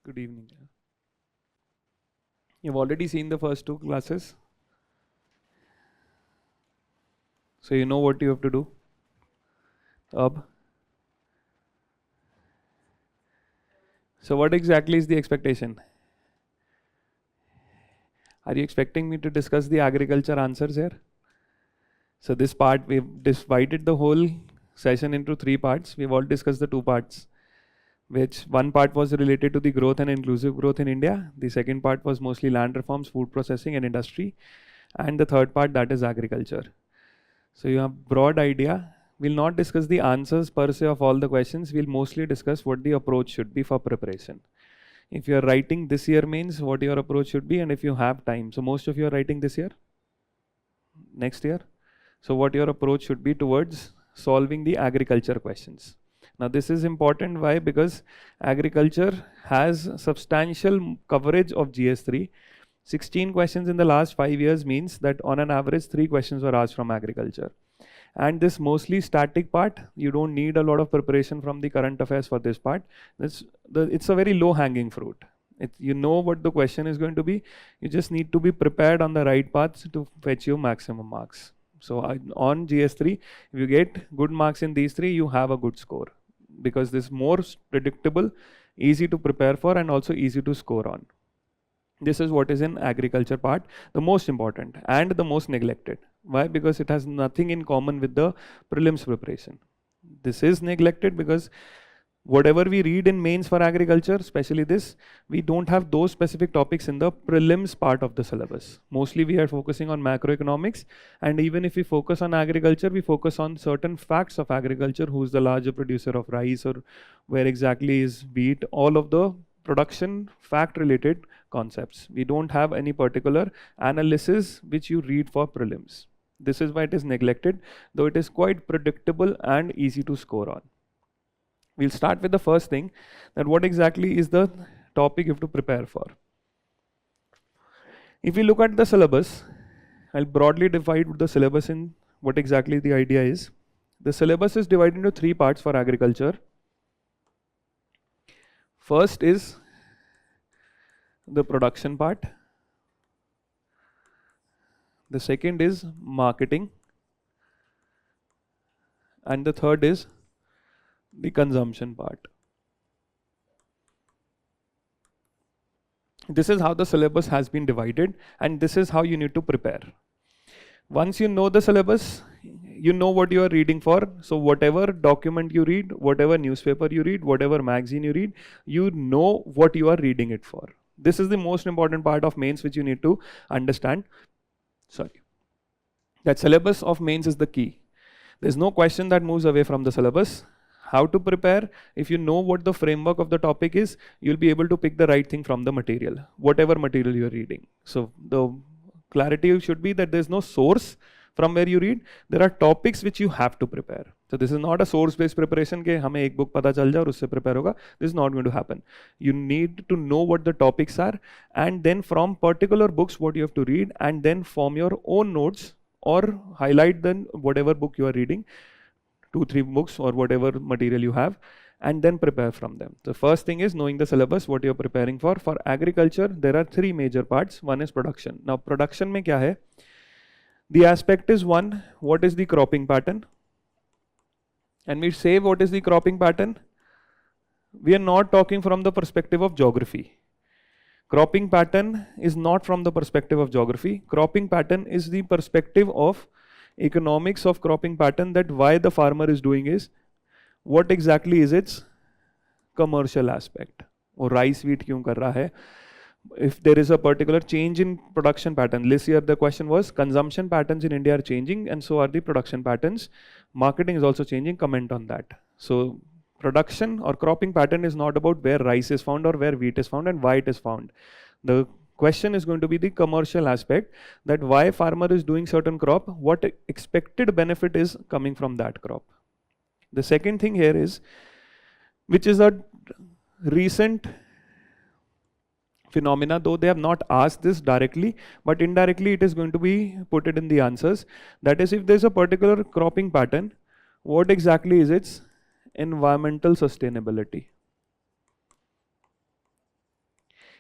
Good evening. You've already seen the first two classes, so you know what you have to do. So what exactly is the expectation? Are you expecting me to discuss the agriculture answers here? So this part, we've divided the whole session into 3 parts. We've all discussed the 2 parts, which one part was related to the growth and inclusive growth in India. The second part was mostly land reforms, food processing and industry. And the third part, that is agriculture. So you have broad idea. We'll not discuss the answers per se of all the questions. We'll mostly discuss what the approach should be for preparation. If you're writing this year mains, what your approach should be, and if you have time. So most of you are writing this year, next year. So what your approach should be towards solving the agriculture questions. Now this is important. Why? Because agriculture has substantial coverage of GS3. 16 questions in the last 5 years means that on an average 3 questions were asked from agriculture. And this mostly static part, you don't need a lot of preparation from the current affairs for this part. It's a very low hanging fruit. You know what the question is going to be. You just need to be prepared on the right paths to fetch you maximum marks. So on GS3, if you get good marks in these 3, you have a good score, because this is more predictable, easy to prepare for, and also easy to score on. This is what is in agriculture part, the most important and the most neglected. Why? Because it has nothing in common with the prelims preparation. This is neglected because whatever we read in mains for agriculture, especially this, we don't have those specific topics in the prelims part of the syllabus. Mostly we are focusing on macroeconomics, and even if we focus on agriculture, we focus on certain facts of agriculture, who's the larger producer of rice, or where exactly is wheat, all of the production fact related concepts. We don't have any particular analysis which you read for prelims. This is why it is neglected, though it is quite predictable and easy to score on. We'll start with the first thing, that what exactly is the topic you have to prepare for. If you look at the syllabus, I'll broadly divide the syllabus in what exactly the idea is. The syllabus is divided into 3 parts for agriculture. First is the production part. The second is marketing. And the third is the consumption part. This is how the syllabus has been divided, and this is how you need to prepare. Once you know the syllabus, you know what you are reading for. So whatever document you read, whatever newspaper you read, whatever magazine you read, you know what you are reading it for. This is the most important part of mains which you need to understand. That syllabus of mains is the key. There's no question that moves away from the syllabus. How to prepare? If you know what the framework of the topic is, you'll be able to pick the right thing from the material, whatever material you're reading. So the clarity should be that there's no source from where you read. There are topics which you have to prepare. So this is not a source-based preparation ke hame ek book pata chal jaa aur usse prepare hoga. This is not going to happen. You need to know what the topics are, and then from particular books what you have to read, and then form your own notes or highlight then whatever book you are reading, 2-3 books or whatever material you have, and then prepare from them. The first thing is knowing the syllabus, what you're preparing for. For agriculture, there are 3 major parts. One is production. Now production mein kya hai? The aspect is one, what is the cropping pattern? And we say what is the cropping pattern? We are not talking from the perspective of geography. Cropping pattern is not from the perspective of geography. Cropping pattern is the perspective of economics of cropping pattern, that why the farmer is doing is what exactly is its commercial aspect. वो rice wheat क्यों कर रहा है? If there is a particular change in production pattern, this year the question was consumption patterns in India are changing and so are the production patterns. Marketing is also changing, comment on that. So production or cropping pattern is not about where rice is found or where wheat is found and why it is found. The question is going to be the commercial aspect, that why farmer is doing certain crop, what expected benefit is coming from that crop. The second thing here is, which is a recent phenomena, though they have not asked this directly, but indirectly it is going to be put it in the answers. That is, if there is a particular cropping pattern, what exactly is its environmental sustainability?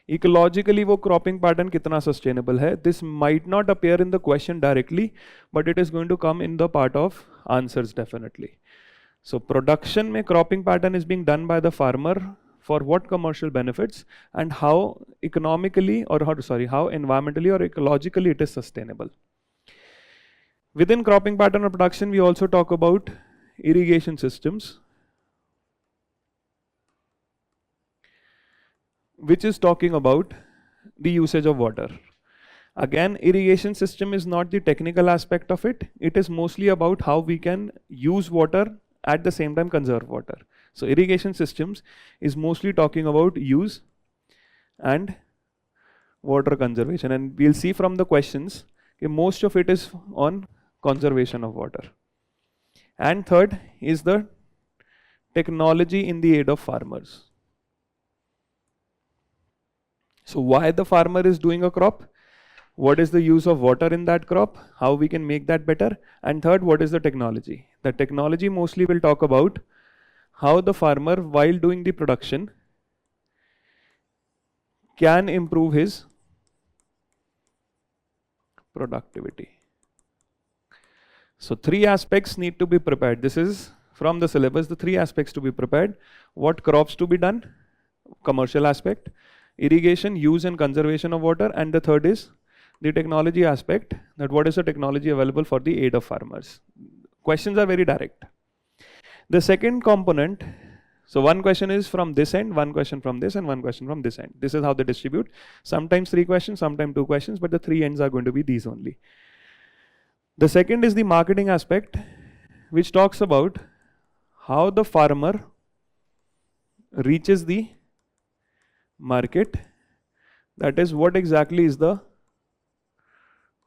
Ecologically, वो cropping pattern कितना sustainable है? This might not appear in the question directly, but it is going to come in the part of answers definitely. So production में cropping pattern is being done by the farmer for what commercial benefits, and how economically or how environmentally or ecologically it is sustainable. Within cropping pattern or production, we also talk about irrigation systems, which is talking about the usage of water. Again, irrigation system is not the technical aspect of it. It is mostly about how we can use water at the same time conserve water. So irrigation systems is mostly talking about use and water conservation, and we'll see from the questions most of it is on conservation of water. And third is the technology in the aid of farmers. So why the farmer is doing a crop, what is the use of water in that crop, how we can make that better, and third, what is the technology. The technology mostly will talk about how the farmer, while doing the production, can improve his productivity. So 3 aspects need to be prepared. This is from the syllabus, the 3 aspects to be prepared. What crops to be done, commercial aspect, irrigation, use and conservation of water, and the third is the technology aspect, that what is the technology available for the aid of farmers. Questions are very direct. The second component, so one question is from this end, one question from this, and one question from this end. This is how they distribute. Sometimes 3 questions, sometimes 2 questions, but the 3 ends are going to be these only. The second is the marketing aspect, which talks about how the farmer reaches the market. That is, what exactly is the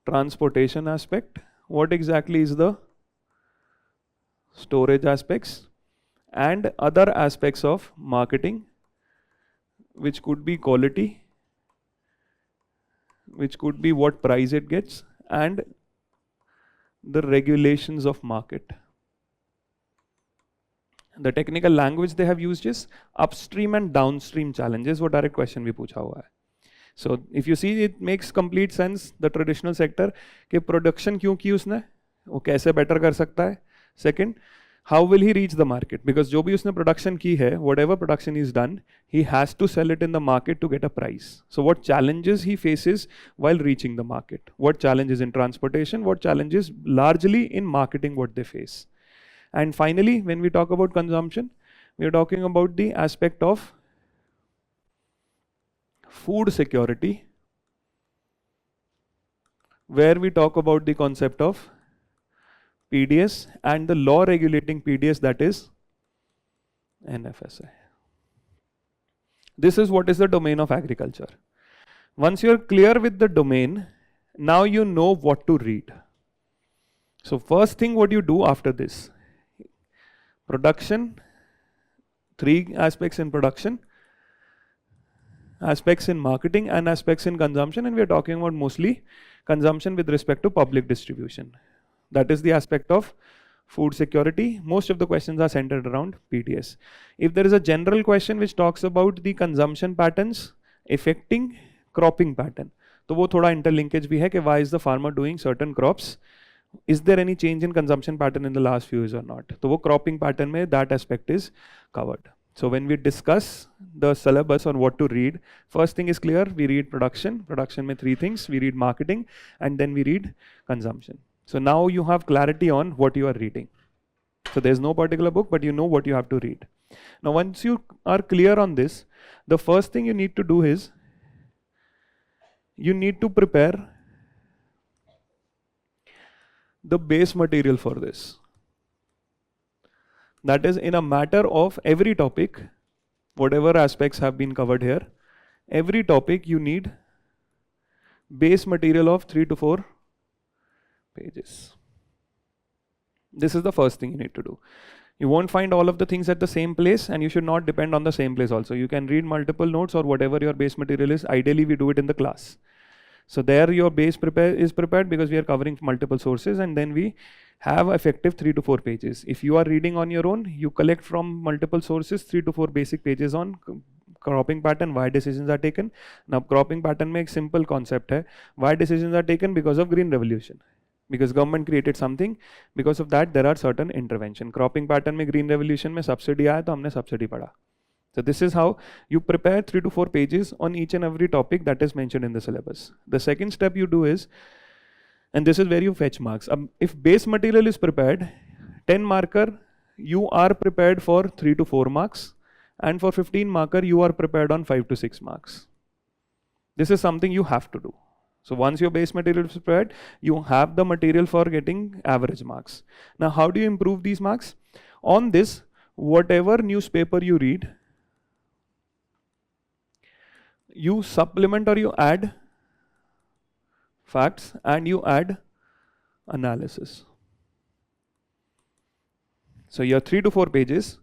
transportation aspect, what exactly is the storage aspects, and other aspects of marketing, which could be quality, which could be what price it gets, and the regulations of market. The technical language they have used is upstream and downstream challenges. वो direct question भी पूछा हुआ है. So if you see, it makes complete sense. The traditional sector के production क्यों की उसने, वो कैसे better कर सकता है. Second, how will he reach the market? Because जो भी उसने production की है, whatever production is done, he has to sell it in the market to get a price. So what challenges he faces while reaching the market? What challenges in transportation? What challenges largely in marketing what they face? And finally, when we talk about consumption, we are talking about the aspect of food security, where we talk about the concept of PDS and the law regulating PDS, that is NFSA. This is what is the domain of agriculture. Once you are clear with the domain, now you know what to read. So first thing what you do after this, production, 3 aspects in production, aspects in marketing, and aspects in consumption, and we are talking about mostly consumption with respect to public distribution. That is the aspect of food security. Most of the questions are centered around PDS. If there is a general question which talks about the consumption patterns affecting cropping pattern, तो वो थोड़ा interlinkage भी है कि why is the farmer doing certain crops? Is there any change in consumption pattern in the last few years or not? तो वो cropping pattern में that aspect is covered. So when we discuss the syllabus on what to read, first thing is clear, we read production. Production में 3 things, we read marketing, and then we read consumption. So now you have clarity on what you are reading. So there's no particular book, but you know what you have to read. Now, once you are clear on this, the first thing you need to do is you need to prepare the base material for this. That is, in a matter of every topic, whatever aspects have been covered here, every topic you need base material of 3 to 4 pages. This is the first thing you need to do. You won't find all of the things at the same place, and you should not depend on the same place also. You can read multiple notes or whatever your base material is. Ideally, we do it in the class. So there your base is prepared because we are covering multiple sources, and then we have effective 3 to 4 pages. If you are reading on your own, you collect from multiple sources 3 to 4 basic pages on cropping pattern, why decisions are taken. Now cropping pattern में एक simple concept है. Why decisions are taken? Because of green revolution. Because government created something, because of that there are certain intervention. Cropping pattern में green revolution में subsidy आया तो हमने subsidy पढ़ा. So this is how you prepare 3 to 4 pages on each and every topic that is mentioned in the syllabus. The second step you do is, and this is where you fetch marks. If base material is prepared, 10 marker, you are prepared for 3 to 4 marks, and for 15 marker, you are prepared on 5 to 6 marks. This is something you have to do. So once your base material is prepared, you have the material for getting average marks. Now, how do you improve these marks? On this, whatever newspaper you read, you supplement or you add facts and you add analysis. So your 3 to 4 pages,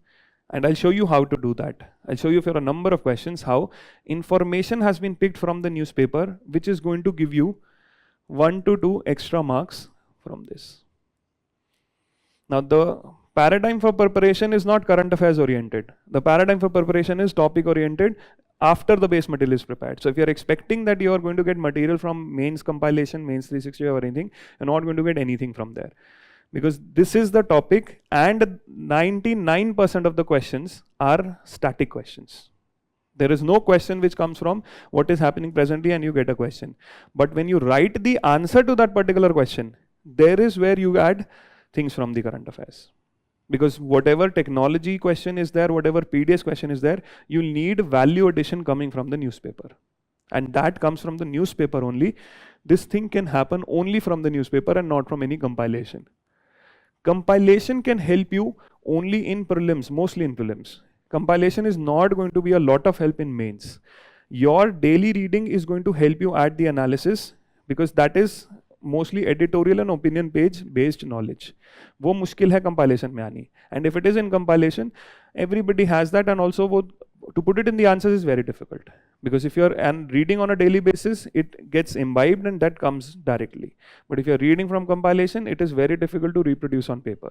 and I'll show you how to do that. I'll show you for a number of questions how information has been picked from the newspaper, which is going to give you 1 to 2 extra marks from this. Now the paradigm for preparation is not current affairs oriented. The paradigm for preparation is topic oriented after the base material is prepared. So if you're expecting that you are going to get material from mains compilation, mains 360 or anything, you're not going to get anything from there. Because this is the topic, and 99% of the questions are static questions. There is no question which comes from what is happening presently and you get a question. But when you write the answer to that particular question, there is where you add things from the current affairs. Because whatever technology question is there, whatever PDS question is there, you need value addition coming from the newspaper. And that comes from the newspaper only. This thing can happen only from the newspaper and not from any compilation. Compilation can help you only in prelims, mostly in prelims. Compilation is not going to be a lot of help in mains. Your daily reading is going to help you add the analysis, because that is mostly editorial and opinion page based knowledge. वो मुश्किल है compilation में आनी. And if it is in compilation, everybody has that, and also to put it in the answers is very difficult. Because if you're reading on a daily basis, it gets imbibed and that comes directly. But if you're reading from compilation, it is very difficult to reproduce on paper.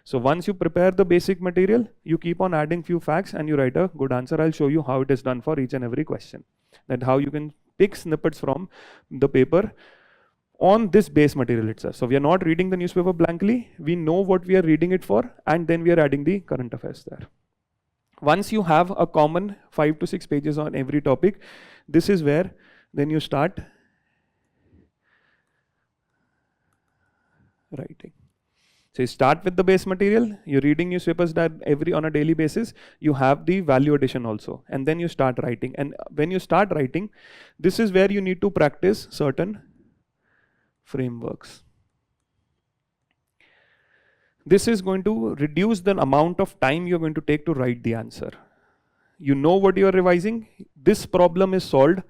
So once you prepare the basic material, you keep on adding few facts and you write a good answer. I'll show you how it is done for each and every question. That how you can pick snippets from the paper on this base material itself. So we are not reading the newspaper blankly. We know what we are reading it for, and then we are adding the current affairs there. Once you have a common 5 to 6 pages on every topic, this is where then you start writing. So you start with the base material, you're reading newspapers that on a daily basis, you have the value addition also, and then you start writing. And when you start writing, this is where you need to practice certain frameworks. This is going to reduce the amount of time you're going to take to write the answer. You know what you are revising. This problem is solved,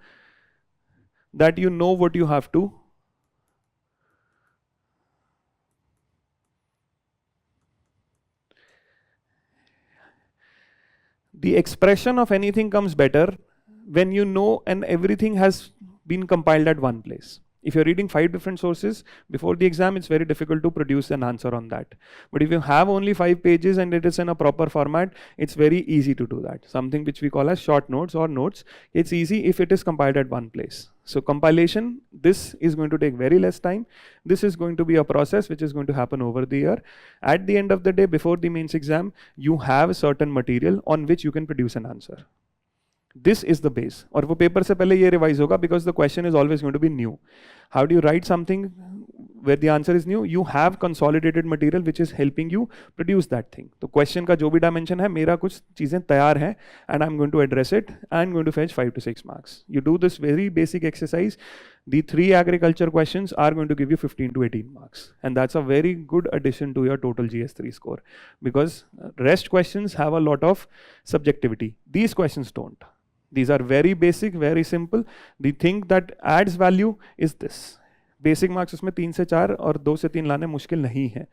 that you know what you have to the expression of anything comes better when you know and everything has been compiled at one place. If you're reading 5 different sources before the exam, it's very difficult to produce an answer on that. But if you have only 5 pages and it is in a proper format, it's very easy to do that. Something which we call as short notes or notes. It's easy if it is compiled at one place. So compilation, this is going to take very less time. This is going to be a process which is going to happen over the year. At the end of the day, before the mains exam, you have a certain material on which you can produce an answer. This is the base. और वो paper से पहले ये revise होगा, because the question is always going to be new. How do you write something where the answer is new, you have consolidated material which is helping you produce that thing. तो question का जो भी dimension है, मेरा कुछ चीजें तैयार है, and I'm going to address it, and going to fetch 5 to 6 marks. You do this very basic exercise, the 3 agriculture questions are going to give you 15 to 18 marks, and that's a very good addition to your total GS3 score, because rest questions have a lot of subjectivity. These questions don't. These are very basic, very simple. The thing that adds value is this. Basic marks उसमें 3 से 4 और 2 से 3 लाने मुश्किल नहीं है.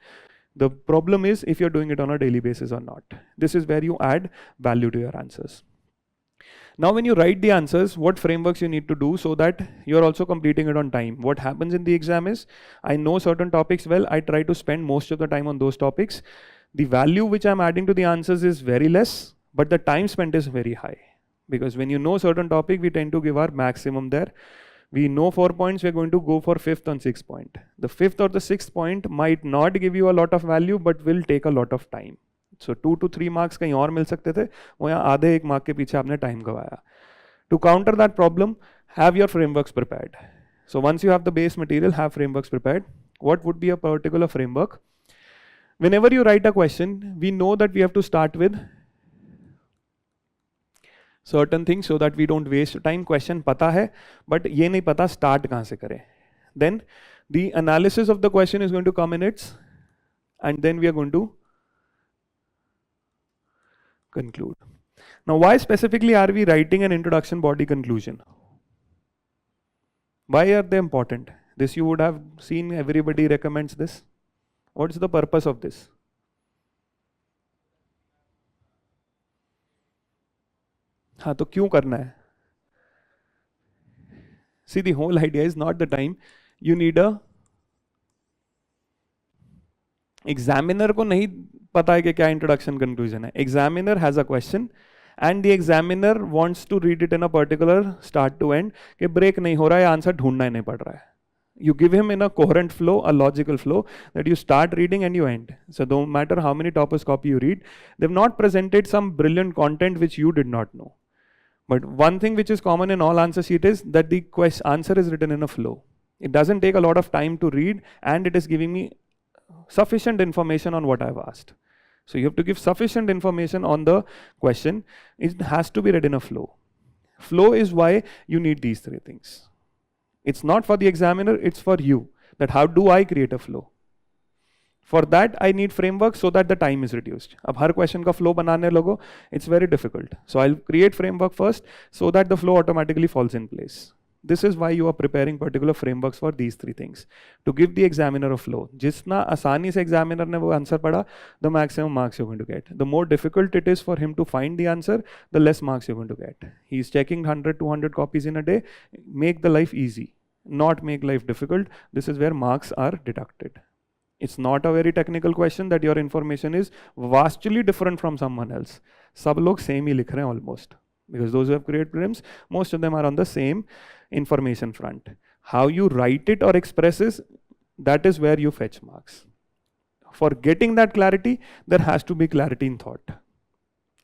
The problem is if you're doing it on a daily basis or not. This is where you add value to your answers. Now when you write the answers, what frameworks you need to do so that you're also completing it on time. What happens in the exam is, I know certain topics well, I try to spend most of the time on those topics. The value which I'm adding to the answers is very less, but the time spent is very high. Because when you know certain topic, we tend to give our maximum there. We know 4 points, we're going to go for 5th and 6th point. The 5th or the 6th point might not give you a lot of value, but will take a lot of time. So 2 to 3 marks कहीं और मिल सकते थे, वो यहाँ आधे 1 mark के पीछे आपने time गवाया. To counter that problem, have your frameworks prepared. So once you have the base material, have frameworks prepared. What would be a particular framework? Whenever you write a question, we know that we have to start with certain things so that we don't waste time. Question पता है, but ये नहीं पता start कहाँ से करें. Then the analysis of the question is going to come in its, and then we are going to conclude. Now why specifically are we writing an introduction, body, conclusion? Why are they important? This you would have seen, everybody recommends this. What's the purpose of this? हाँ, तो क्यों करना है? See, the whole idea is not the time. You need a examiner को नहीं पता है कि क्या introduction conclusion है. Examiner has a question and the examiner wants to read it in a particular start to end कि break नहीं हो रहा है, आंसर ढूंढना ही नहीं पड़ रहा है. You give him in a coherent flow, a logical flow, that you start reading and you end. So no matter how many toppers copy you read, they've not presented some brilliant content which you did not know. But one thing which is common in all answer sheet is that the answer is written in a flow. It doesn't take a lot of time to read, and it is giving me sufficient information on what I've asked. So you have to give sufficient information on the question. It has to be read in a flow. Flow is why you need these 3 things. It's not for the examiner, it's for you. That how do I create a flow? For that, I need framework so that the time is reduced. अब हर question का flow बनाने लगो, it's very difficult. So I'll create framework first so that the flow automatically falls in place. This is why you are preparing particular frameworks for these 3 things. To give the examiner a flow. जितना आसानी से examiner ने वो answer पढ़ा, the maximum marks you're going to get. The more difficult it is for him to find the answer, the less marks you're going to get. He's checking 100, 200 copies in a day. Make the life easy, not make life difficult. This is where marks are deducted. It's not a very technical question that your information is vastly different from someone else. सब लोग same ही लिख रहे हैं almost. Because those who have created prelims, most of them are on the same information front. How you write it or express is, that is where you fetch marks. For getting that clarity, there has to be clarity in thought.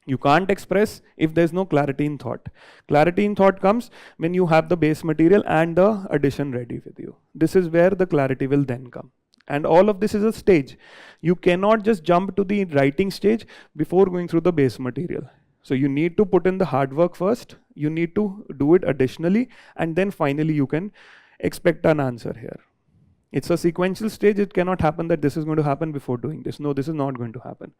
You can't express if there's no clarity in thought. Clarity in thought comes when you have the base material and the addition ready with you. This is where the clarity will then come. And all of this is a stage. You cannot just jump to the writing stage before going through the base material. So you need to put in the hard work first. You need to do it additionally, and then finally you can expect an answer here. It's a sequential stage. It cannot happen that this is going to happen before doing this. No, this is not going to happen.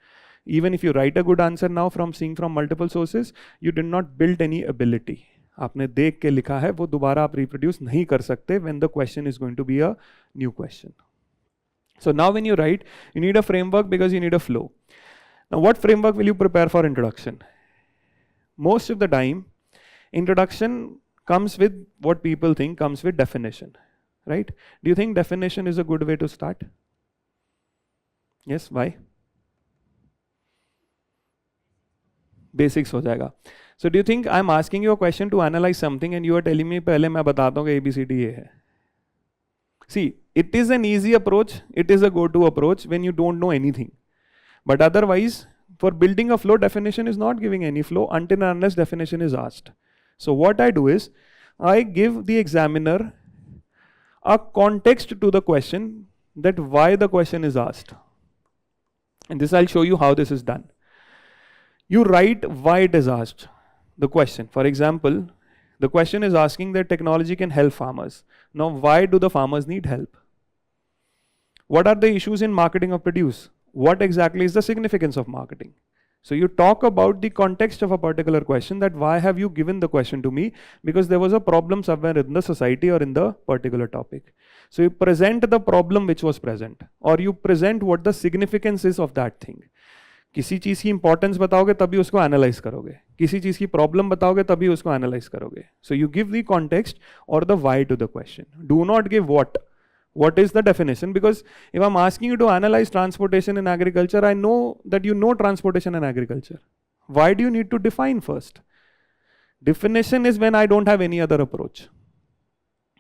Even if you write a good answer now from seeing from multiple sources, you did not build any ability. आपने देख के लिखा है, वो दोबारा आप reproduce नहीं कर सकते when the question is going to be a new question. So now when you write, you need a framework because you need a flow. Now what framework will you prepare for introduction? Most of the time, introduction comes with what people think comes with definition, right? Do you think definition is a good way to start? Yes, why? Basics हो जाएगा. So do you think I'm asking you a question to analyze something and you are telling me पहले मैं बताता हूँ कि ABCD ये है? See, it is an easy approach, it is a go-to approach when you don't know anything. But otherwise, for building a flow, definition is not giving any flow until and unless definition is asked. So what I do is, I give the examiner a context to the question that why the question is asked. And this I'll show you how this is done. You write why it is asked, the question. For example, the question is asking that technology can help farmers. Now, why do the farmers need help? What are the issues in marketing of produce? What exactly is the significance of marketing? So you talk about the context of a particular question, that why have you given the question to me? Because there was a problem somewhere in the society or in the particular topic. So you present the problem which was present, or you present what the significance is of that thing. किसी चीज़ की importance बताओगे तभी उसको analyse करोगे, किसी चीज़ की problem बताओगे तभी उसको एनालाइज करोगे. So you give the context और the why to the question. Do not give what is the definition, because if I'm asking you to analyze transportation in agriculture, I know that you know transportation in agriculture. Why do you need to define first? Definition is when I don't have any other approach.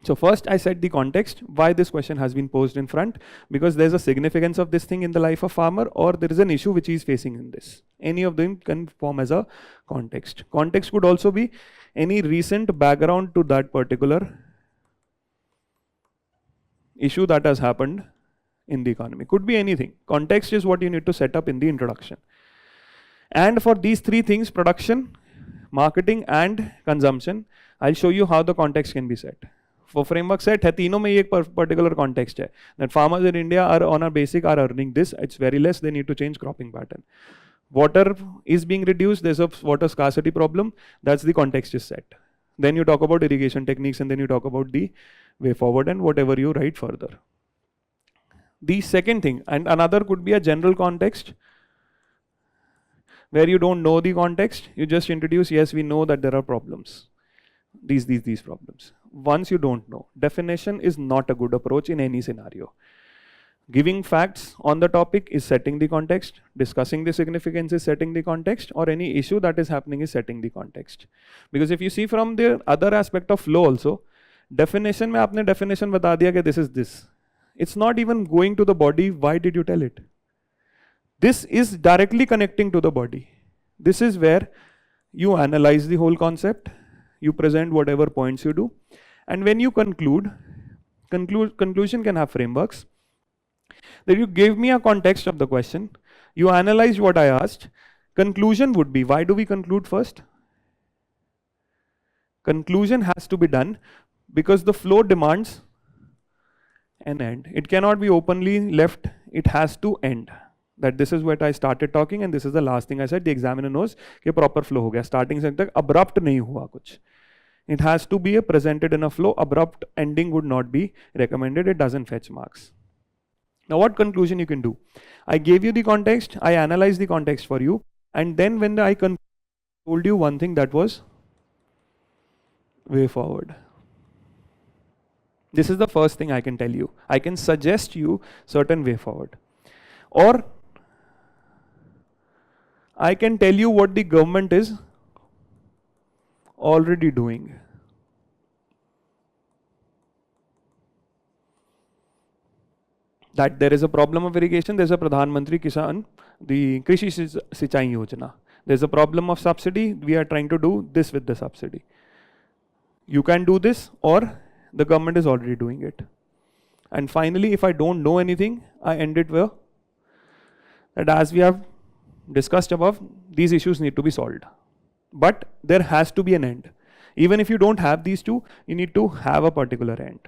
So first I set the context, why this question has been posed in front, because there's a significance of this thing in the life of farmer, or there is an issue which he is facing in this. Any of them can form as a context. Context could also be any recent background to that particular issue that has happened in the economy. Could be anything. Context is what you need to set up in the introduction. And for these three things, production, marketing and consumption, I'll show you how the context can be set. For framework set है, तीनों में एक particular context है, that farmers in India are on a basic are earning this, it's very less, they need to change cropping pattern. Water is being reduced, there's a water scarcity problem, that's the context is set. Then you talk about irrigation techniques, and then you talk about the way forward and whatever you write further. The second thing, and another could be a general context, where you don't know the context, you just introduce, yes, we know that there are problems. These problems. Once you don't know, definition is not a good approach in any scenario. Giving facts on the topic is setting the context, discussing the significance is setting the context, or any issue that is happening is setting the context. Because if you see from the other aspect of flow also, definition में आपने definition बता दिया कि this is this. It's not even going to the body, why did you tell it? This is directly connecting to the body. This is where you analyze the whole concept, you present whatever points you do, and when you conclusion can have frameworks. That you gave me a context of the question, you analyzed what I asked, conclusion would be, why do we conclude first? Conclusion has to be done because the flow demands an end. It cannot be openly left, it has to end. That this is what I started talking and this is the last thing I said, the examiner knows कि proper flow हो गया, starting से तक abrupt नहीं हुआ कुछ. It has to be presented in a flow, abrupt ending would not be recommended, it doesn't fetch marks. Now what conclusion you can do? I gave you the context, I analyzed the context for you, and then when I told you one thing, that was way forward. This is the first thing I can tell you. I can suggest you certain way forward. Or I can tell you what the government is already doing. That there is a problem of irrigation, there's a Pradhan Mantri Kisan, the Krishi Sinchai Yojana. There's a problem of subsidy, we are trying to do this with the subsidy. You can do this, or the government is already doing it. And finally, if I don't know anything, I end it with that as we have discussed above, these issues need to be solved. But there has to be an end. Even if you don't have these two, you need to have a particular end.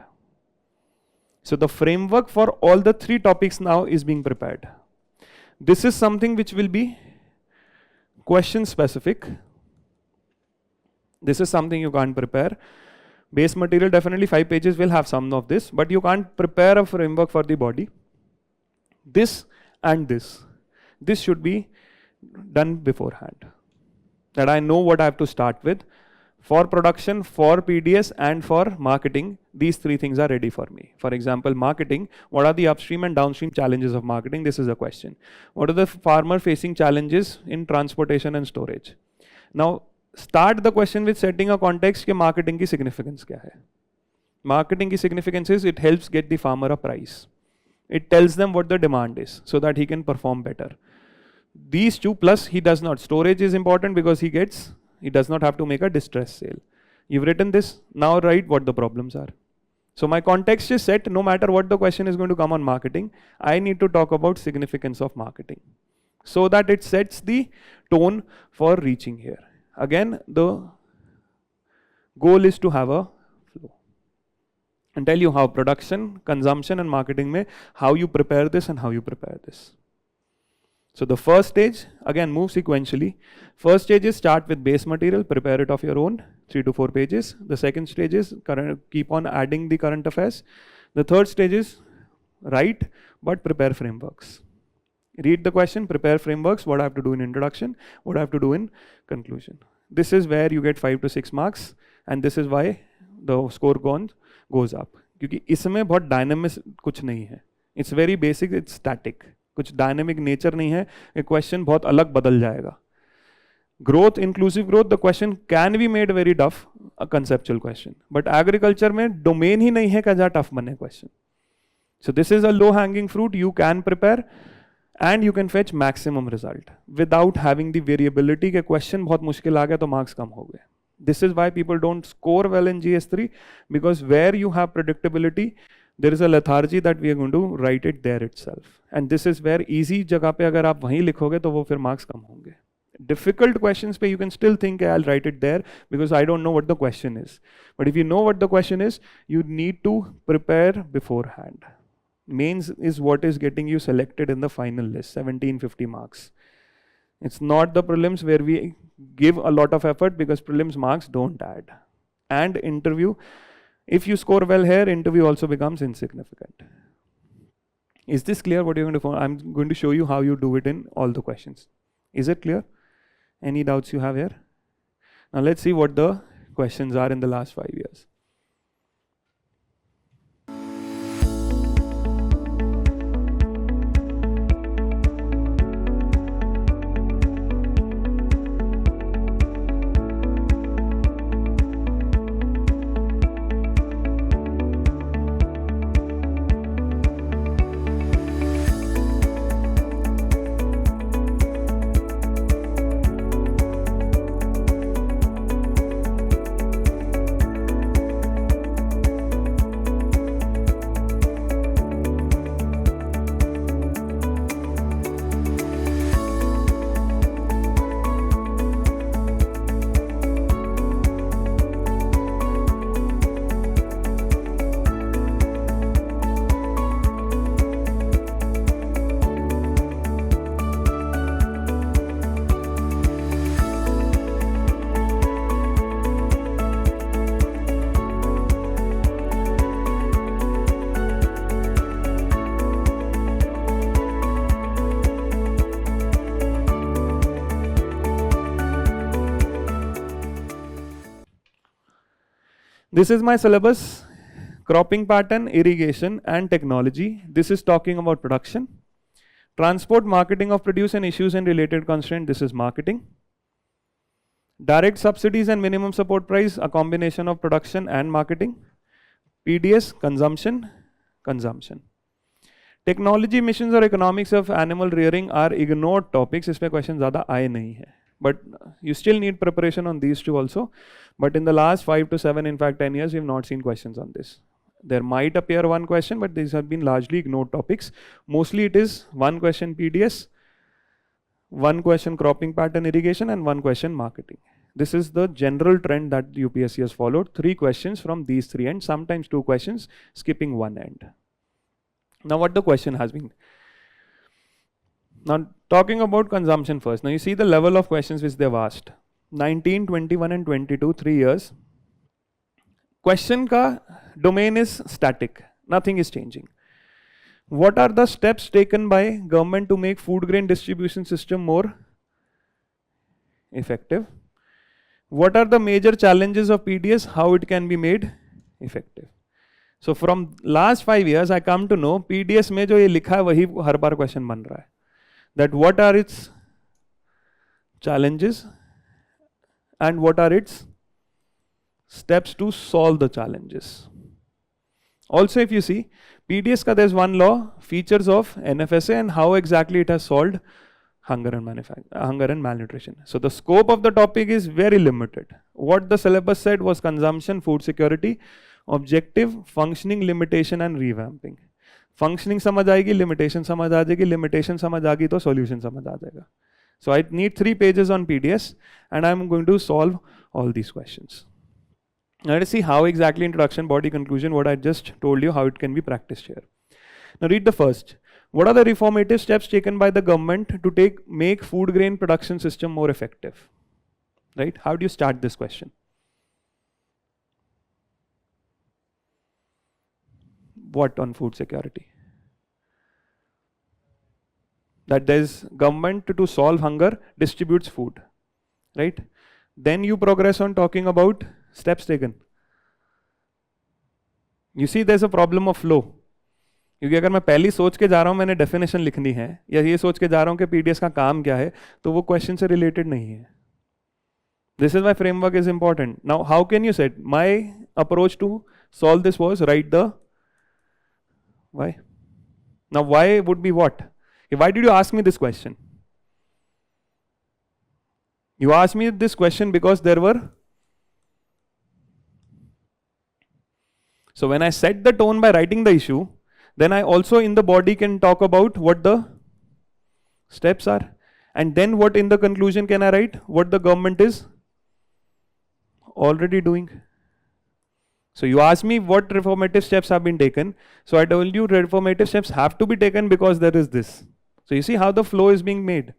So the framework for all the three topics now is being prepared. This is something which will be question specific. This is something you can't prepare. Base material, definitely 5 pages will have some of this, but you can't prepare a framework for the body. This and this. This should be done beforehand. That I know what I have to start with. For production, for PDS and for marketing, these three things are ready for me. For example, marketing, what are the upstream and downstream challenges of marketing? This is a question. What are the farmer facing challenges in transportation and storage? Now, start the question with setting a context कि marketing की significance क्या है. Marketing की significance is it helps get the farmer a price. It tells them what the demand is so that he can perform better. These two plus he does not. Storage is important because he does not have to make a distress sale. You've written this, now write what the problems are. So my context is set. No matter what the question is going to come on marketing, I need to talk about significance of marketing so that it sets the tone for reaching here. Again, the goal is to have a flow and tell you how production, consumption and marketing mein, how you prepare this and how you prepare this. So the first stage, again, move sequentially. First stage is start with base material, prepare it of your own, 3 to 4 pages. The second stage is keep on adding the current affairs. The third stage is write, but prepare frameworks. Read the question, prepare frameworks, what I have to do in introduction, what I have to do in conclusion. This is where you get 5 to 6 marks, and this is why the score goes up. क्योंकि इसमें बहुत dynamic कुछ नहीं है. It's very basic, it's static. कुछ dynamic nature नहीं है, एक क्वेश्चन बहुत अलग बदल जाएगा. Growth, inclusive growth, the question can be made very tough, a conceptual question, but agriculture में डोमेन ही नहीं है कि जहाँ टफ बने question. So this is a low hanging fruit, you can prepare and you can fetch maximum result without having the variability के question बहुत मुश्किल आ गया तो मार्क्स कम हो गए. This is why people don't score well in GS3, because where you have predictability, there is a lethargy that we are going to write it there itself. And this is where easy जगह पे अगर आप वहीं लिखोगे तो वो फिर marks कम होंगे. Difficult questions पे you can still think I'll write it there because I don't know what the question is. But if you know what the question is, you need to prepare beforehand. Mains is what is getting you selected in the final list, 1750 marks. It's not the prelims where we give a lot of effort, because prelims marks don't add. And interview, if you score well here, interview also becomes insignificant. Is this clear what you're going to follow? I'm going to show you how you do it in all the questions. Is it clear? Any doubts you have here? Now let's see what the questions are in the last 5 years. This is my syllabus: cropping pattern, irrigation and technology. This is talking about production. Transport, marketing of produce and issues and related constraint. This is marketing. Direct subsidies and minimum support price, a combination of production and marketing. PDS, consumption. Technology, missions or economics of animal rearing are ignored topics. इसमें question ज़्यादा आए नहीं है. But you still need preparation on these two also. But in the last 5 to 7, in fact 10 years, we have not seen questions on this. There might appear one question, but these have been largely ignored topics. Mostly it is one question PDS, one question cropping pattern irrigation, and one question marketing. This is the general trend that UPSC has followed. 3 questions from these 3 ends, sometimes 2 questions, skipping one end. Now what the question has been. Now talking about consumption first. Now you see the level of questions which they have asked. 19, 21 and 22, 3 years. Question ka domain is static. Nothing is changing. What are the steps taken by government to make food grain distribution system more effective? What are the major challenges of PDS? How it can be made effective? So from last 5 years, I come to know PDS में जो ये लिखा है वही हर बार question बन रहा है. That what are its challenges and what are its steps to solve the challenges. Also, if you see PDS ka there's one law, features of NFSA and how exactly it has solved hunger and malnutrition. So the scope of the topic is very limited. What the syllabus said was consumption, food security, objective, functioning, limitation and revamping. Functioning समझ आएगी, limitation समझ आ जाएगी, limitation समझ आ गई तो solution समझ आ जाएगा. So I need 3 pages on PDS and I'm going to solve all these questions. Now let us see how exactly introduction, body, conclusion, what I just told you, how it can be practiced here. Now read the first. What are the reformative steps taken by the government to make food grain production system more effective? Right? How do you start this question? What on food security? That there's government to solve hunger distributes food, right? Then you progress on talking about steps taken. You see there's a problem of flow. क्योंकि अगर मैं पहली सोच के जा रहा हूं मैंने डेफिनेशन लिखनी है या ये सोच के जा रहा हूं कि पीडीएस का काम क्या है तो वो क्वेश्चन से रिलेटेड नहीं है. This is why framework is important. Now how can you say my approach to solve this was write the why. Now why would be what? Why did you ask me this question? You asked me this question because there were. So when I set the tone by writing the issue, then I also in the body can talk about what the steps are. And then what in the conclusion can I write? What the government is already doing. So you asked me what reformative steps have been taken. So I told you reformative steps have to be taken because there is this. So you see how the flow is being made.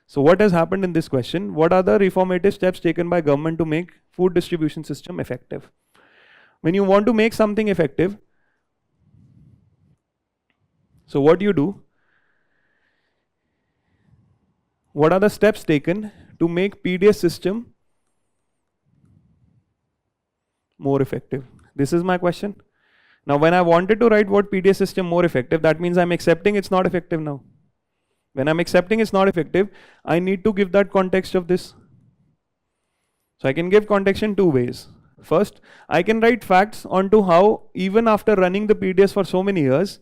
So what has happened in this question? What are the reformative steps taken by government to make food distribution system effective? When you want to make something effective, so what do you do? What are the steps taken to make PDS system more effective? This is my question. Now when I wanted to write what PDS system more effective, that means I'm accepting it's not effective now. When I'm accepting it's not effective, I need to give that context of this. So I can give context in 2 ways. First, I can write facts onto how even after running the PDS for so many years,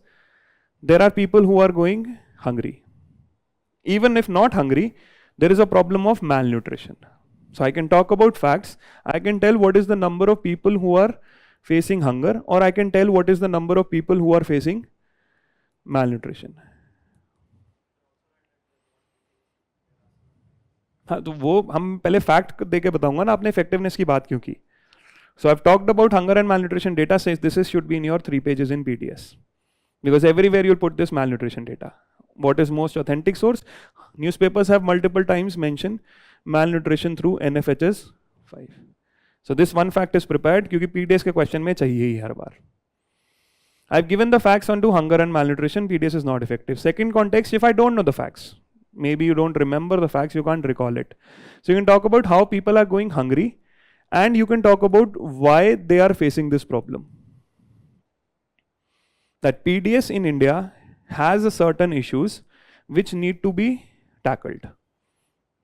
there are people who are going hungry. Even if not hungry, there is a problem of malnutrition. So I can talk about facts. I can tell what is the number of people who are facing hunger, or I can tell what is the number of people who are facing malnutrition. हाँ तो वो हम पहले fact देके बताऊंगा ना आपने effectiveness की बात क्यों की. So I've talked about hunger and malnutrition data. Says this should be in your 3 pages in PDS because everywhere you'll put this malnutrition data. What is most authentic source? Newspapers have multiple times mentioned malnutrition through NFHS 5. So this one fact is prepared क्योंकि PDS के question में चाहिए ही हर बार. I've given the facts onto hunger and malnutrition. PDS is not effective. Second context, if I don't know the facts, maybe you don't remember the facts, you can't recall it. So you can talk about how people are going hungry and you can talk about why they are facing this problem. That PDS in India has a certain issues which need to be tackled.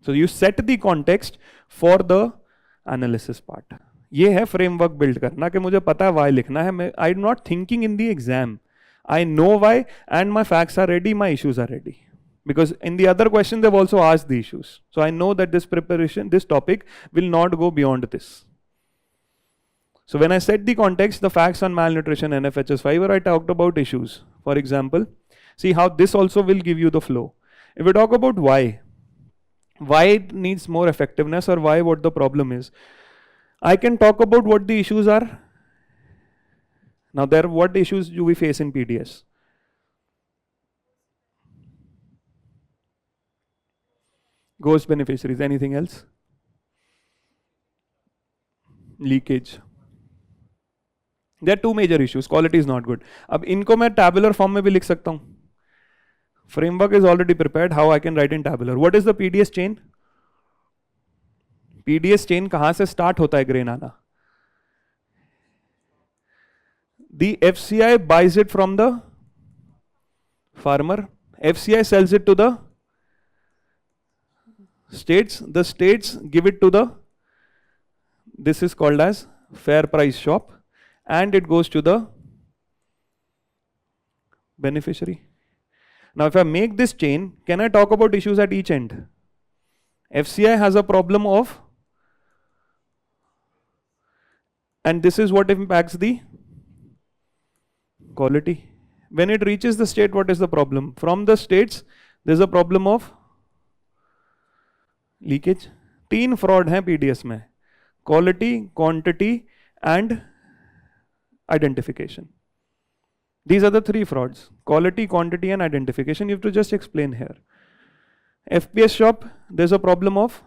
So you set the context for the analysis part. ये है framework build करना कि मुझे पता है why लिखना है. I'm not thinking in the exam. I know why and my facts are ready, my issues are ready. Because in the other question they've also asked the issues. So I know that this preparation, this topic will not go beyond this. So when I set the context, the facts on malnutrition and FHS 5, where I talked about issues. For example, see how this also will give you the flow. If we talk about why it needs more effectiveness or why what the problem is, I can talk about what the issues are. Now what issues do we face in PDS? Ghost beneficiaries, anything else? Leakage. There are 2 major issues. Quality is not good. अब इनको मैं tabular form में भी लिख सकता हूँ. Framework is already prepared. How I can write in tabular? What is the PDS chain? PDS chain कहाँ से start होता है grain आना? The FCI buys it from the farmer. FCI sells it to the states. The states give it to the, this is called as fair price shop, and it goes to the beneficiary. Now if I make this chain, can I talk about issues at each end? FCI has a problem of, and this is what impacts the quality. When it reaches the state, what is the problem? From the states, there's a problem of leakage. 3 fraud हैं PDS में: quality, quantity and identification. These are the 3 frauds: quality, quantity and identification. You have to just explain here. FPS shop, there's a problem of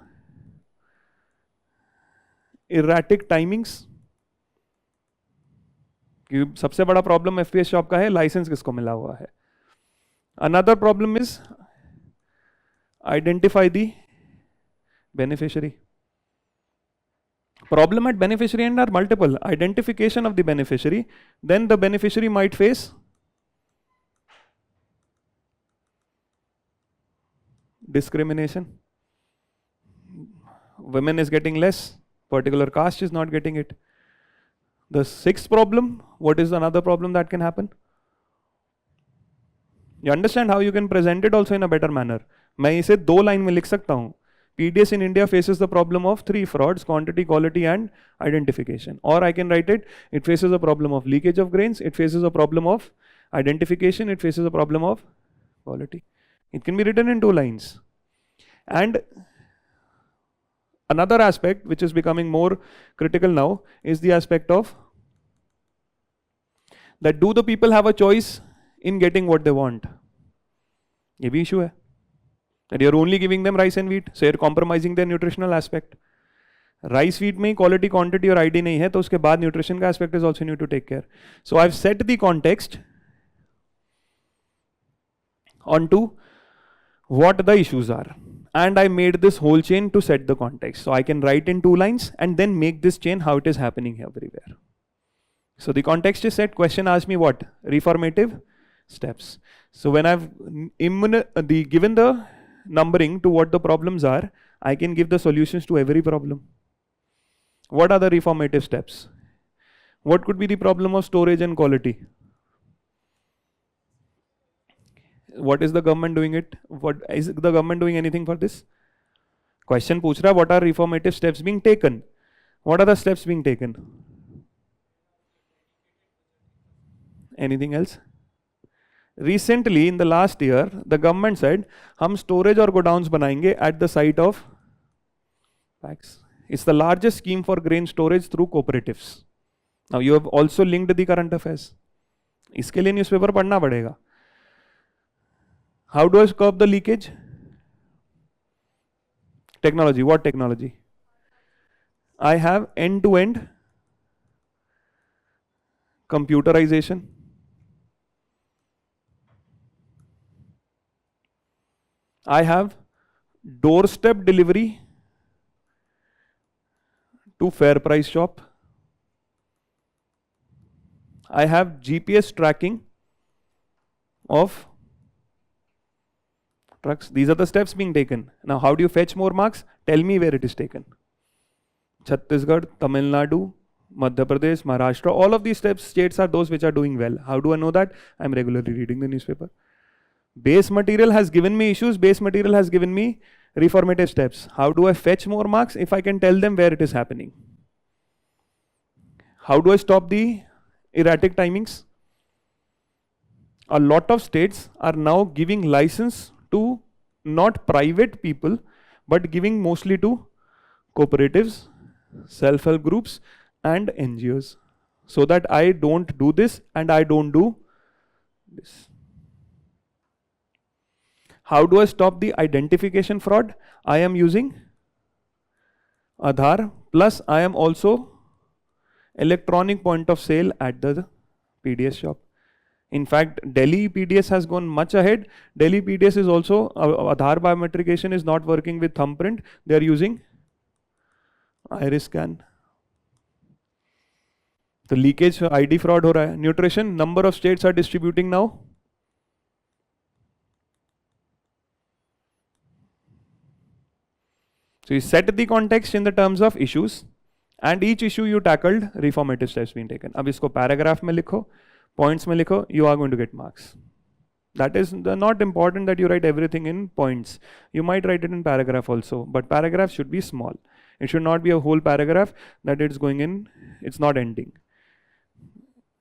erratic timings. सबसे बड़ा problem FPS shop का है licence किसको मिला हुआ है. Another problem is identify the beneficiary. Problem at beneficiary end are multiple. Identification of the beneficiary, then the beneficiary might face discrimination. Women is getting less, particular caste is not getting it. The 6th problem, what is another problem that can happen? You understand how you can present it also in a better manner. मैं इसे 2 line में लिख सकता हूँ. PDS in India faces the problem of 3 frauds: quantity, quality and identification. Or I can write it, it faces a problem of leakage of grains, it faces a problem of identification, it faces a problem of quality. It can be written in 2 lines. And another aspect which is becoming more critical now is the aspect of that do the people have a choice in getting what they want? ये भी issue है. That you're only giving them rice and wheat, so you're compromising their nutritional aspect. Rice wheat में quality, quantity और ID नहीं है, तो उसके बाद nutrition का aspect is also need to take care. So I've set the context onto what the issues are, and I made this whole chain to set the context. So I can write in 2 lines and then make this chain how it is happening everywhere. So the context is set. Question asked me what? Reformative steps. So when I've given the numbering to what the problems are, I can give the solutions to every problem. What are the reformative steps? What could be the problem of storage and quality? What is the government doing it? What is the government doing anything for this? Question पूछ रहा, what are reformative steps being taken? What are the steps being taken? Anything else? Recently, in the last year, the government said, हम storage और godowns बनाएंगे at the site of packs. It's the largest scheme for grain storage through cooperatives. Now you have also linked the current affairs. इसके लिए newspaper पढ़ना पड़ेगा. How do I curb the leakage? Technology. What technology? I have end-to-end computerization. I have doorstep delivery to fair price shop. I have GPS tracking of trucks. These are the steps being taken. Now, how do you fetch more marks? Tell me where it is taken. Chhattisgarh, Tamil Nadu, Madhya Pradesh, Maharashtra, all of these states are those which are doing well. How do I know that? I'm regularly reading the newspaper. Base material has given me issues, base material has given me reformative steps. How do I fetch more marks? If I can tell them where it is happening. How do I stop the erratic timings? A lot of states are now giving license to not private people, but giving mostly to cooperatives, self-help groups and NGOs. So that I don't do this and I don't do this. How do I stop the identification fraud? I am using Aadhaar, plus I am also electronic point of sale at the PDS shop. In fact, Delhi PDS has gone much ahead. Delhi PDS is also, Aadhaar biometrication is not working with thumbprint. They are using iris scan. The leakage ID fraud हो रहा है. Nutrition, number of states are distributing now. So you set the context in the terms of issues, and each issue you tackled, reformative steps being taken. अब इसको paragraph में लिखो, points में लिखो, you are going to get marks. That is not important that you write everything in points. You might write it in paragraph also, but paragraph should be small. It should not be a whole paragraph that it's going in, it's not ending.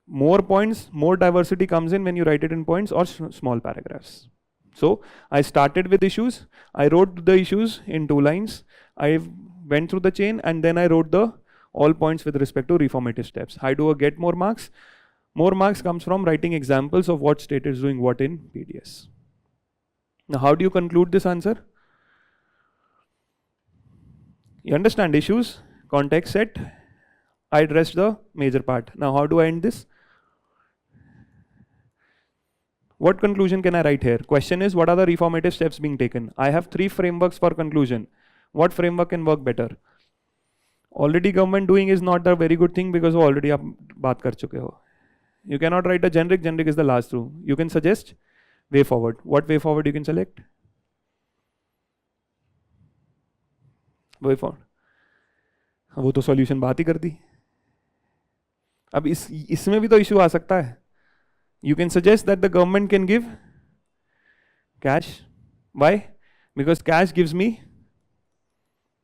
more points, more diversity comes in when you write it in points or small paragraphs. So I started with issues, I wrote the issues in 2 lines, I went through the chain, and then I wrote the all points with respect to reformative steps. How do I get more marks? More marks comes from writing examples of what state is doing what in PDS. Now how do you conclude this answer? You understand issues, context set, I addressed the major part. Now how do I end this? What conclusion can I write here? Question is, what are the reformative steps being taken? I have 3 frameworks for conclusion. What framework can work better? Already government doing is not a very good thing because already आप बात कर चुके हो. You cannot write a generic. Generic is the last through. You can suggest way forward. What way forward you can select? Way forward. वो तो solution बात ही कर दी. अब इसमें भी तो issue आ सकता है. You can suggest that the government can give cash. Why? Because cash gives me,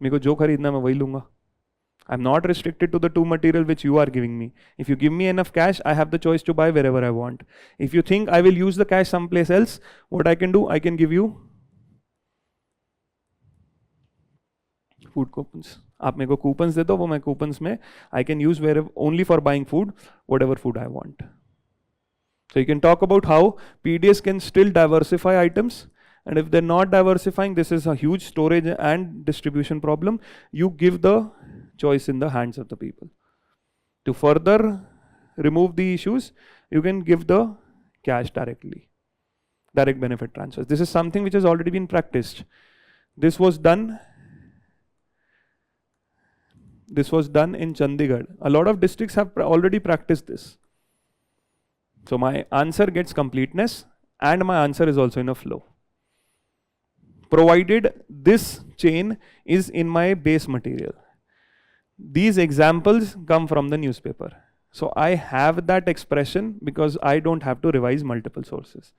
मेरे को जो खरीदना मैं वही लूंगा. I'm not restricted to the 2 material which you are giving me. If you give me enough cash, I have the choice to buy wherever I want. If you think I will use the cash someplace else, what I can do, I can give you food coupons. आप मेरे को coupons दे दो, वो मैं coupons में I can use wherever only for buying food, whatever food I want. So you can talk about how PDS can still diversify items, and if they're not diversifying, this is a huge storage and distribution problem. You give the choice in the hands of the people. To further remove the issues, you can give the cash directly, direct benefit transfers. This is something which has already been practiced. This was done in Chandigarh. A lot of districts have already practiced this. So my answer gets completeness and my answer is also in a flow. Provided this chain is in my base material. These examples come from the newspaper. So I have that expression because I don't have to revise multiple sources.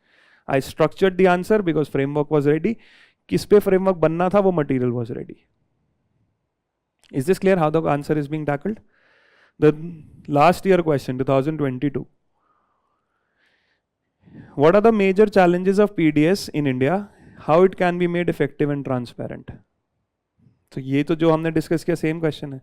I structured the answer because framework was ready. किस पे framework बनना था वो material was ready. Is this clear how the answer is being tackled? The last year question, 2022. What are the major challenges of PDS in India? How it can be made effective and transparent? So ये तो जो हमने discuss किया same question है.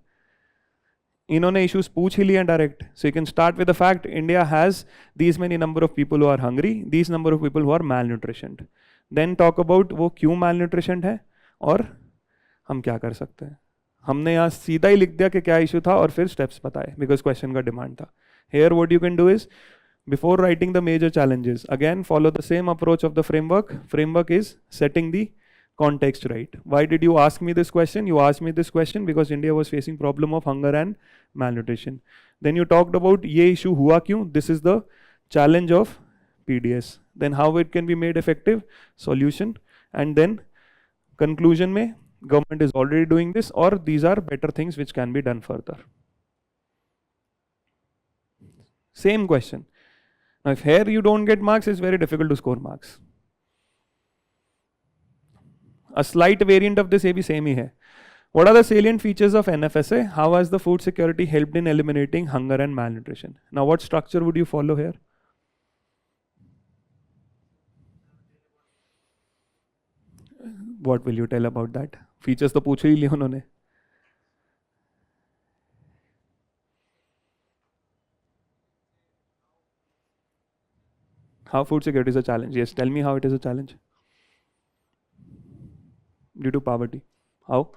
इन्होंने issues पूछ ही लिया direct. So you can start with the fact India has these many number of people who are hungry, these number of people who are malnutritioned. Then talk about वो क्यों malnutritioned है और हम क्या कर सकते हैं. हमने यहाँ सीधा ही लिख दिया कि क्या issue था और फिर steps बताए because question का demand था. Here what you can do is before writing the major challenges, again follow the same approach of the framework. Framework is setting the context right. Why did you ask me this question? You asked me this question because India was facing problem of hunger and malnutrition. Then you talked about ये issue हुआ क्यों? This is the challenge of PDS. Then how it can be made effective? Solution. And then conclusion में government is already doing this or these are better things which can be done further. Same question. Now if here you don't get marks, it's very difficult to score marks. A slight variant of this भी same ही है. What are the salient features of NFSA? How has the food security helped in eliminating hunger and malnutrition? Now what structure would you follow here? What will you tell about that? Features तो पूछे ही लिए उन्होंने. How food security is a challenge? Yes, tell me how it is a challenge. Due to poverty. How?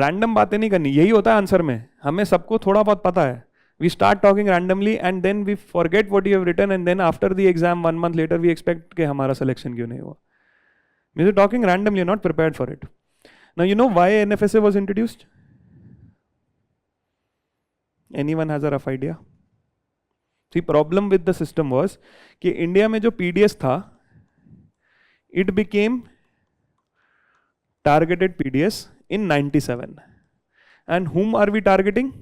Random बातें नहीं करनी. यही होता है आंसर में. हमें सबको थोड़ा बहुत पता है. We start talking randomly and then we forget what you have written and then after the exam 1 month later we expect कि हमारा selection क्यों नहीं हुआ. You're talking randomly, you're not prepared for it. Now you know why NFSA was introduced? Anyone has a rough idea? The problem with the system was कि India में जो PDS था, it became targeted PDS in 97. And whom are we targeting?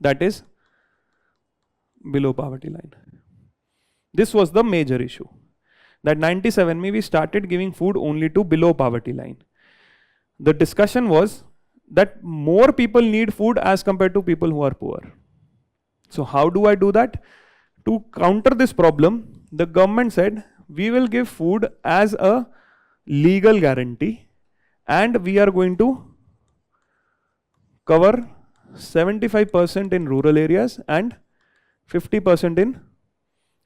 That is below poverty line. This was the major issue. That 97 में we started giving food only to below poverty line. The discussion was that more people need food as compared to people who are poor. So how do I do that? To counter this problem, the government said we will give food as a legal guarantee and we are going to cover 75% in rural areas and 50% in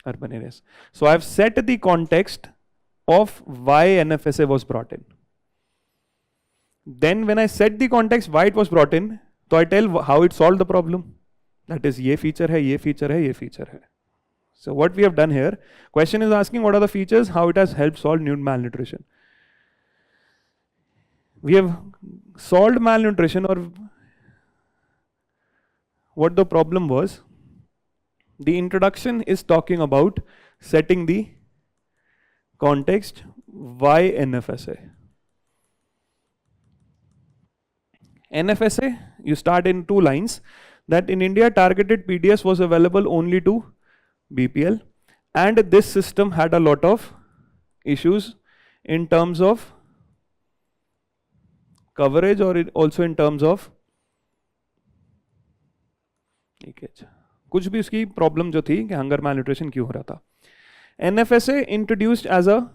urban areas. So I've set the context of why NFSA was brought in. Then when I set the context why it was brought in, so I tell how it solved the problem. That is, ये feature है, ये feature है, ये feature है. So what we have done here, question is asking what are the features, how it has helped solve malnutrition. We have solved malnutrition, or what the problem was. The introduction is talking about setting the context, why NFSA. NFSA, you start in 2 lines, that in India targeted PDS was available only to BPL, and this system had a lot of issues in terms of coverage or also in terms of leakage. कुछ भी उसकी problem जो थी कि hunger malnutrition क्यों हो रहा था. NFSA introduced as a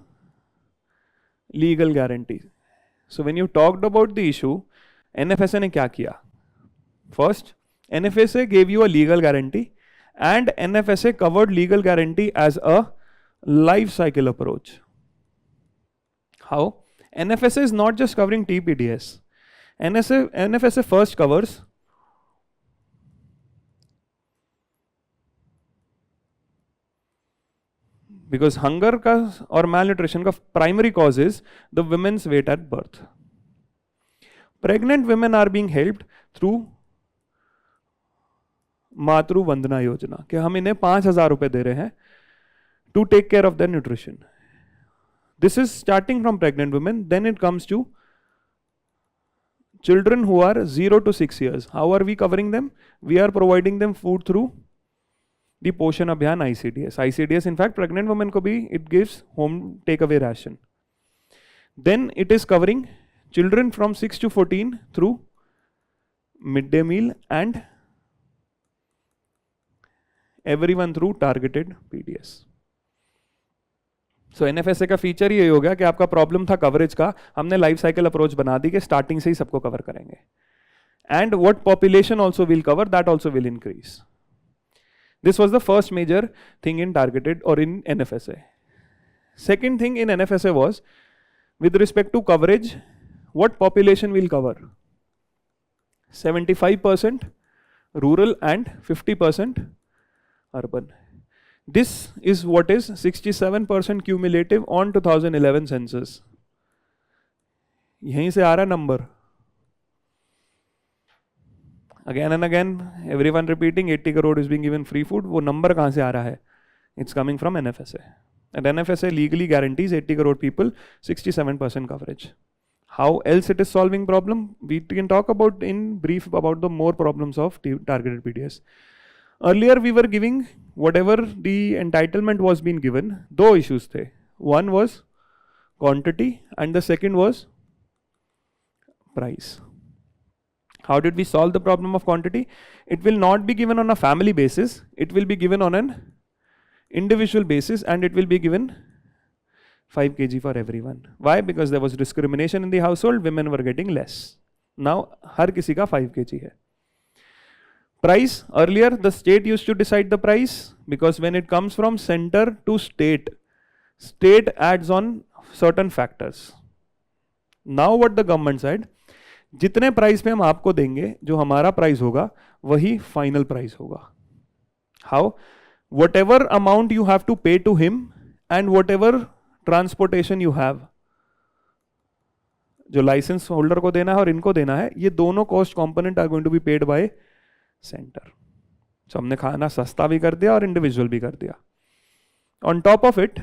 legal guarantee. So when you talked about the issue, NFSA ने क्या किया? First, NFSA gave you a legal guarantee and NFSA covered legal guarantee as a life cycle approach. How? NFSA is not just covering TPDS. NFSA first covers because hunger का और malnutrition का primary cause is the women's weight at birth. Pregnant women are being helped through मातृ वंदना योजना कि हम इन्हें 5,000 रुपए दे रहे हैं to take care of their nutrition. This is starting from pregnant women. Then it comes to children who are 0 to 6 years. How are we covering them? We are providing them food through the Poshan Abhiyan ICDS. ICDS, in fact, pregnant women ko bhi, it gives home takeaway ration. Then it is covering children from 6 to 14 through midday meal and everyone through targeted PDS. So NFSA का feature ये हो गया कि आपका problem था coverage का, हमने life cycle approach बना दी कि स्टार्टिंग से ही सबको कवर करेंगे. And what population also will cover, that also will increase. This was the first major thing in targeted or in NFSA. Second thing in NFSA was with respect to coverage, what population will cover? 75% rural and 50% urban. This is what is 67% cumulative on 2011 census. यहीं से आ रहा number. Again and again, everyone repeating 80 crore is being given free food. वो number कहाँ से आ रहा है? It's coming from NFSA. And NFSA legally guarantees 80 crore people 67% coverage. How else it is solving problem? We can talk about in brief about the more problems of targeted PDS. Earlier we were giving whatever the entitlement was being given. दो issues थे. One was quantity and the second was price. How did we solve the problem of quantity? It will not be given on a family basis. It will be given on an individual basis and it will be given 5 kg for everyone. Why? Because there was discrimination in the household. Women were getting less. Now हर किसी का 5 kg है. Price, earlier the state used to decide the price because when it comes from center to state, state adds on certain factors. Now what the government said, जितने price पे हम आपको देंगे जो हमारा प्राइस होगा वही फाइनल प्राइस होगा. How? whatever amount you have to pay to him and whatever transportation you have, जो लाइसेंस होल्डर को देना है और इनको देना है, ये दोनों cost component are going to be paid by centre. सो हमने खाना सस्ता भी कर दिया और इंडिविजुअल भी कर दिया. On top of it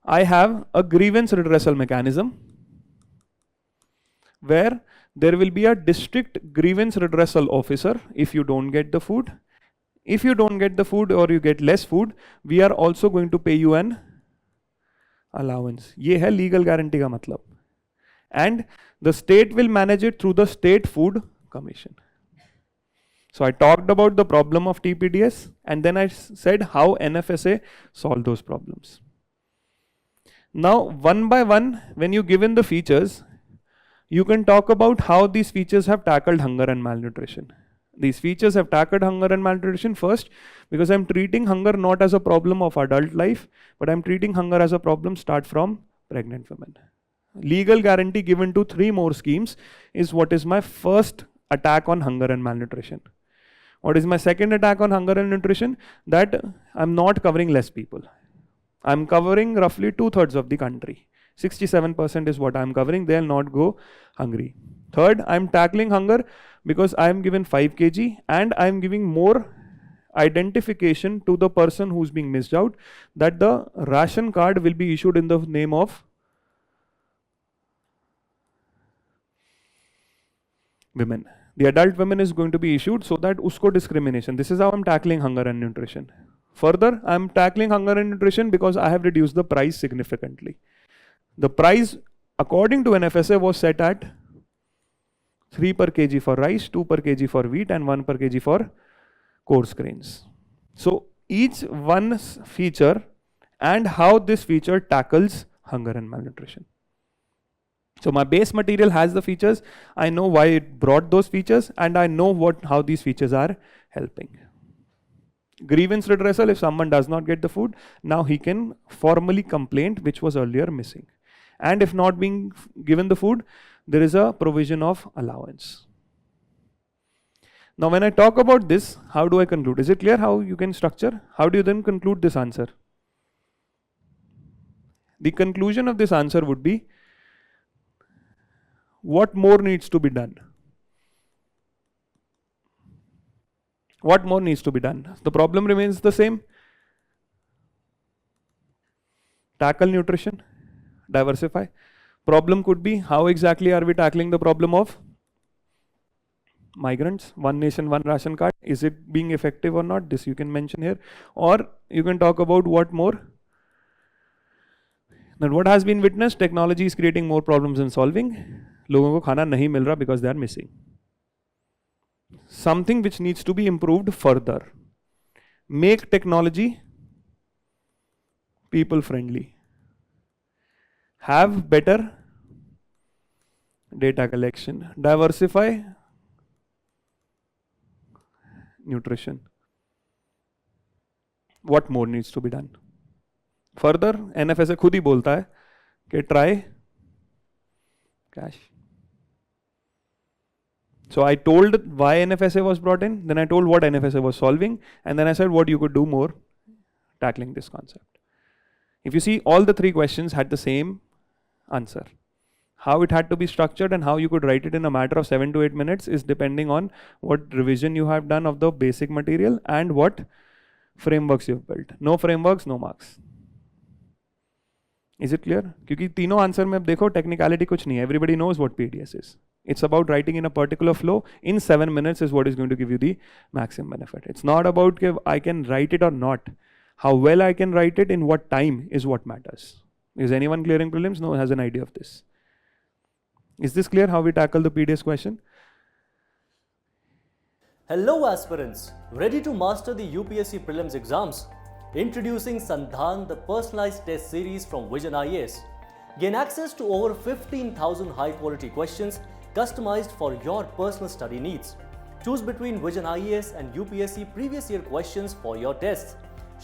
I have a grievance redressal mechanism where there will be a district grievance redressal officer if you don't get the food. If you don't get the food or you get less food, we are also going to pay you an allowance. ये है legal guarantee का मतलब. And the state will manage it through the state food commission. So I talked about the problem of TPDS, and then I said how NFSA solved those problems. Now, one by one, when you given the features, you can talk about how these features have tackled hunger and malnutrition. These features have tackled hunger and malnutrition first because I'm treating hunger not as a problem of adult life, but I'm treating hunger as a problem start from pregnant women. Legal guarantee given to 3 more schemes is what is my first attack on hunger and malnutrition. What is my second attack on hunger and nutrition? That I'm not covering less people. I'm covering roughly 2/3 of the country. 67% is what I'm covering. They'll not go hungry. Third, I'm tackling hunger because I'm given 5 kg and I'm giving more identification to the person who's being missed out, that the ration card will be issued in the name of women. The adult women is going to be issued so that usko discrimination. This is how I'm tackling hunger and nutrition. Further, I'm tackling hunger and nutrition because I have reduced the price significantly. The price according to NFSA was set at 3 per kg for rice, 2 per kg for wheat and 1 per kg for coarse grains. So each one feature and how this feature tackles hunger and malnutrition. So my base material has the features, I know why it brought those features, and I know how these features are helping. Grievance redressal, if someone does not get the food, now he can formally complain, which was earlier missing. And if not being given the food, there is a provision of allowance. Now when I talk about this, how do I conclude? Is it clear how you can structure? How do you then conclude this answer? The conclusion of this answer would be, what more needs to be done? What more needs to be done? The problem remains the same. Tackle nutrition, diversify. Problem could be, how exactly are we tackling the problem of migrants? One nation, one ration card. Is it being effective or not? This you can mention here. Or you can talk about what more. Now what has been witnessed? Technology is creating more problems in solving. लोगों को खाना नहीं मिल रहा because they are missing. Something which needs to be improved further. Make technology people friendly. Have better data collection. Diversify nutrition. What more needs to be done? Further, NFSA खुद ही बोलता है कि try cash. So I told why NFSA was brought in, then I told what NFSA was solving, and then I said what you could do more tackling this concept. If you see, all the 3 questions had the same answer. How it had to be structured and how you could write it in a matter of 7 to 8 minutes is depending on what revision you have done of the basic material and what frameworks you've built. No frameworks, no marks. Is it clear? क्योंकि तीनों answer में अब देखो technicality कुछ नहीं है. Everybody knows what PDS is. It's about writing in a particular flow in 7 minutes is what is going to give you the maximum benefit. It's not about if I can write it or not. How well I can write it in what time is what matters. Is anyone clearing prelims? No one has an idea of this. Is this clear how we tackle the PDS question? Hello aspirants, ready to master the UPSC Prelims exams? Introducing Sandhan, the personalized test series from Vision IAS. Gain access to over 15,000 high-quality questions customized for your personal study needs. Choose between Vision IAS and UPSC previous year questions for your tests.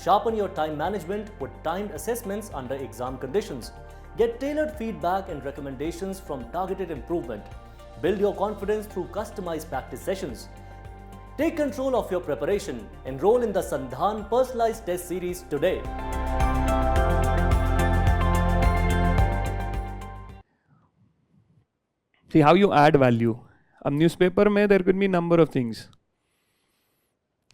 Sharpen your time management with timed assessments under exam conditions. Get tailored feedback and recommendations from targeted improvement. Build your confidence through customized practice sessions. Take control of your preparation. Enroll in the Sandhan Personalized Test Series today. See how you add value. A newspaper mein there could be number of things.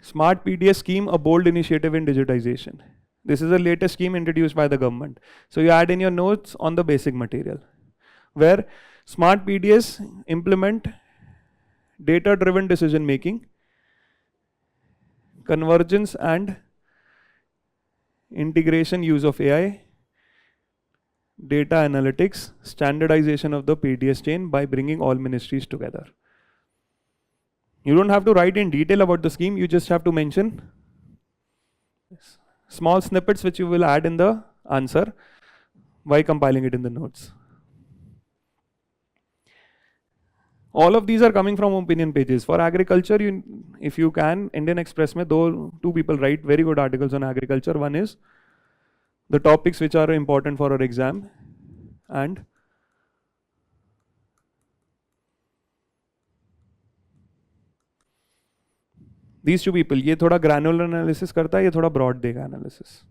Smart PDS scheme, a bold initiative in digitization. This is the latest scheme introduced by the government. So you add in your notes on the basic material, where Smart PDS implement data-driven decision making, convergence and integration use of AI, data analytics, standardization of the PDS chain by bringing all ministries together. You don't have to write in detail about the scheme, you just have to mention small snippets which you will add in the answer by compiling it in the notes. All of these are coming from opinion pages. For agriculture, if you can, Indian Express mein two people write very good articles on agriculture. One is the topics which are important for our exam, and these two people, ये थोड़ा granular analysis करता है, ये थोड़ा broad देगा analysis.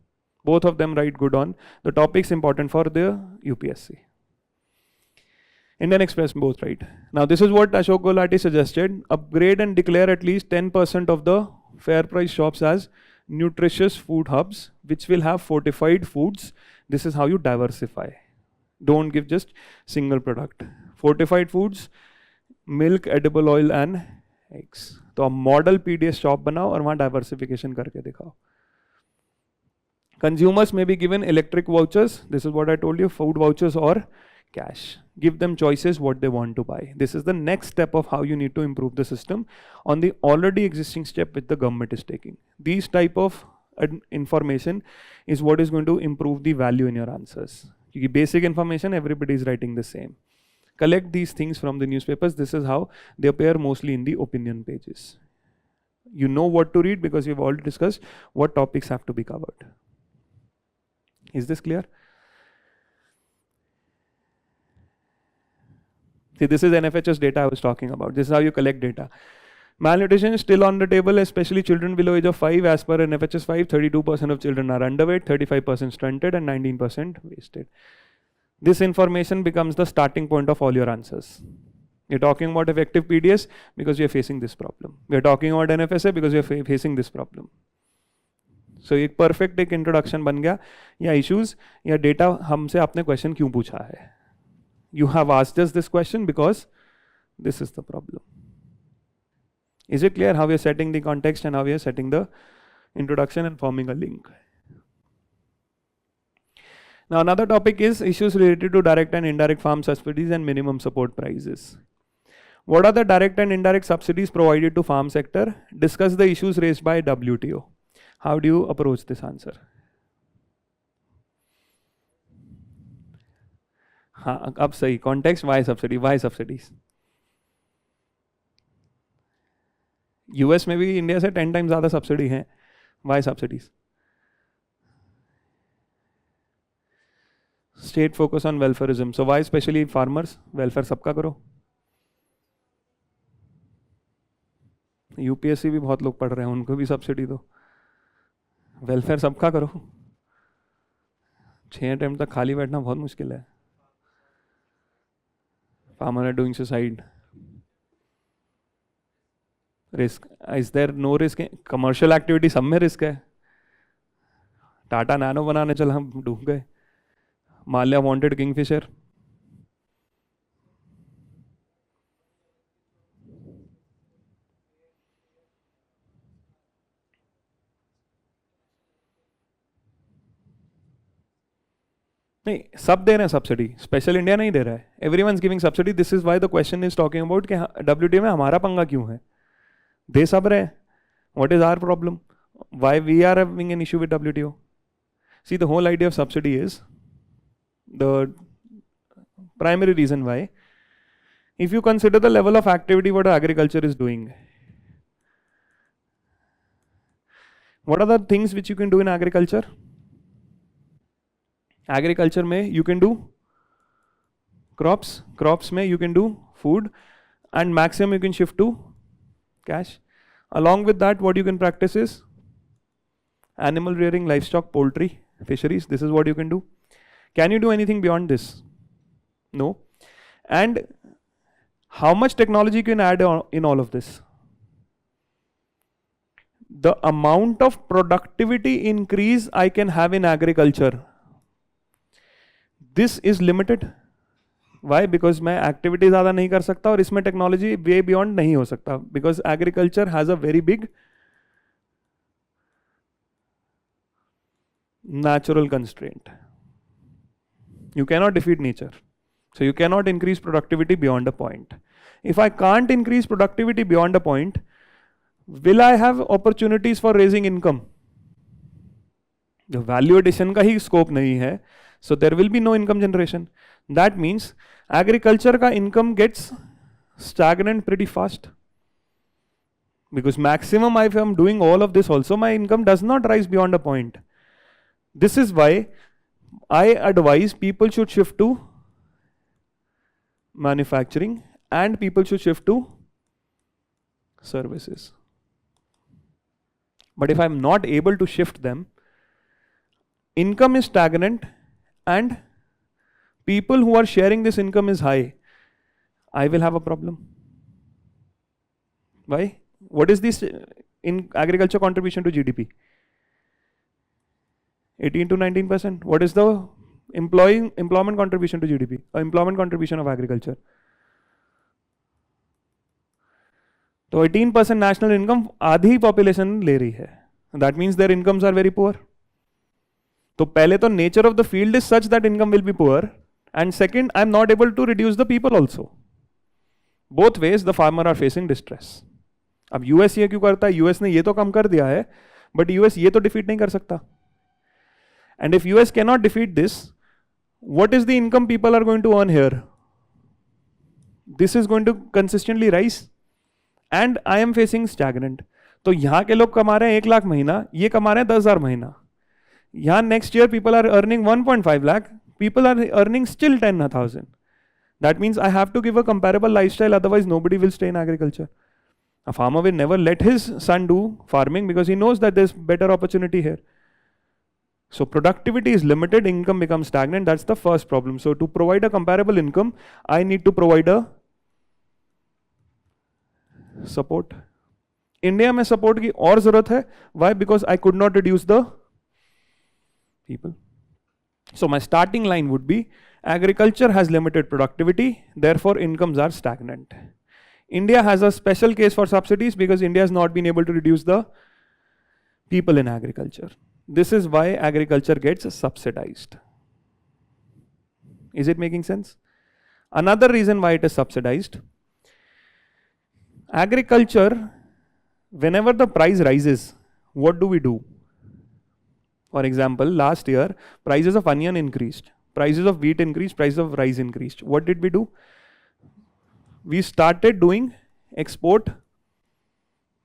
Both of them write good on the topics important for the UPSC. Indian Express both right. Now this is what Ashok Gulati suggested. Upgrade and declare at least 10% of the fair price shops as nutritious food hubs, which will have fortified foods. This is how you diversify. Don't give just single product. Fortified foods, milk, edible oil and eggs. तो आप model PDS shop बनाओ और वहाँ diversification करके दिखाओ. Consumers may be given electric vouchers. This is what I told you, food vouchers or cash. Give them choices what they want to buy. This is the next step of how you need to improve the system on the already existing step which the government is taking. These type of information is what is going to improve the value in your answers. Basic information, everybody is writing the same. Collect these things from the newspapers. This is how they appear mostly in the opinion pages. You know what to read because we've already discussed what topics have to be covered. Is this clear? See, this is NFHS data I was talking about. This is how you collect data. Malnutrition is still on the table, especially children below age of 5. As per NFHS 5, 32% of children are underweight, 35% stunted, and 19% wasted. This information becomes the starting point of all your answers. You're talking about effective PDS because you're facing this problem. We're talking about NFSA because you're facing this problem. So एक perfect एक introduction बन गया या issues या data हमसे आपने question क्यों पूछा है. You have asked us this question because this is the problem. Is it clear how we are setting the context and how we are setting the introduction and forming a link? Now another topic is issues related to direct and indirect farm subsidies and minimum support prices. What are the direct and indirect subsidies provided to farm sector? Discuss the issues raised by WTO. How do you approach this answer? हाँ अब सही context why subsidies. US में भी India से 10 times ज़्यादा subsidy है. Why subsidies? State focus on welfareism. So why especially farmers? Welfare सबका करो. UPSC भी बहुत लोग पढ़ रहे हैं, उनको भी सब्सिडी दो. वेलफेयर सबका करो. 6 टाइम तक खाली बैठना बहुत मुश्किल है. Farmer are doing suicide. Risk. Is there no risk? Commercial activity सब में रिस्क है. टाटा नैनो बनाने चल हम डूब गए. Mallya wanted Kingfisher. नहीं सब दे रहे हैं सब्सिडी. स्पेशल इंडिया नहीं दे रहा है. Everyone is giving subsidy. This is why the question is talking about कि WTO में हमारा पंगा क्यों है. दे सब रहे. What is our problem? Why we are having an issue with WTO? See the whole idea of subsidy is the primary reason why. If you consider the level of activity what agriculture is doing, what are the things which you can do in agriculture? Agriculture में you can do crops में you can do food, and maximum you can shift to cash. Along with that, what you can practice is animal rearing, livestock, poultry, fisheries. This is what you can do. Can you do anything beyond this? No. And how much technology can add in all of this? The amount of productivity increase I can have in agriculture, this is limited. Why? Because मैं activity ज़्यादा नहीं कर सकता और इसमें technology way beyond नहीं हो सकता. Because agriculture has a very big natural constraint. You cannot defeat nature. So you cannot increase productivity beyond a point. If I can't increase productivity beyond a point, will I have opportunities for raising income? The value addition का ही scope नहीं है, so there will be no income generation. That means agriculture का income gets stagnant pretty fast. Because maximum if I'm doing all of this also, my income does not rise beyond a point. This is why I advise people should shift to manufacturing and people should shift to services. But if I'm not able to shift them, income is stagnant and people who are sharing this income is high, I will have a problem. Why? What is this in agriculture contribution to GDP? 18 to 19%. What is the employment contribution to GDP? Or employment contribution of agriculture? तो 18% national income आधी population ले रही है. That means their incomes are very poor. तो पहले तो nature of the field is such that income will be poor, and second, I am not able to reduce the people also. Both ways the farmer are facing distress. अब US ये क्यों करता है? US ने ये तो कम कर दिया है, बट यूएस ये तो डिफीट नहीं कर सकता. And if US can not defeat this, what is the income people are going to earn here? This is going to consistently rise and I am facing stagnant. तो यहां के लोग कमा रहे हैं 1 लाख महीना, ये कमा रहे हैं 10,000 महीना. यहां next year people are earning 1.5 lakh, people are earning still 10,000. That means I have to give a comparable lifestyle, otherwise nobody will stay in agriculture. A farmer will never let his son do farming because he knows that there's better opportunity here. So productivity is limited, income becomes stagnant. That's the first problem. So to provide a comparable income, I need to provide a support. India में support की और जरूरत है. Why? Because I could not reduce the people. So my starting line would be, agriculture has limited productivity, therefore incomes are stagnant. India has a special case for subsidies because India has not been able to reduce the people in agriculture. This is why agriculture gets subsidized. Is it making sense? Another reason why it is subsidized, agriculture, whenever the price rises, what do? For example, last year, prices of onion increased, prices of wheat increased, prices of rice increased. What did we do? We started doing export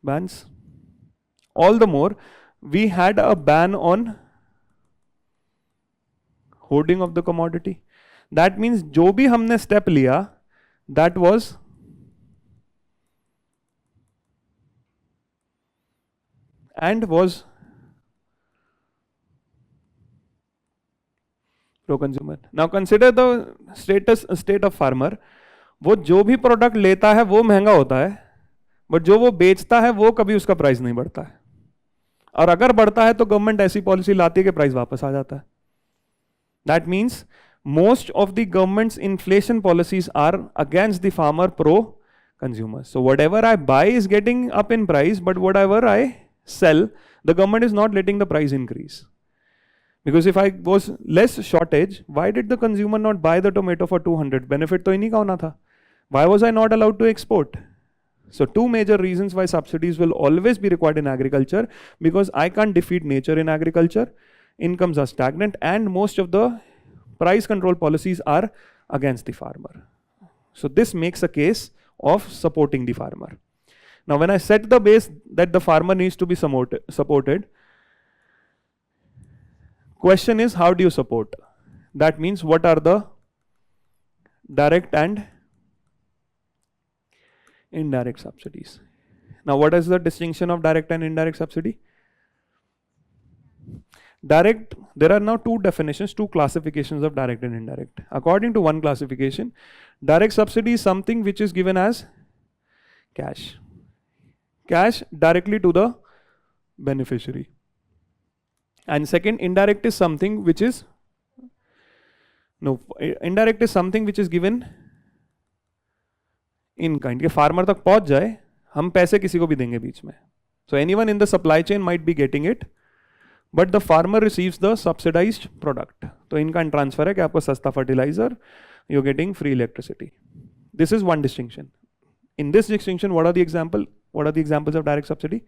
bans. All the more, we had a ban on hoarding of the commodity. That means जो भी हमने step लिया, that was pro-consumer. Now consider the state of farmer. वो जो भी product लेता है वो महंगा होता है, बट जो वो बेचता है वो कभी उसका प्राइस नहीं बढ़ता है. और अगर बढ़ता है तो गवर्नमेंट ऐसी पॉलिसी लाती है कि प्राइस वापस आ जाता है. That means most of the government's inflation policies are against the farmer, pro-consumer. So whatever I buy is getting up in price, but whatever I sell, the government is not letting the price increase. Because if I was less shortage, why did the consumer not buy the tomato for 200? Benefit तो इन्हीं का होना था. Why was I not allowed to export? So two major reasons why subsidies will always be required in agriculture, because I can't defeat nature in agriculture, incomes are stagnant, and most of the price control policies are against the farmer. So this makes a case of supporting the farmer. Now when I set the base that the farmer needs to be supported, question is, how do you support? That means what are the direct and indirect subsidies? Now what is the distinction of direct and indirect subsidy? Direct, there are now two definitions, two classifications of direct and indirect. According to one classification, direct subsidy is something which is given as cash directly to the beneficiary. And second, indirect is something which is given in kind. के farmer तक पहुंच जाए, हम पैसे किसी को भी देंगे बीच में. So anyone in the supply chain might be getting it, but the farmer receives the subsidized product. तो इनका ट्रांसफर है कि आपको सस्ता fertiliser, you're getting free electricity. This is one distinction. In this distinction, what are the examples of direct subsidy?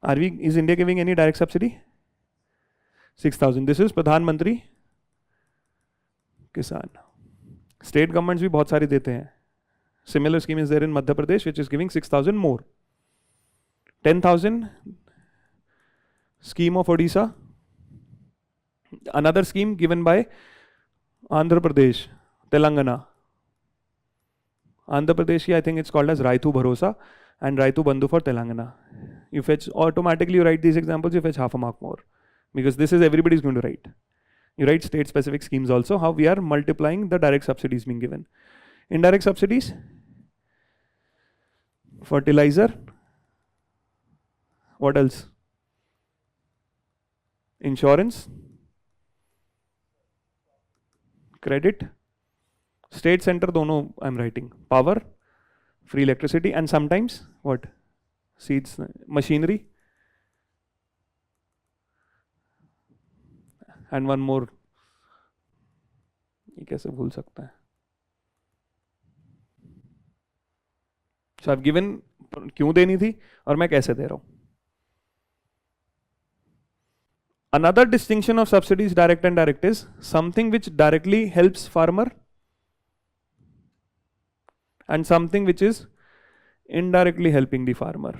Is India giving any direct subsidy? 6,000. This is Pradhan Mantri Kisan. State governments भी बहुत सारी देते हैं. Similar scheme is there in Madhya Pradesh, which is giving 6,000 more. 10,000 scheme of Odisha. Another scheme given by Andhra Pradesh, Telangana. Andhra Pradesh, I think it's called as Raitu Bharosa and Raitu Bandhu for Telangana. You fetch automatically, you write these examples, you fetch half a mark more. Because this is everybody's going to write. You write state specific schemes also, how we are multiplying the direct subsidies being given. Indirect subsidies, fertilizer, what else? Insurance, credit, state center dono I'm writing, power, free electricity, and sometimes what? Seeds, machinery, and one more. ये कैसे भूल सकता है? So I've given क्यों देनी थी और मैं कैसे दे रहा हूं. Another distinction of subsidies, direct and direct, is something which directly helps farmer and something which is indirectly helping the farmer.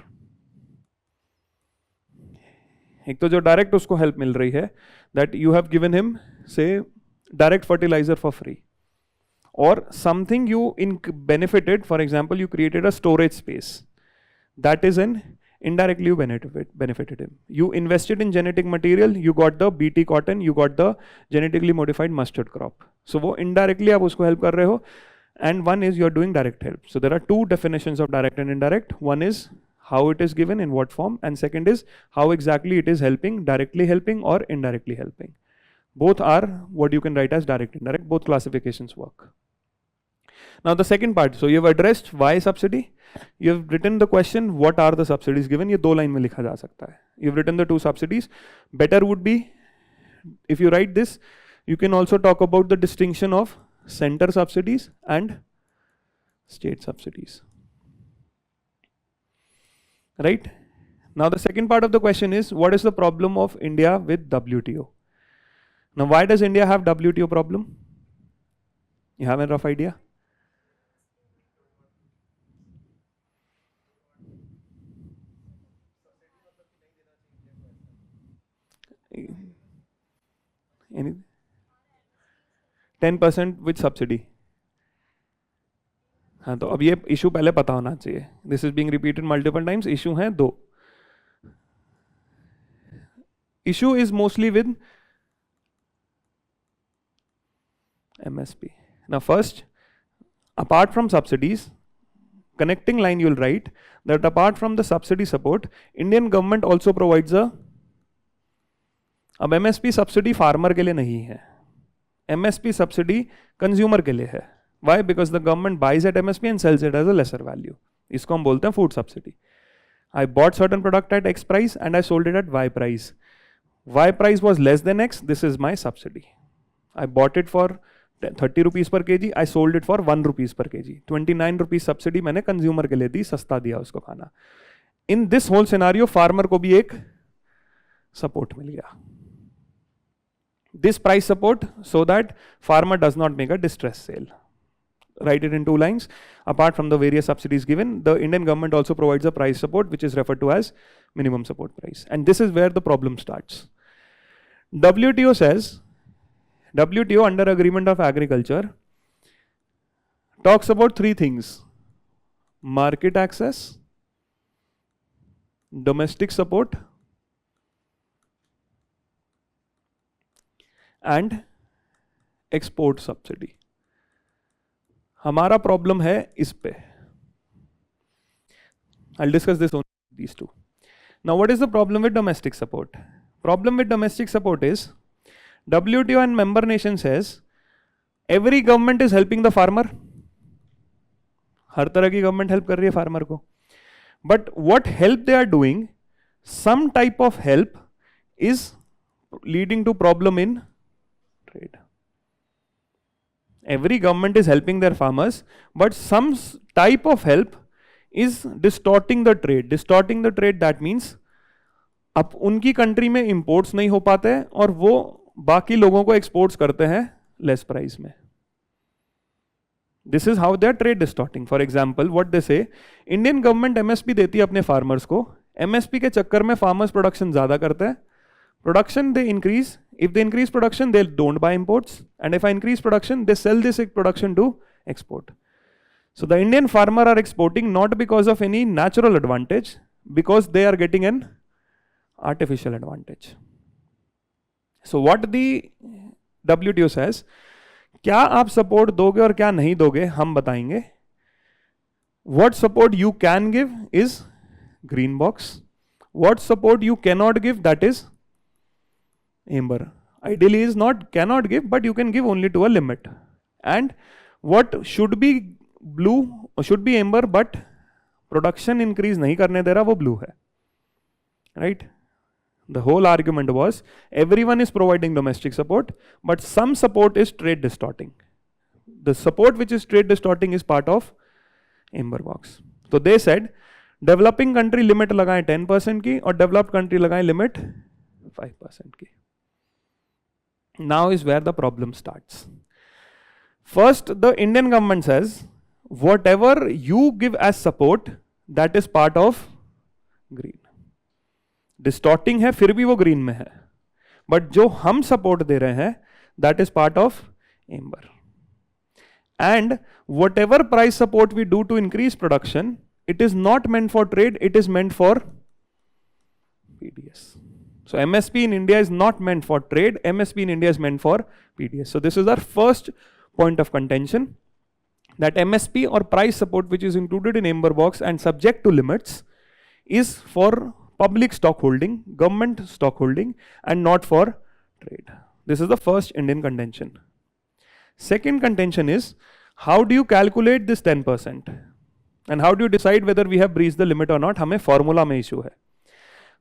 एक तो जो direct उसको help मिल रही है, that you have given him, say, direct fertilizer for free. Or something you benefited, for example, you created a storage space. That is indirectly you benefited him. You invested in genetic material, you got the BT cotton, you got the genetically modified mustard crop. So वो indirectly आप उसको help कर रहे हो. And one is you're doing direct help. So there are two definitions of direct and indirect. One is how it is given, in what form, and second is how exactly it is helping, directly helping or indirectly helping. Both are what you can write as direct and indirect. Both classifications work. Now the second part, so you have addressed why subsidy. You have written the question, what are the subsidies given? ये दो line में लिखा जा सकता है. You've written the two subsidies. Better would be, if you write this, you can also talk about the distinction of center subsidies and state subsidies. Right? Now the second part of the question is, what is the problem of India with WTO? Now why does India have WTO problem? You have a rough idea? Any 10% with subsidy. हाँ तो अब ये issue पहले पता होना चाहिए. This is being repeated multiple times. Issue हैं दो. Issue is mostly with MSP. Now first, apart from subsidies, connecting line you'll write that apart from the subsidy support, Indian government also provides a. अब MSP subsidy farmer के लिए नहीं है. MSP subsidy consumer के लिए है. Why? Because the government buys at MSP and sells it as a lesser value. इसको हम बोलते हैं food subsidy. I bought certain product at X price and I sold it at Y price. Y price was less than X. This is my subsidy. I bought it for 30 rupees per kg. I sold it for 1 rupees per kg. 29 rupees subsidy मैंने consumer के लिए दी, सस्ता दिया उसको खाना. In this whole scenario, farmer को भी एक support मिल गया. This price support so that farmer does not make a distress sale. Write it in two lines. Apart from the various subsidies given, the Indian government also provides a price support which is referred to as minimum support price. And this is where the problem starts. WTO says, WTO under Agreement of Agriculture talks about three things: market access, domestic support, and export subsidy. हमारा problem है इस पे. I'll discuss this on these two. Now what is the problem with domestic support? Problem with domestic support is WTO and member nation says every government is helping the farmer. हर तरह की government help कर रही है farmer को. But what help they are doing, some type of help is leading to problem in trade. Every government is helping their farmers, but some type of help is distorting the trade. Distorting the trade, that means अब उनकी country में imports नहीं हो पाते हैं और वो बाकी लोगों को एक्सपोर्ट्स करते हैं लेस प्राइस में. This is how they are trade distorting. For example, what they say, Indian government MSP देती है अपने फार्मर्स को. MSP के चक्कर में फार्मर्स प्रोडक्शन ज्यादा करते हैं. Production they increase. If they increase production, they don't buy imports. And if I increase production, they sell this production to export. So the Indian farmer are exporting not because of any natural advantage, because they are getting an artificial advantage. So what the WTO says, क्या आप support दोगे और क्या नहीं दोगे हम बताएंगे. What support you can give is green box. What support you cannot give, that is amber. Ideally is not cannot give, but you can give only to a limit. And what should be blue or should be amber, but production increase नहीं करने दे रहा, वो blue है. Right? The whole argument was everyone is providing domestic support, but some support is trade distorting. The support which is trade distorting is part of amber box. So they said developing country limit लगाएं 10% की और developed country लगाएं limit 5% की. Now is where the problem starts. First, the Indian government says whatever you give as support, that is part of green. Distorting है फिर भी वो green में है, बट जो हम सपोर्ट दे रहे हैं that is part of amber. And whatever price support we do to increase production, it is not meant for trade, it is meant for PDS. So MSP in India is not meant for trade, MSP in India is meant for PDS. So this is our first point of contention, that MSP or price support which is included in amber box and subject to limits is for public stockholding, government stockholding, and not for trade. This is the first Indian contention. Second contention is, how do you calculate this 10%? And how do you decide whether we have breached the limit or not? हमें formula में issue है.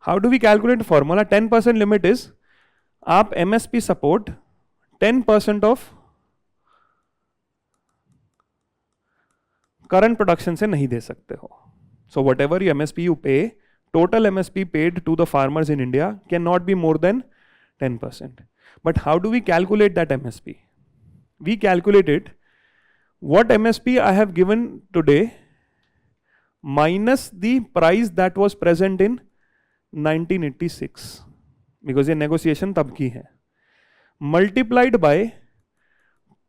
How do we calculate formula? 10% limit is, आप MSP support 10% of current production से नहीं दे सकते हो. So whatever you MSP you pay, total MSP paid to the farmers in India cannot be more than 10%. But how do we calculate that MSP? We calculate it, what MSP I have given today minus the price that was present in 1986, because ये negotiation तब की है, multiplied by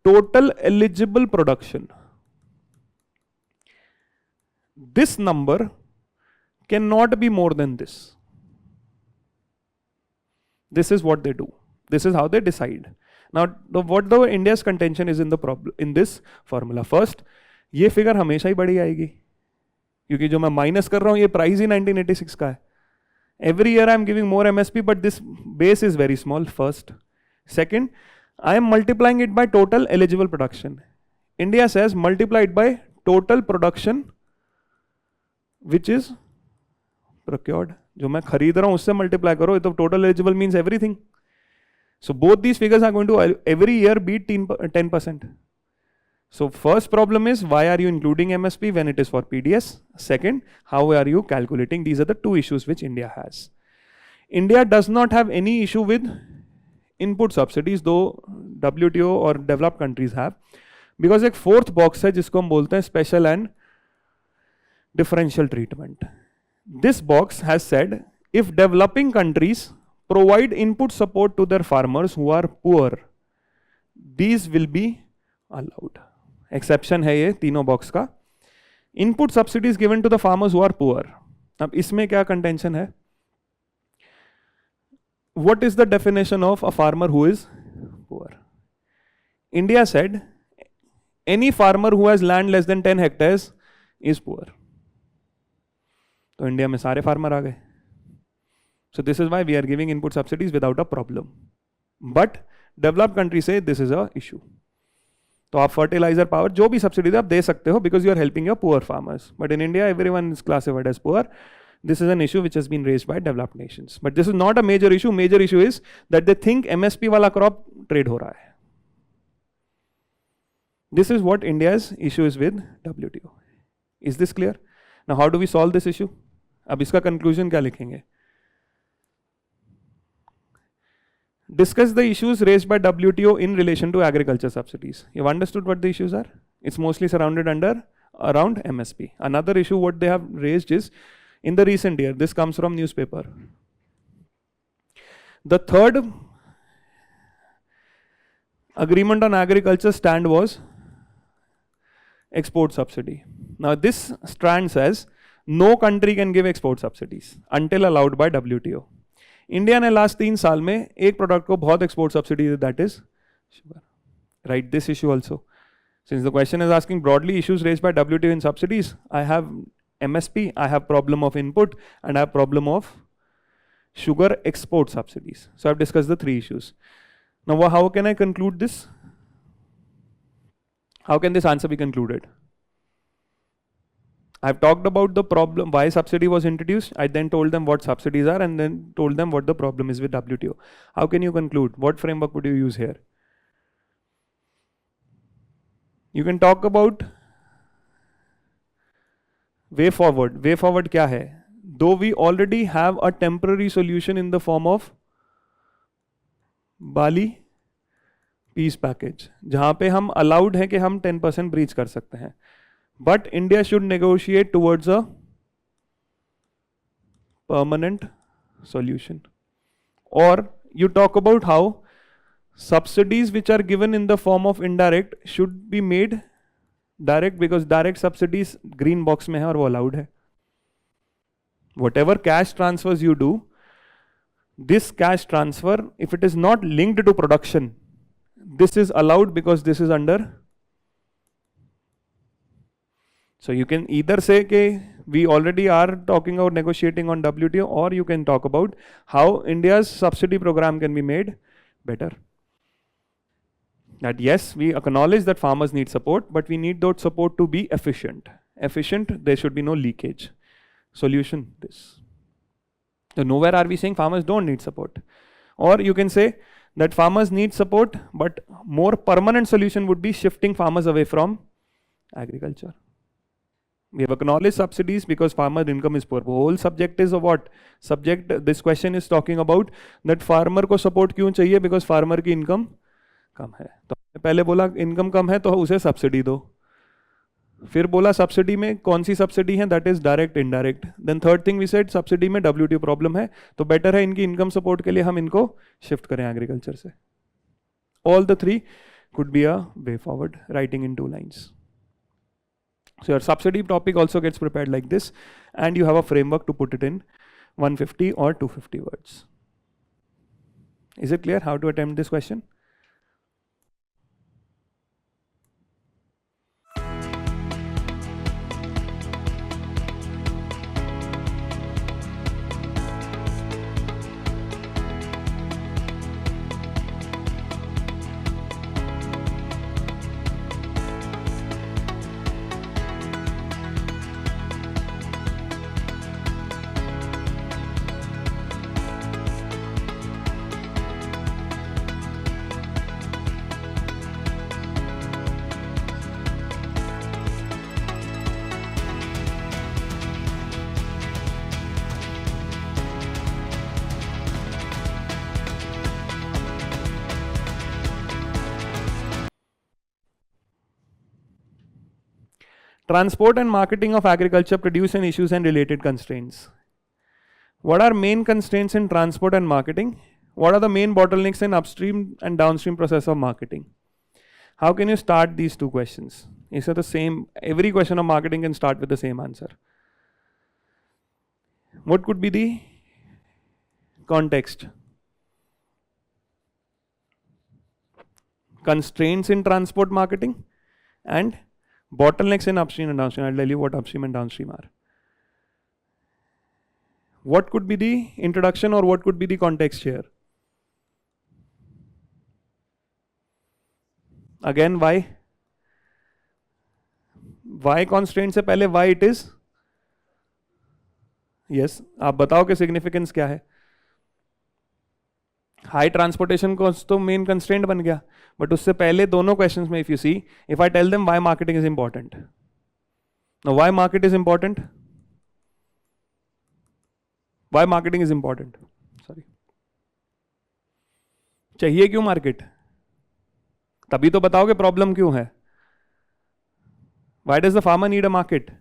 total eligible production. This number cannot be more than this. This is what they do. This is how they decide. Now, what the India's contention is in the problem in this formula. First, ये figure हमेशा ही बड़ी आएगी, क्योंकि जो मैं minus कर रहा हूँ ये प्राइस ही 1986 का है. Every year I am giving more MSP, but this base is very small. First, second, I am multiplying it by total eligible production. India says multiply it by total production which is procured. जो मैं खरीद रहा हूँ उससे multiply करो, तो total eligible means everything. So both these figures are going to every year beat 10%. So first problem is, why are you including MSP when it is for PDS? Second, how are you calculating? These are the two issues which India has. India does not have any issue with input subsidies, though WTO or developed countries have, because एक fourth box है जिसको हम बोलते हैं special and differential treatment. This box has said, if developing countries provide input support to their farmers who are poor, these will be allowed. Exception है ये तीनों box का. Input subsidies given to the farmers who are poor. अब इसमें क्या contention है? What is the definition of a farmer who is poor? India said any farmer who has land less than 10 hectares is poor. तो India में सारे farmer आ गए. So this is why we are giving input subsidies without a problem. But developed countries say this is a issue. तो आप fertiliser power जो भी subsidy आप दे सकते हो, because you are helping your poor farmers. But in India everyone is classified as poor. This is an issue which has been raised by developed nations. But this is not a major issue. Major issue is that they think MSP वाला crop trade हो रहा है. This is what India's issue is with WTO. Is this clear? Now how do we solve this issue? अब इसका conclusion क्या लिखेंगे? Discuss the issues raised by WTO in relation to agriculture subsidies. You've understood what the issues are? It's mostly surrounded around MSP. Another issue what they have raised is, in the recent year, this comes from newspaper. The third agreement on agriculture stand was export subsidy. Now this strand says no country can give export subsidies until allowed by WTO. India ने last 3 साल में एक product को बहुत export subsidy the, that is sugar. Right this issue also. Since the question is asking broadly issues raised by WTO in subsidies, I have MSP, I have problem of input, and I have problem of sugar export subsidies. So I've discussed the 3 issues. Now how can I conclude this? How can this answer be concluded? I've talked about the problem, why subsidy was introduced. I then told them what subsidies are and then told them what the problem is with WTO. How can you conclude? What framework would you use here? You can talk about way forward. Way forward क्या है? Though we already have a temporary solution in the form of Bali peace package, जहाँ पे हम allowed है कि हम 10% breach कर सकते हैं. But India should negotiate towards a permanent solution. Or you talk about how subsidies which are given in the form of indirect should be made direct, because direct subsidies green box में है और वो allowed है. Whatever cash transfers you do, this cash transfer, if it is not linked to production, this is allowed because this is under. So you can either say that we already are talking about negotiating on WTO, or you can talk about how India's subsidy program can be made better. That yes, we acknowledge that farmers need support, but we need that support to be efficient. Efficient, there should be no leakage. Solution, this. So nowhere are we saying farmers don't need support. Or you can say that farmers need support, but more permanent solution would be shifting farmers away from agriculture. We have acknowledged subsidies because farmer income is poor. The whole subject is of what? Subject, this question is talking about that farmer को support क्यों चाहिए, because farmer की income कम है. तो पहले बोला income कम है तो उसे सब्सिडी दो. फिर बोला सब्सिडी में कौन सी सब्सिडी है, that is direct indirect. Then third thing we said subsidy में WTO प्रॉब्लम है, तो बेटर है इनकी इनकम सपोर्ट के लिए हम इनको शिफ्ट करें एग्रीकल्चर से. All the 3 could be a way forward, writing in 2 lines. So your subsidy topic also gets prepared like this, and you have a framework to put it in 150 or 250 words. Is it clear how to attempt this question? Transport and marketing of agriculture produce and issues and related constraints. What are main constraints in transport and marketing? What are the main bottlenecks in upstream and downstream process of marketing? How can you start these 2 questions? Is it the same? Every question of marketing can start with the same answer. What could be the context? Constraints in transport marketing and bottlenecks in upstream and downstream. I'll tell you what upstream and downstream are. What could be the introduction or what could be the context here? Again, why? Why constraint से पहले why it is? Yes, आप बताओ कि significance क्या है? High transportation cost तो main constraint बन गया, बट उससे पहले दोनों क्वेश्चंस में if you see, if I tell them why marketing is important, now why market is important, why marketing is important, sorry, चाहिए क्यों मार्केट, तभी तो बताओगे प्रॉब्लम क्यों है. Why does the farmer need a market?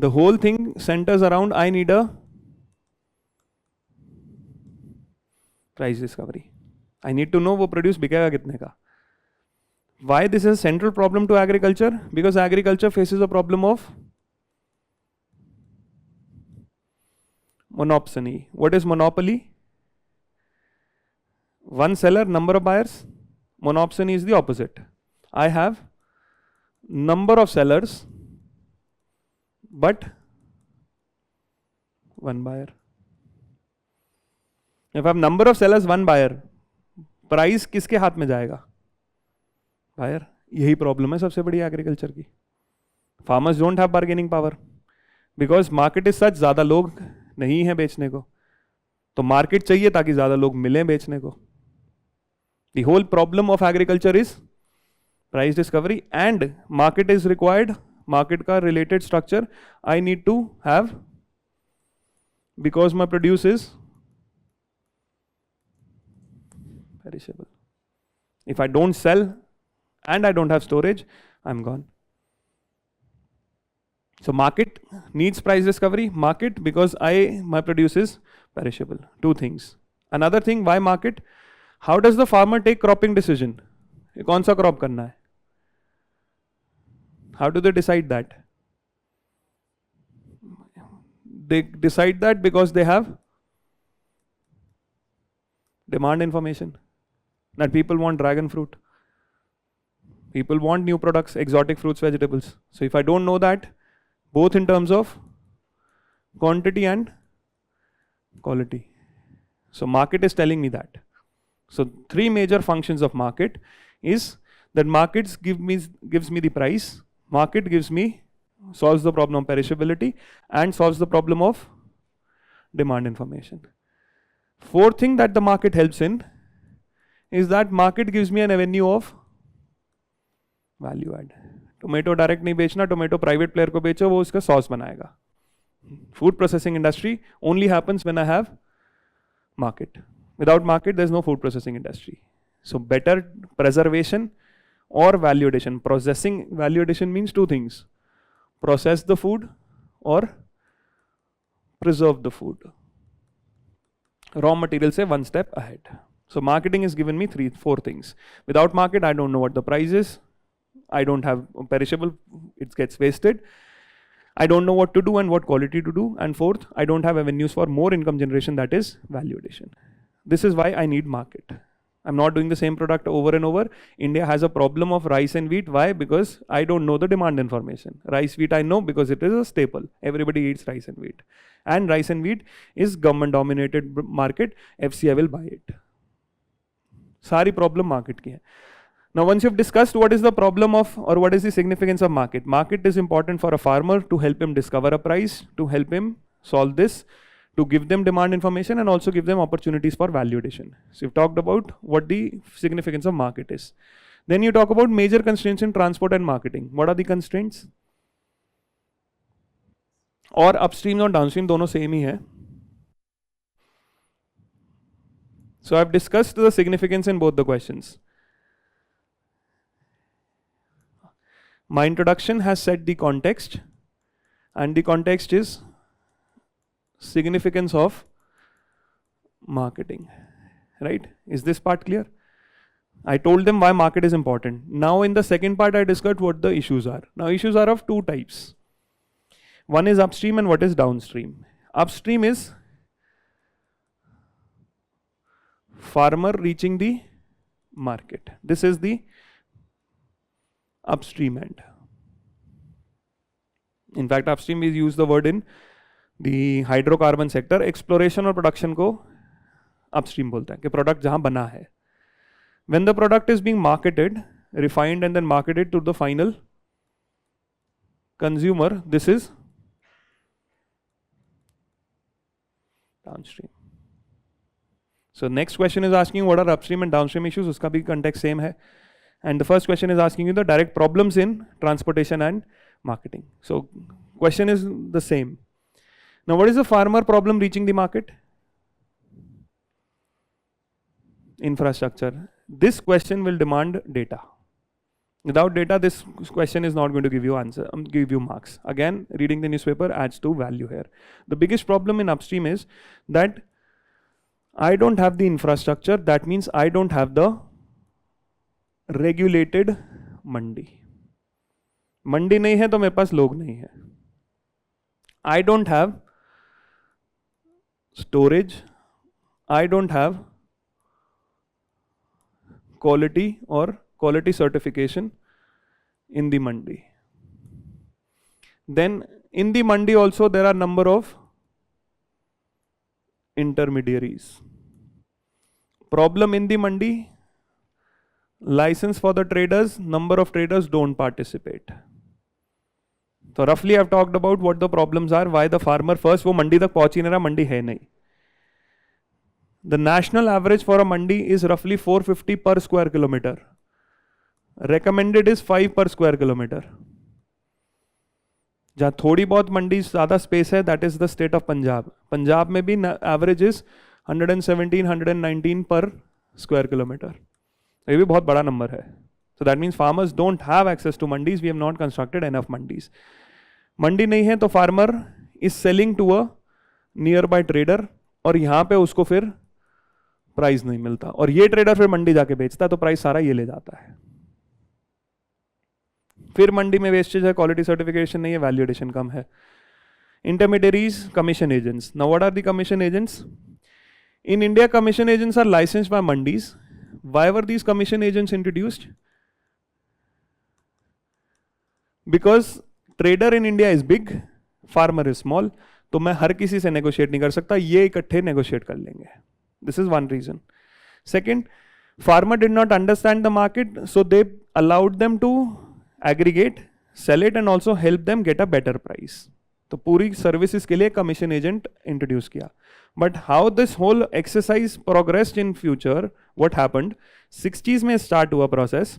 The whole thing centers around I need a price discovery. I need to know वो produce बिकेगा कितने का. Why this is a central problem to agriculture? Because agriculture faces a problem of monopsony. What is monopoly? One seller, number of buyers. Monopsony is the opposite. I have number of sellers but one buyer. If I have number of sellers, one buyer, price किसके हाथ में जाएगा? Buyer. यही problem है सबसे बड़ी agriculture की. Farmers don't have bargaining power because market is such, ज्यादा लोग नहीं है बेचने को, तो मार्केट चाहिए ताकि ज्यादा लोग मिलें बेचने को. The whole problem of agriculture is price discovery and market is required. Market का related structure I need to have because my produce is perishable. If I don't sell and I don't have storage, I'm gone. So market needs price discovery. Market because my produce is perishable. Two things. Another thing, why market? How does the farmer take cropping decision? कौन सा crop करना है? How do they decide that? They decide that because they have demand information. That people want dragon fruit. People want new products, exotic fruits, vegetables. So if I don't know that, both in terms of quantity and quality. So market is telling me that. So three major functions of market is that markets gives me the price. Market solves the problem of perishability and solves the problem of demand information. Fourth thing that the market helps in is that market gives me an avenue of value add. Tomato direct नहीं बेचना, tomato private player को बेचो, वो उसका sauce बनाएगा. Food processing industry only happens when I have market. Without market, there is no food processing industry. So better preservation or value addition. Processing value addition means two things: process the food or preserve the food. Raw material say one step ahead. So marketing has given me four things. Without market, I don't know what the price is. I don't have perishable, it gets wasted. I don't know what to do and what quality to do. And fourth, I don't have avenues for more income generation, that is value addition. This is why I need market. I'm not doing the same product over and over. India has a problem of rice and wheat. Why? Because I don't know the demand information. Rice, wheat I know because it is a staple. Everybody eats rice and wheat. And rice and wheat is government dominated market. FCI will buy it. Sari problem market ki hai. Now once you've discussed what is the problem of or what is the significance of market. Market is important for a farmer to help him discover a price, to help him solve this, to give them demand information and also give them opportunities for value addition. So you've talked about what the significance of market is. Then you talk about major constraints in transport and marketing. What are the constraints? और upstream और downstream दोनों same ही है. So I've discussed the significance in both the questions. My introduction has set the context, and the context is significance of marketing, right? Is this part clear? I told them why market is important. Now in the second part, I discussed what the issues are. Now issues are of two types. One is upstream and what is downstream. Upstream is farmer reaching the market. This is the upstream end. In fact, upstream we use the word in the hydrocarbon sector. Exploration और production को upstream बोलते हैं कि product जहाँ बना है. When the product is being marketed, refined and then marketed to the final consumer, this is downstream. So next question is asking what are upstream and downstream issues, uska bhi context same hai. And the first question is asking you the direct problems in transportation and marketing. So question is the same. Now what is the farmer problem reaching the market? Infrastructure. This question will demand data. Without data, this question is not going to give you answer, give you marks. Again, reading the newspaper adds to value here. The biggest problem in upstream is that I don't have the infrastructure. That means I don't have the regulated mandi. Mandi nahi hai to mere paas log nahi hai. I don't have storage. I don't have quality or quality certification in the mandi. Then in the mandi also there are number of intermediaries. Problem in the mandi, license for the traders, number of traders don't participate. So roughly I've talked about what the problems are, why the farmer first वो मंडी तक पहुंच ही नहीं रहा, मंडी है नहीं. The national average for a mandi is roughly 450 per square kilometer. Recommended is 5 per square kilometer. जहाँ थोड़ी बहुत मंडी ज़्यादा स्पेस है, that is the state of Punjab. Punjab में भी average is 117, 119 per square kilometer. ये भी बहुत बड़ा नंबर है. So that means farmers don't have access to mandis. We have not constructed enough mandis. मंडी नहीं है तो farmer is selling to a nearby trader और यहाँ पे उसको फिर प्राइस नहीं मिलता और ये ट्रेडर फिर मंडी जाके बेचता है तो प्राइस सारा ये ले जाता है. फिर मंडी में वेस्टेज है, क्वालिटी सर्टिफिकेशन नहीं है, वैल्यू एडिशन कम है. Intermediaries, commission agents. Now what are the commission agents? In India commission agents are licensed by mandis. Why were these commission agents introduced? Because trader in India is big, farmer is small, तो मैं हर किसी से negotiate नहीं कर सकता, ये इकट्ठे negotiate कर लेंगे. This is one reason. Second, farmer did not understand the market, so they allowed them to aggregate, sell it and also help them get a better price. तो पूरी सर्विसेज के लिए कमीशन एजेंट इंट्रोड्यूस किया. But how this whole exercise progressed in future, what happened, 60s में start हुआ process.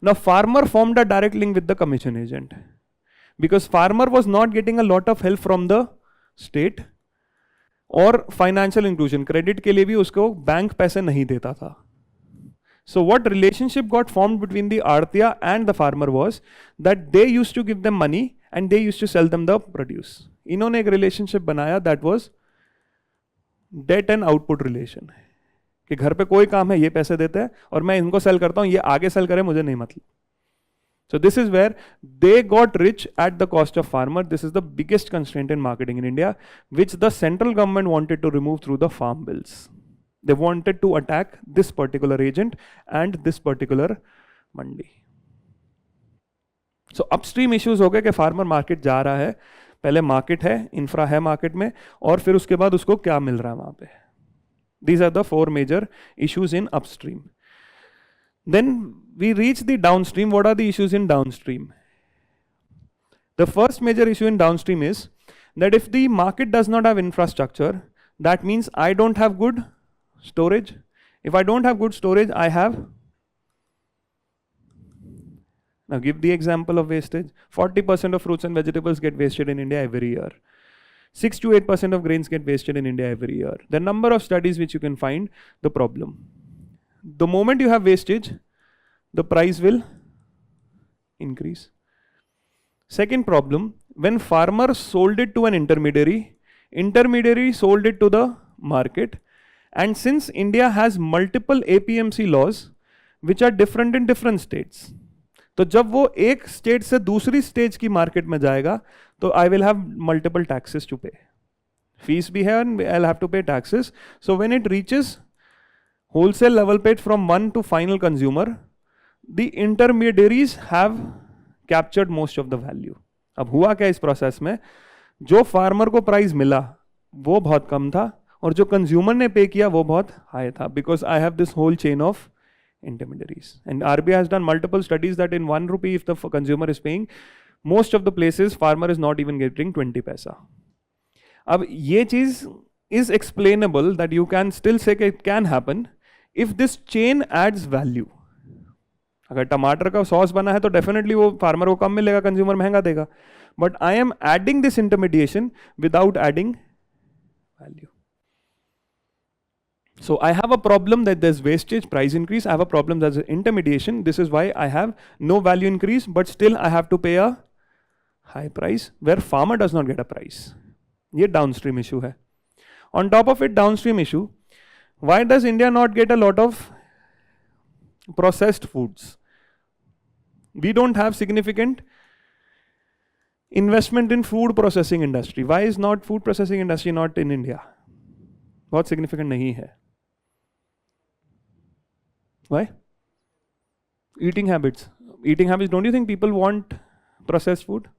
Now farmer formed a direct link with the commission agent because farmer was not getting a lot of help from the state और financial inclusion, credit के लिए भी उसको bank पैसे नहीं देता था. So what relationship got formed between the arhtiya and the farmer was that they used to give them money and they used to sell them the produce. इन्होंने एक रिलेशनशिप बनाया that was debt and output relation, कि घर पे कोई काम है ये पैसे देते हैं और मैं इनको सेल करता हूं, ये आगे सेल करे मुझे नहीं मतलब. So this is where they got rich at the cost of farmer. This is the biggest constraint in marketing in India, which the central government wanted to remove through the farm bills. They wanted to attack this particular agent and this particular mandi. So upstream issues हो गए कि farmer market जा रहा है, पहले market है, infra है market में, और फिर उसके बाद उसको क्या मिल रहा है वहाँ पे. These are the 4 major issues in upstream. Then we reach the downstream. What are the issues in downstream? The first major issue in downstream is that if the market does not have infrastructure, that means I don't have good storage. If I don't have good storage, I have. Now give the example of wastage. 40% of fruits and vegetables get wasted in India every year. 6 to 8% of grains get wasted in India every year. The number of studies which you can find the problem. The moment you have wastage, the price will increase. Second problem, when farmer sold it to an intermediary, intermediary sold it to the market, and since India has multiple APMC laws which are different in different states, तो जब वो एक state से दूसरी state की market में जाएगा तो I will have multiple taxes to pay. Fees भी है and I'll have to pay taxes. So when it reaches wholesale level paid from one to final consumer, the intermediaries have captured most of the value. अब हुआ क्या इस process में, जो farmer को price मिला वो बहुत कम था और जो कंज्यूमर ने पे किया वो बहुत हाई था, because I have this whole chain of intermediaries. And RBI has done multiple studies that in 1 rupee if the consumer is paying, most of the places farmer is not even getting 20 पैसा. अब ये चीज is explainable, that you can still say it can happen if this chain adds value. अगर टमाटर का sauce बना है तो डेफिनेटली वो फार्मर को कम मिलेगा, कंज्यूमर महंगा देगा. But I am adding this intermediation without adding value. So I have a problem that there's wastage, price increase. I have a problem that's intermediation. This is why I have no value increase, but still I have to pay a high price where farmer does not get a price. ये downstream issue है. On top of it, downstream issue, why does India not get a lot of processed foods? We don't have significant investment in food processing industry. Why is not food processing industry not in India? बहुत significant नहीं है. Why? Eating habits. Eating habits. Don't you think people want processed food?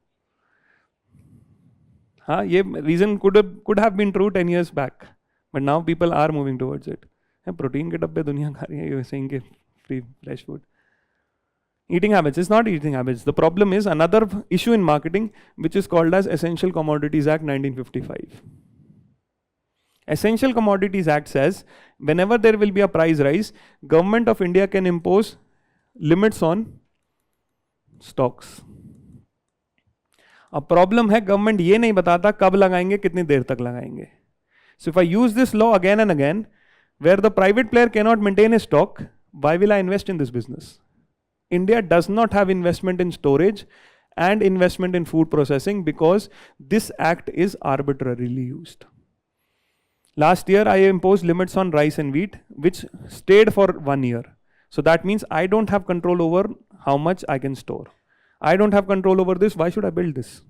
हाँ, ये reason could have been true 10 years back, but now people are moving towards it. Protein के डब्बे दुनिया खा रही है, you're saying कि free fresh food. Eating habits is not eating habits. The problem is another issue in marketing, which is called as Essential Commodities Act 1955. Essential Commodities Act says whenever there will be a price rise, Government of India can impose limits on stocks. अब problem है government ये नहीं बताता कब लगाएंगे, कितनी देर तक लगाएंगे. So if I use this law again and again, where the private player cannot maintain a stock, why will I invest in this business? India does not have investment in storage and investment in food processing because this act is arbitrarily used. Last year I imposed limits on rice and wheat, which stayed for 1 year. So that means I don't have control over how much I can store. I don't have control over this. Why should I build this?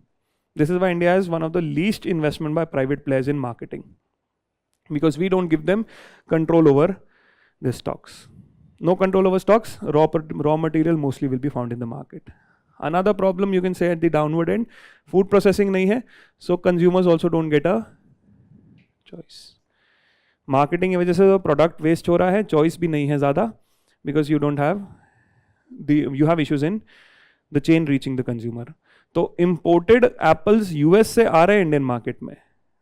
This is why India is one of the least investment by private players in marketing, because we don't give them control over the stocks. No control over stocks, raw material mostly will be found in the market. Another problem you can say at the downward end, food processing nahi hai, so consumers also don't get a choice. Marketing की वजह से product waste हो रहा है, choice भी नहीं है ज़्यादा, because you have issues in the chain reaching the consumer. तो imported apples US से आ रहे हैं Indian market में.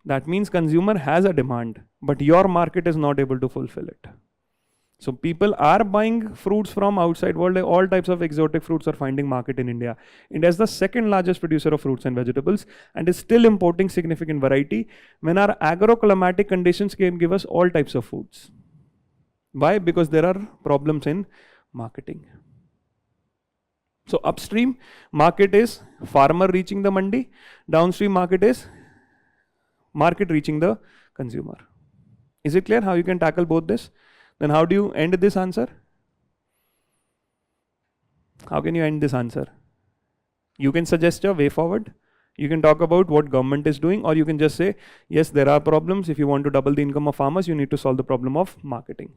That means consumer has a demand, but your market is not able to fulfill it. So people are buying fruits from outside world. All types of exotic fruits are finding market in India. India is the second largest producer of fruits and vegetables and is still importing significant variety when our agroclimatic conditions can give us all types of foods. Why? Because there are problems in marketing. So upstream market is farmer reaching the mandi. Downstream market is market reaching the consumer. Is it clear how you can tackle both this? Then how do you end this answer? How can you end this answer? You can suggest a way forward. You can talk about what government is doing, or you can just say, yes, there are problems. If you want to double the income of farmers, you need to solve the problem of marketing.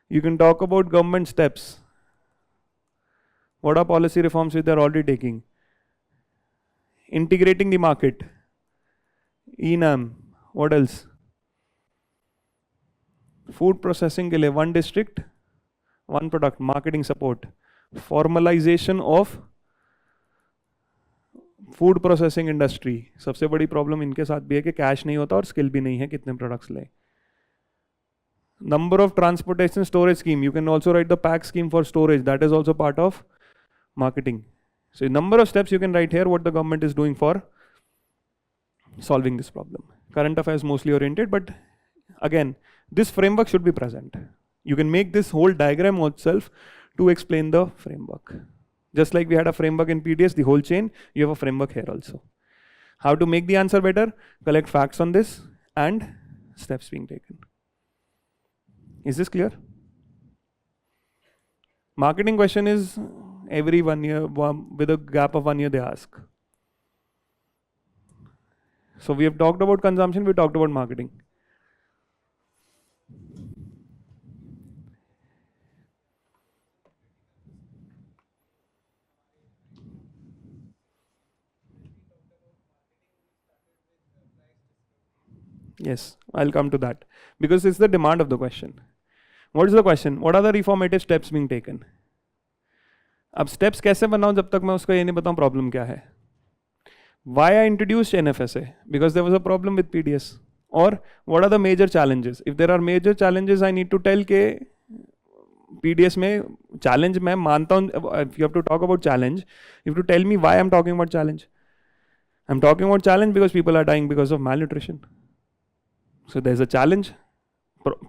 You can talk about government steps. What are policy reforms which they are already taking? Integrating the market. ENAM. What else? Food processing के लिए one district, one product, marketing support, formalization of food processing industry. सबसे बड़ी problem इनके साथ भी है कि cash नहीं होता और skill भी नहीं है कितने products ले. Number of transportation storage scheme. You can also write the pack scheme for storage. That is also part of marketing. So number of steps you can write here what the government is doing for solving this problem. Current affairs mostly oriented, but again, this framework should be present. You can make this whole diagram itself to explain the framework. Just like we had a framework in PDS, the whole chain, you have a framework here also. How to make the answer better? Collect facts on this and steps being taken. Is this clear? Marketing question is every 1 year, with a gap of 1 year they ask. So we have talked about consumption, we talked about marketing. Yes, I'll come to that because it's the demand of the question. What is the question? What are the reformative steps being taken? अब steps कैसे बनाऊं जब तक मैं उसको ये नहीं बताऊं problem क्या है? why I introduced NFSA? Because there was a problem with PDS. Or what are the major challenges? If there are major challenges, I need to tell के PDS में challenge मैं मानता हूँ. If you have to talk about challenge, you have to tell me why I'm talking about challenge. I'm talking about challenge because people are dying because of malnutrition. So there's a challenge.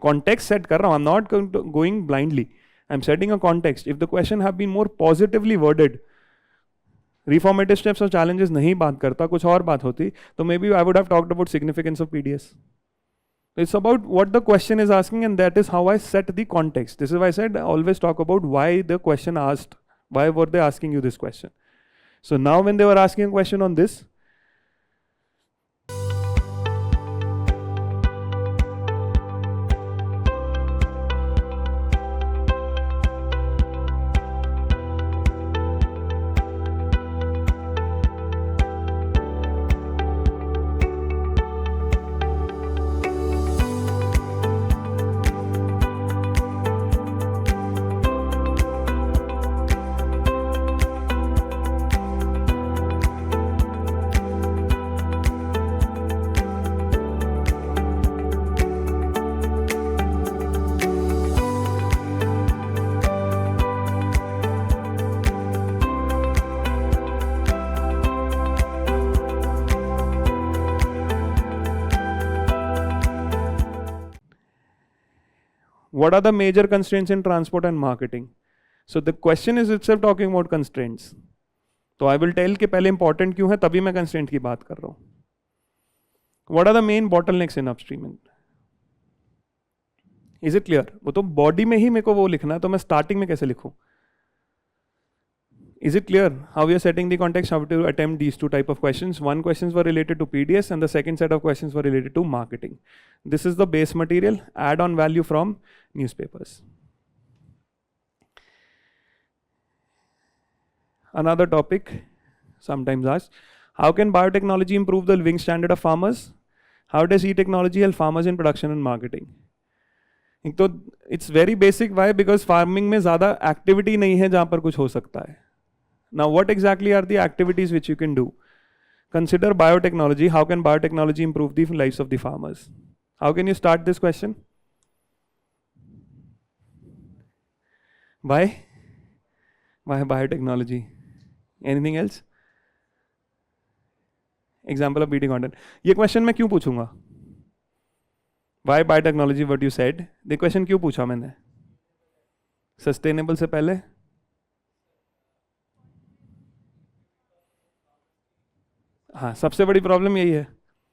Context set कर रहा हूँ. I'm not going blindly. I'm setting a context. If the question have been more positively worded, reformative steps और challenges नहीं बात करता, कुछ और बात होती, तो maybe I would have talked about significance of PDS. It's about what the question is asking, and that is how I set the context. This is why I said I always talk about why the question asked. Why were they asking you this question? So now when they were asking a question on this, what are the major constraints in transport and marketing? So the question is itself talking about constraints. So I will tell कि पहले important क्यों है, तभी मैं constraint की बात कर रहा हूँ. What are the main bottlenecks in upstream? Is it clear? वो तो body में ही मेरे को वो लिखना है, तो मैं starting में कैसे लिखूँ? Is it clear how we are setting the context, how to attempt these two type of questions? One questions were related to PDS and the second set of questions were related to marketing. This is the base material, add-on value from newspapers. Another topic, sometimes asked, how can biotechnology improve the living standard of farmers? How does e-technology help farmers in production and marketing? तो it's very basic. Why? Because farming में ज़्यादा activity नहीं है जहाँ पर कुछ हो सकता है. Now, what exactly are the activities which you can do? Consider biotechnology. How can biotechnology improve the lives of the farmers? How can you start this question? Why? Why biotechnology? Anything else? Example of BT content. ये question मैं क्यों पूछूंगा? Why biotechnology? What you said. The question क्यों पूछा मैंने? Sustainable से पहले? हाँ, सबसे बड़ी प्रॉब्लम यही है.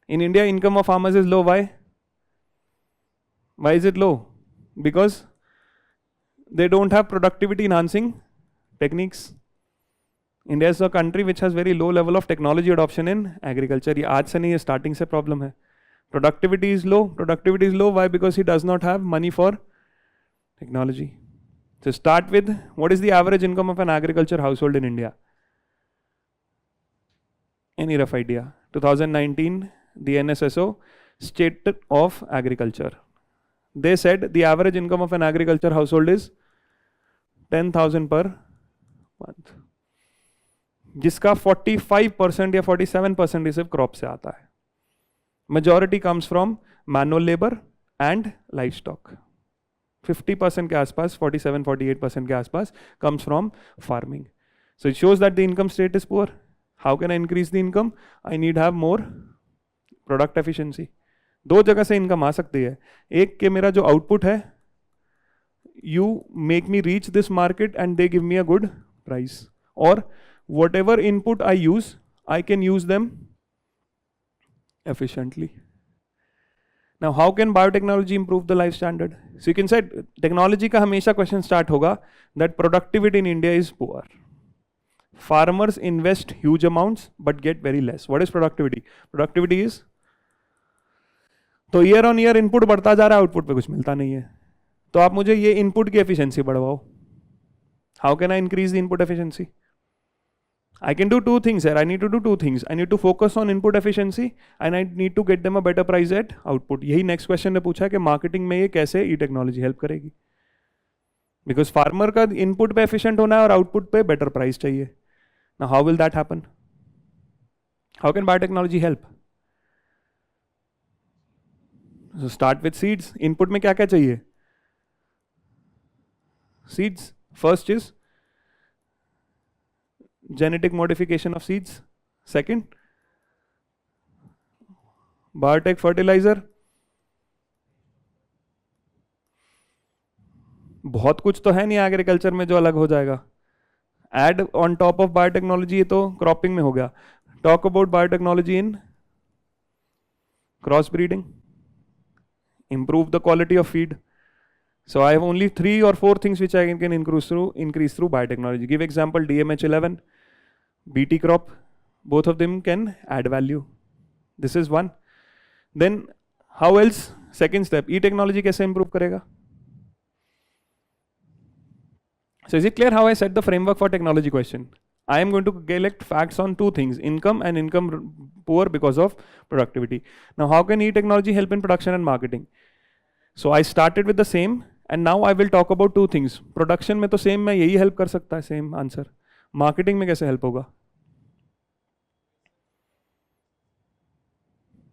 In India, income of farmers is low. Why? Why is it low? Because they don't have productivity enhancing techniques. India is a country which has very low level of technology adoption in agriculture. ये आज से नहीं है, starting से problem है. Productivity is low. Productivity is low. Why? Because he does not have money for technology. So start with, what is the average income of an agriculture household in India? Any rough idea? 2019, the NSSO State of Agriculture. They said the average income of an agriculture household is 10,000 per month, जिसका 45% या 47% सिर्फ crop से आता है. Majority comes from manual labor and livestock. 50% के आसपास, 47-48% के आसपास comes from farming. So it shows that the income state is poor. How can I increase the income? I need have more product efficiency. दो जगह से income आ सकती है. एक के मेरा जो आउटपुट है, you make me reach this market and they give me a good price. Or whatever input I use, I can use them efficiently. Now, how can biotechnology improve the life standard? So you can say technology का हमेशा question start होगा that productivity in India is poor. Farmers invest huge amounts but get very less. What is productivity? Productivity is, तो year on year input बढ़ता जा रहा है, output पे कुछ मिलता नहीं है. तो आप मुझे ये इनपुट की एफिशिएंसी बढ़वाओ. How can I increase the input efficiency? I can do two things here. I need to do two things. I need to focus on input efficiency and I need to get them a better price at output. यही next question ने पूछा कि marketing में ये कैसे e-technology help करेगी. Because farmer का input पे efficient होना है और output पे better price चाहिए. Now how will that happen? How can biotechnology help? So start with seeds. Input में क्या क्या चाहिए? Seeds. First is genetic modification of seeds. Second, biotech fertilizer. बहुत कुछ तो है नहीं एग्रीकल्चर में जो अलग हो जाएगा. Add on top of biotechnology, ये तो क्रॉपिंग में हो गया. Talk about biotechnology in crossbreeding. Improve the quality of feed. So I have only 3 or 4 things which I can increase through biotechnology. Give example DMH11, BT crop. Both of them can add value. This is one. Then how else? Second step, e-technology कैसे improve करेगा? So is it clear how I set the framework for technology question? I am going to collect facts on 2 things, income and income poor because of productivity. Now how can e-technology help in production and marketing? So I started with the same and now I will talk about 2 things. Production में तो same में यही help कर सकता है, same answer. Marketing में कैसे help होगा?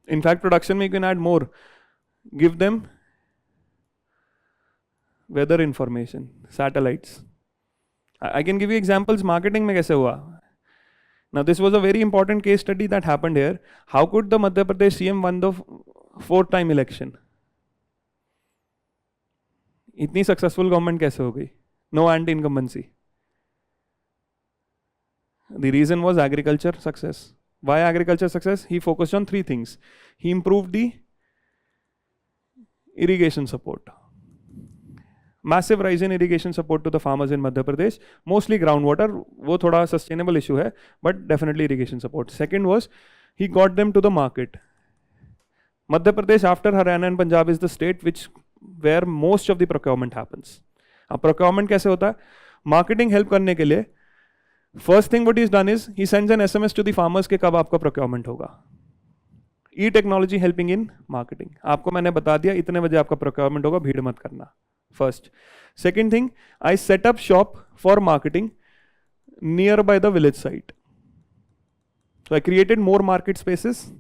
In fact, production में you can add more. Give them weather information, satellites. I can give you examples. Marketing में कैसे हुआ? Now this was a very important case study that happened here. How could the Madhya Pradesh CM won the 4th-time election? इतनी successful government कैसे हो गई? No anti-incumbency. The reason was agriculture success. Why agriculture success? He focused on 3 things. He improved the irrigation support. Massive rise in irrigation support to the farmers in Madhya Pradesh. Mostly groundwater. वो थोड़ा sustainable issue है, but definitely irrigation support. Second was he got them to the market. Madhya Pradesh after Haryana and Punjab is the state where most of the procurement happens. अब procurement कैसे होता है? Marketing help करने के लिए first thing what he's done is he sends an SMS to the farmers कि कब आपका procurement होगा. E-technology helping in marketing. आपको मैंने बता दिया इतने बजे आपका procurement होगा, भीड़ मत करना. First. Second thing, I set up shop for marketing nearby the village site. So I created more market spaces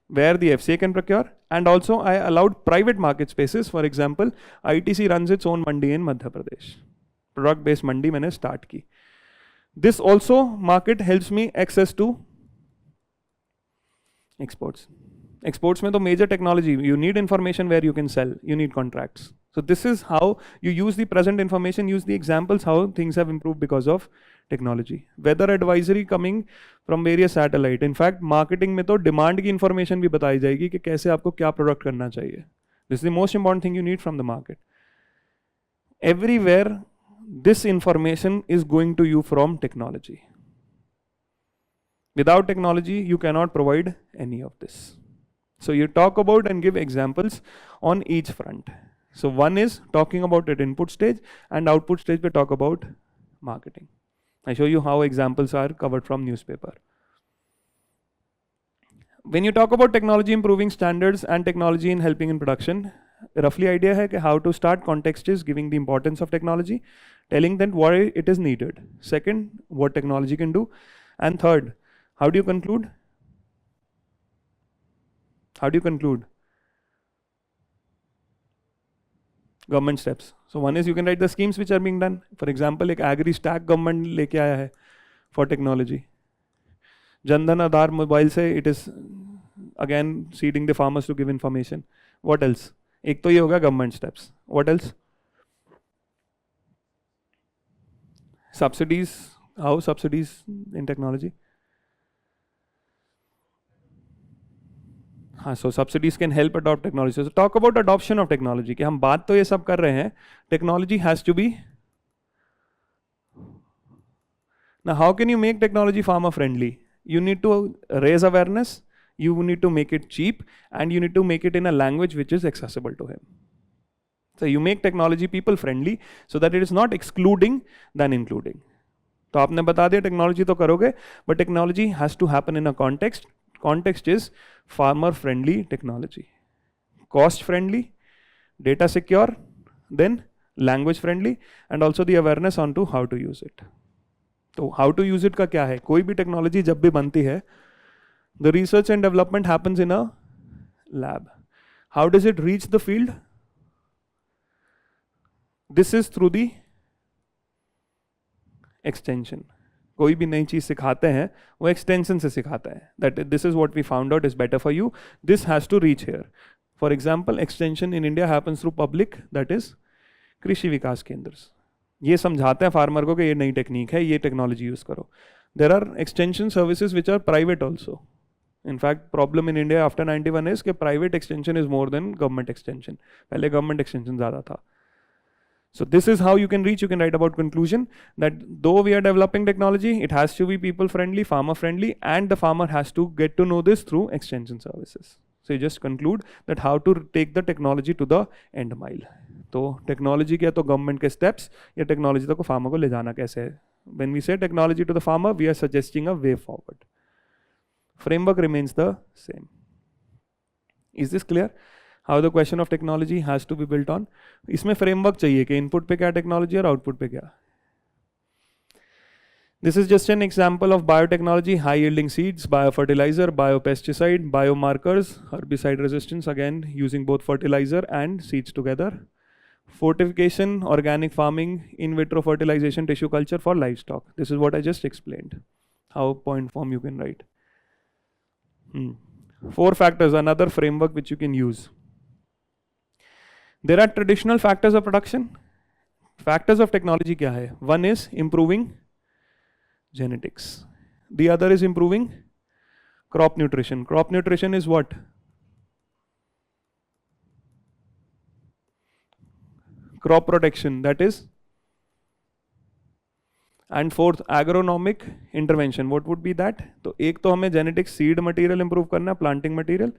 where the FCA can procure, and also I allowed private market spaces. For example, ITC runs its own mandi in Madhya Pradesh. Product based mandi मैंने start की. This also market helps me access to exports. Exports में तो major technology. You need information where you can sell. You need contracts. So this is how you use the present information, use the examples how things have improved because of technology. Weather advisory coming from various satellite. In fact, marketing में तो demand की information भी बताई जाएगी कि कैसे आपको क्या product करना चाहिए. This is the most important thing you need from the market. Everywhere, this information is going to you from technology. Without technology, you cannot provide any of this. So you talk about and give examples on each front. So one is talking about at input stage, and output stage we talk about marketing. I show you how examples are covered from newspaper. When you talk about technology improving standards and technology in helping in production, roughly idea है कि how to start. Context is giving the importance of technology, telling them why it is needed. Second, what technology can do. And third, how do you conclude? How do you conclude? Government steps. So one is you can write the schemes which are being done. For example, एक agri stack government लेके आया है for technology. Sandhan Aadhaar mobile से it is again seeding the farmers to give information. What else? एक तो ये होगा government steps. What else? Subsidies. How subsidies in technology? हाँ, so subsidies can help adopt technology. So talk about adoption of technology. कि हम बात तो ये सब कर रहे हैं. Technology has to be. Now, how can you make technology farmer friendly? You need to raise awareness. You need to make it cheap, and you need to make it in a language which is accessible to him. So you make technology people friendly so that it is not excluding than including. तो आपने बता दिया technology तो करोगे, but technology has to happen in a context. Context is farmer friendly technology, cost friendly, data secure, then language friendly, and also the awareness on to how to use it. तो how to use it का क्या है? कोई भी technology जब भी बनती है, The research and development happens in a lab. How does it reach the field? This is through the extension. कोई भी नई चीज सिखाते हैं वो एक्सटेंशन से सिखाता है. That this is what we found out is better for you. This has to reach here. For example, extension in India happens through public, that is कृषि विकास केंद्र. ये समझाते हैं फार्मर को कि ये नई टेक्निक है, ये टेक्नोलॉजी यूज करो. There are extension services which are private also. In fact, problem in India after 91 is कि private extension is more than government extension. पहले government extension ज़्यादा था. So this is how you can reach. You can write about conclusion that though we are developing technology, it has to be people friendly, farmer friendly, and the farmer has to get to know this through extension services. So you just conclude that how to take the technology to the end mile. तो technology क्या तो government के steps या technology तक को farmer को ले जाना कैसे है. When we say technology to the farmer, we are suggesting a way forward. Framework remains the same. Is this clear? How the question of technology has to be built on. इसमें framework चाहिए कि input पे क्या technology और output पे क्या. This is just an example of biotechnology, high yielding seeds, biofertilizer, biopesticide, biomarkers, herbicide resistance, again using both fertilizer and seeds together. Fortification, organic farming, in vitro fertilization, tissue culture for livestock. This is what I just explained. How point form you can write. 4 factors, another framework which you can use. There are traditional factors of production. Factors of technology क्या है? One is improving genetics. The other is improving crop nutrition. Crop nutrition is what? Crop protection, that is. And fourth, agronomic intervention. What would be that? तो एक तो हमें genetic seed material improve करना है, planting material.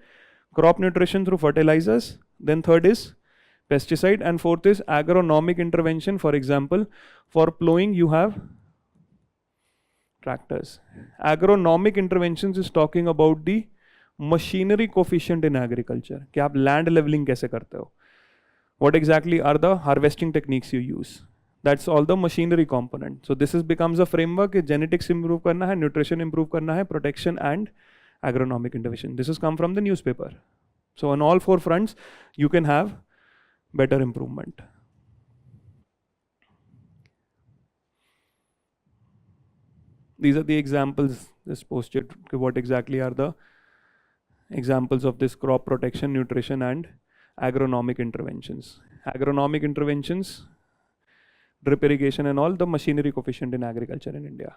Crop nutrition through fertilizers. Then third is pesticide, and fourth is agronomic intervention. For example, for plowing you have tractors. Agronomic interventions is talking about the machinery coefficient in agriculture. कि आप land leveling कैसे करते हो? What exactly are the harvesting techniques you use? That's all the machinery component. So this is becomes a framework. Genetics improve करना है, nutrition improve करना है, protection and agronomic intervention. This has come from the newspaper. So on all 4 fronts, you can have better improvement. These are the examples just posted. What exactly are the examples of this crop protection, nutrition and agronomic interventions? Agronomic interventions, drip irrigation and all, the machinery coefficient in agriculture in India.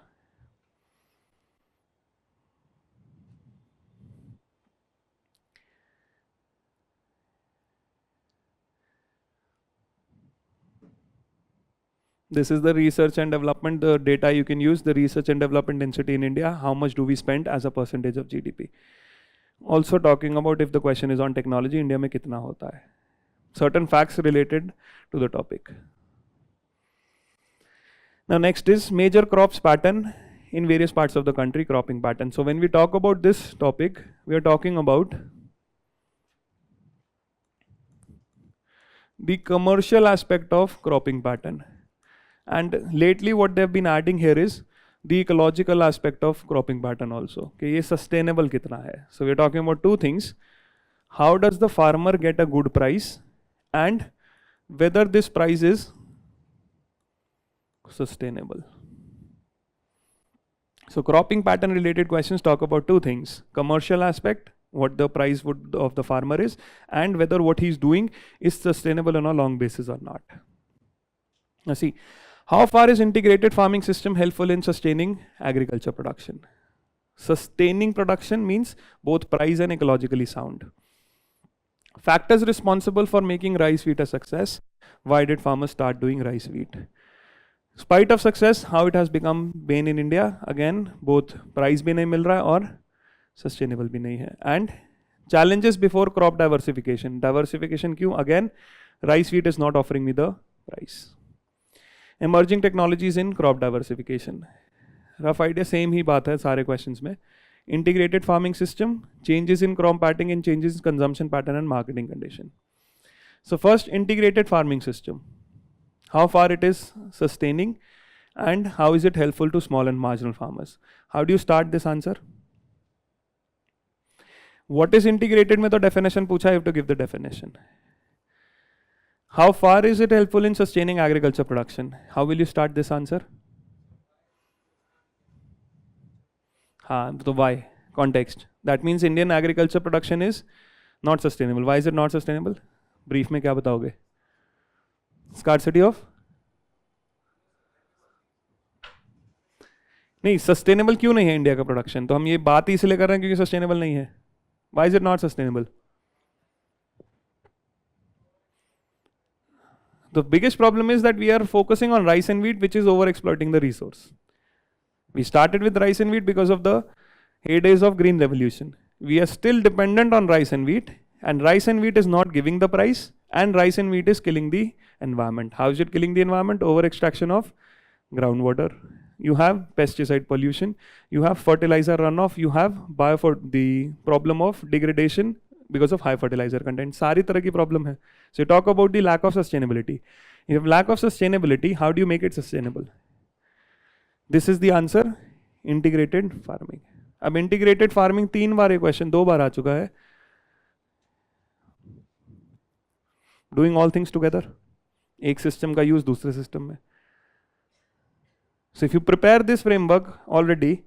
This is the research and development, the data you can use, the research and development density in India, how much do we spend as a percentage of GDP. Also talking about if the question is on technology, India में कितना होता है. Certain facts related to the topic. Now next is major crops pattern in various parts of the country, cropping pattern. So when we talk about this topic, we are talking about the commercial aspect of cropping pattern. And lately what they've been adding here is the ecological aspect of cropping pattern also. कि ये sustainable कितना है. So we're talking about 2 things. How does the farmer get a good price and whether this price is sustainable. So cropping pattern related questions talk about 2 things. Commercial aspect, what the price would of the farmer is, and whether what he's doing is sustainable on a long basis or not. Now see, how far is integrated farming system helpful in sustaining agriculture production? Sustaining production means both price and ecologically sound. Factors responsible for making rice wheat a success. Why did farmers start doing rice wheat? Spite of success, how it has become bane in India? Again, both price भी नहीं मिल रहा है और sustainable भी नहीं है. And challenges before crop diversification. Diversification क्यों? Again, rice wheat is not offering me the price. Emerging technologies in crop diversification. Rough idea, same ही बात है सारे questions में. Integrated farming system, changes in crop pattern and changes in consumption pattern and marketing condition. So first, integrated farming system. How far it is sustaining and how is it helpful to small and marginal farmers? How do you start this answer? What is integrated में तो definition पूछा, I have to give the definition. How far is it helpful in sustaining agriculture production? How will you start this answer? हाँ, तो why? Context. That means Indian agriculture production is not sustainable. Why is it not sustainable? Brief में क्या बताओगे? Scarcity of? नहीं, sustainable क्यों नहीं है India का प्रोडक्शन? तो हम ये बात ही इसलिए कर रहे हैं क्योंकि सस्टेनेबल नहीं है. Why is it not sustainable? The biggest problem is that we are focusing on rice and wheat, which is over exploiting the resource. We started with rice and wheat because of the heydays of green revolution. We are still dependent on rice and wheat is not giving the price, and rice and wheat is killing the environment. How is it killing the environment? Over extraction of groundwater. You have pesticide pollution, you have fertilizer runoff, you have the problem of degradation because of high fertilizer content. सारी तरह की problem है. So you talk about the lack of sustainability. You have lack of sustainability, how do you make it sustainable? This is the answer, integrated farming. अब integrated farming 3 बार ये question 2 बार आ चुका है. Doing all things together. एक system का use दूसरे system में. So if you prepare this framework already,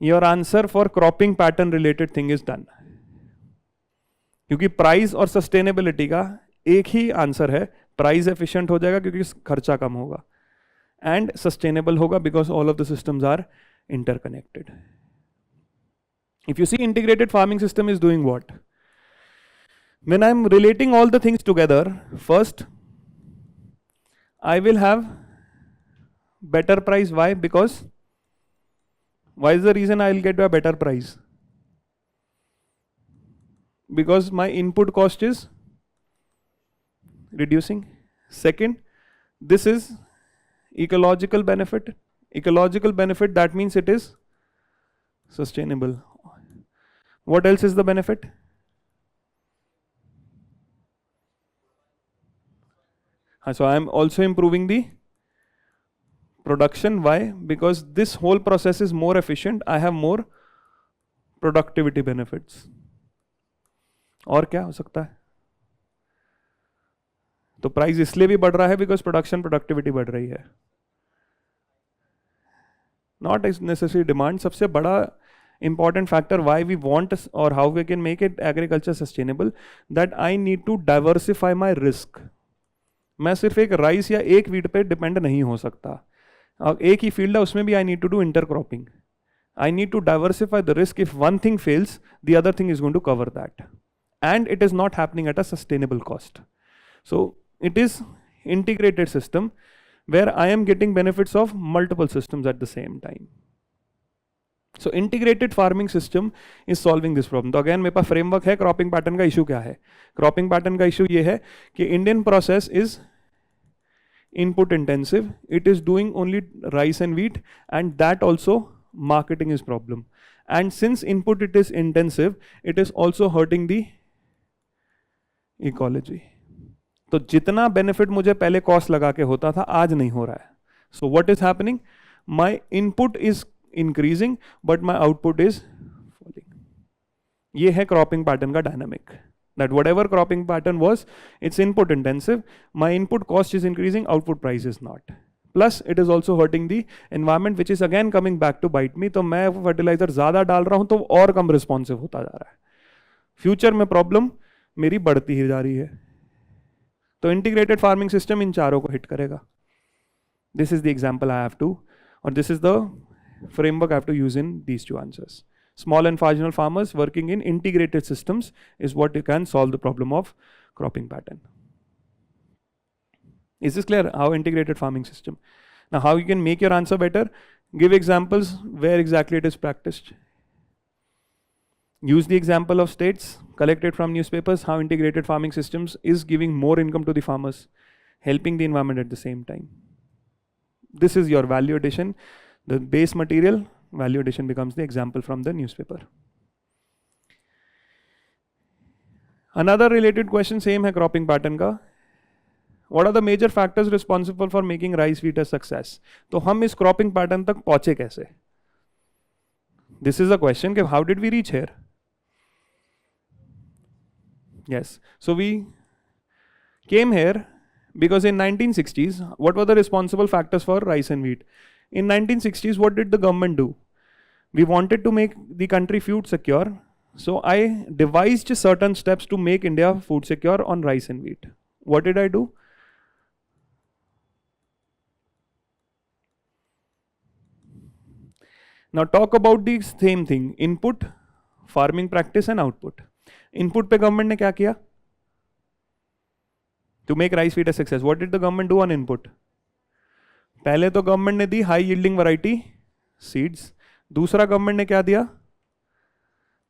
your answer for cropping pattern related thing is done. क्योंकि price और सस्टेनेबिलिटी का एक ही आंसर है. प्राइस एफिशिएंट हो जाएगा क्योंकि खर्चा कम होगा, एंड सस्टेनेबल होगा because all of the systems are interconnected. If you see, integrated farming system is doing what? When I'm relating all the things together, first I will have better price. Why? Because why is the reason I'll get a better price? Because my input cost is reducing. Second, this is ecological benefit. Ecological benefit, that means it is sustainable. What else is the benefit? So I am also improving the production. Why? Because this whole process is more efficient. I have more productivity benefits. और क्या हो सकता है? तो price इसलिए भी बढ़ रहा है बिकॉज प्रोडक्शन प्रोडक्टिविटी बढ़ रही है, नॉट नेसेसरी डिमांड. सबसे बड़ा important factor why we want और how we can make it agriculture sustainable, that I need to diversify my risk. मैं सिर्फ एक राइस या एक वीट पे डिपेंड नहीं हो सकता. एक ही फील्ड है, उसमें भी I need to do intercropping. I need to diversify the risk. If one thing fails, the other thing is going to cover that. And it is not happening at a sustainable cost. So it is integrated system where I am getting benefits of multiple systems at the same time. So integrated farming system is solving this problem. तो again मेरे पास framework है. Cropping pattern का issue क्या है? Cropping pattern का issue ये है कि Indian process is input intensive. It is doing only rice and wheat, and that also marketing is problem. And since input it is intensive, it is also hurting the ecology. तो जितना benefit मुझे पहले cost लगा के होता था, आज नहीं हो रहा है. So what is happening? My input is increasing, but my output is falling. ये है cropping pattern का dynamic. That whatever cropping pattern was, it's input intensive. My input cost is increasing, output price is not. Plus it is also hurting the environment, which is again coming back to bite me. तो मैं fertilizer ज़्यादा डाल रहा हूँ तो और कम responsive होता जा रहा है. Future में problem मेरी बढ़ती ही जा रही है. तो integrated farming system इन चारों को hit करेगा. This is the example I have to, or this is the framework I have to use in these two answers. Small and marginal farmers working in integrated systems is what you can solve the problem of cropping pattern. Is this clear? How integrated farming system? Now how you can make your answer better? Give examples where exactly it is practiced. Use the example of states collected from newspapers, how integrated farming systems is giving more income to the farmers, helping the environment at the same time. This is your value addition. The base material, value addition becomes the example from the newspaper. Another related question, same है cropping pattern का. What are the major factors responsible for making rice wheat a success? तो हम इस cropping pattern तक पहुंचे कैसे? This is a question कि how did we reach here? Yes. So we came here because in 1960s, what were the responsible factors for rice and wheat? In 1960s, what did the government do? We wanted to make the country food secure. So I devised certain steps to make India food secure on rice and wheat. What did I do? Now talk about the same thing, input, farming practice and output. Input पे government ने क्या किया? To make rice wheat a success, what did the government do on input? पहले तो government ने दी high yielding variety seeds. दूसरा government ने क्या दिया?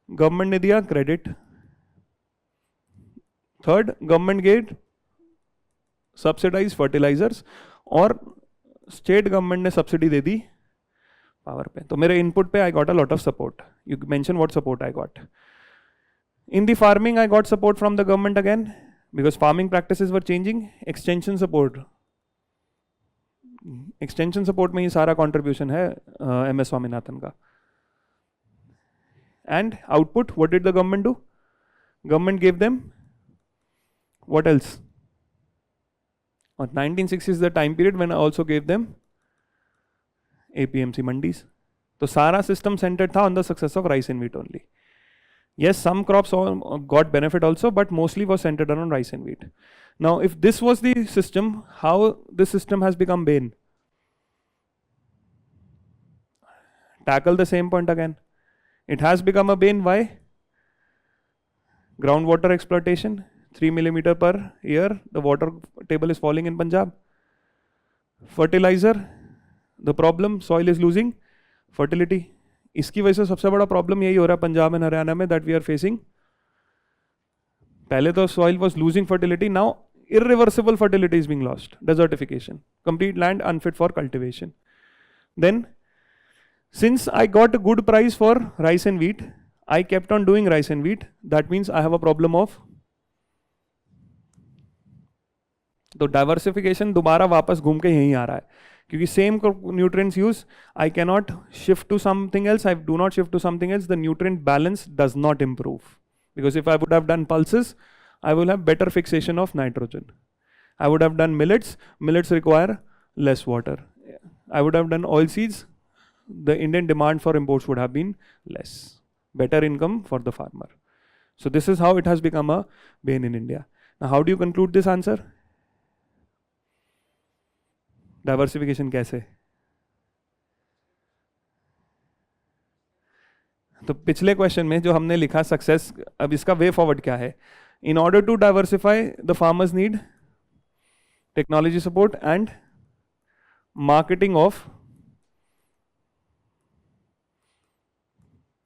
Government ने दिया credit. Third, government gave subsidized fertilizers और state government ने subsidy दे दी power पे. तो मेरे input पे I got a lot of support. You mention what support I got. In the farming I got support from the government again because farming practices were changing. Extension support. Extension support में ही सारा contribution है MS Swaminathan का. And output, what did the government do? Government gave them what else? On 1960s is the time period when I also gave them APMC mandis. तो सारा system centered था on the success of rice and wheat only. Yes, some crops got benefit also, but mostly was centered around rice and wheat. Now, if this was the system, how this system has become bane? Tackle the same point again. It has become a bane. Why? Groundwater exploitation, 3 millimeter per year. The water table is falling in Punjab. Fertilizer, the problem, soil is losing fertility. इसकी वजह से सबसे बड़ा problem यही हो रहा है Punjab and Haryana में दैट वी आर फेसिंग. पहले तो soil was losing fertility, now irreversible fertility is being lost. Desertification, complete land unfit for cultivation. Then, since I got a good price for rice and wheat, I kept on doing rice and wheat. That means I have a problem of. तो diversification दोबारा वापस घूम के यहीं आ रहा है क्योंकि same nutrients use, I can not shift to something else, I do not shift to something else, the nutrient balance does not improve because if I would have done pulses, I will have better fixation of nitrogen. I would have done millets. Millets require less water. I would have done oilseeds. The Indian demand for imports would have been less. Better income for the farmer. So this is how it has become a bane in India. Now how do you conclude this answer? Diversification कैसे? तो पिछले question में जो हमने लिखा success, अब इसका way forward क्या है? In order to diversify, the farmers need technology support and marketing of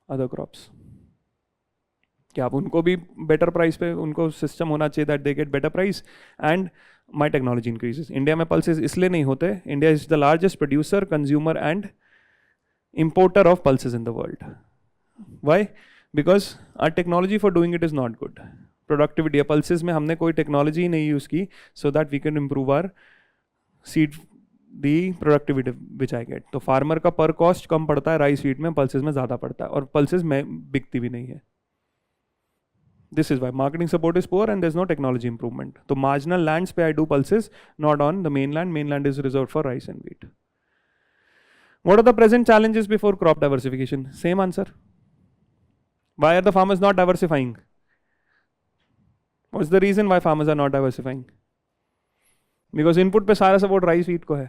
other crops. क्या आप उनको भी better price पे उनको system होना चाहिए that they get better price and my technology increases. India में pulses इसलिए नहीं होते. India is the largest producer, consumer and importer of pulses in the world. Why? Because our technology for doing it is not good. Productivity है, pulses में हमने कोई technology नहीं use की so that we can improve our seed the productivity which I get. तो farmer का पर cost कम पड़ता है राइस वीट में, पल्सेस में ज़्यादा पड़ता है और पल्सेस में बिकती भी नहीं है. This is why marketing support is poor and there is no technology improvement. तो मार्जिनल लैंड्स पे I do pulses, not on the main land. Main land is reserve for rice and wheat. What are the present challenges before crop diversification? Same answer. Why are the farmers not diversifying? What's the reason why farmers are not diversifying? Because input पे सारा support rice wheat को है,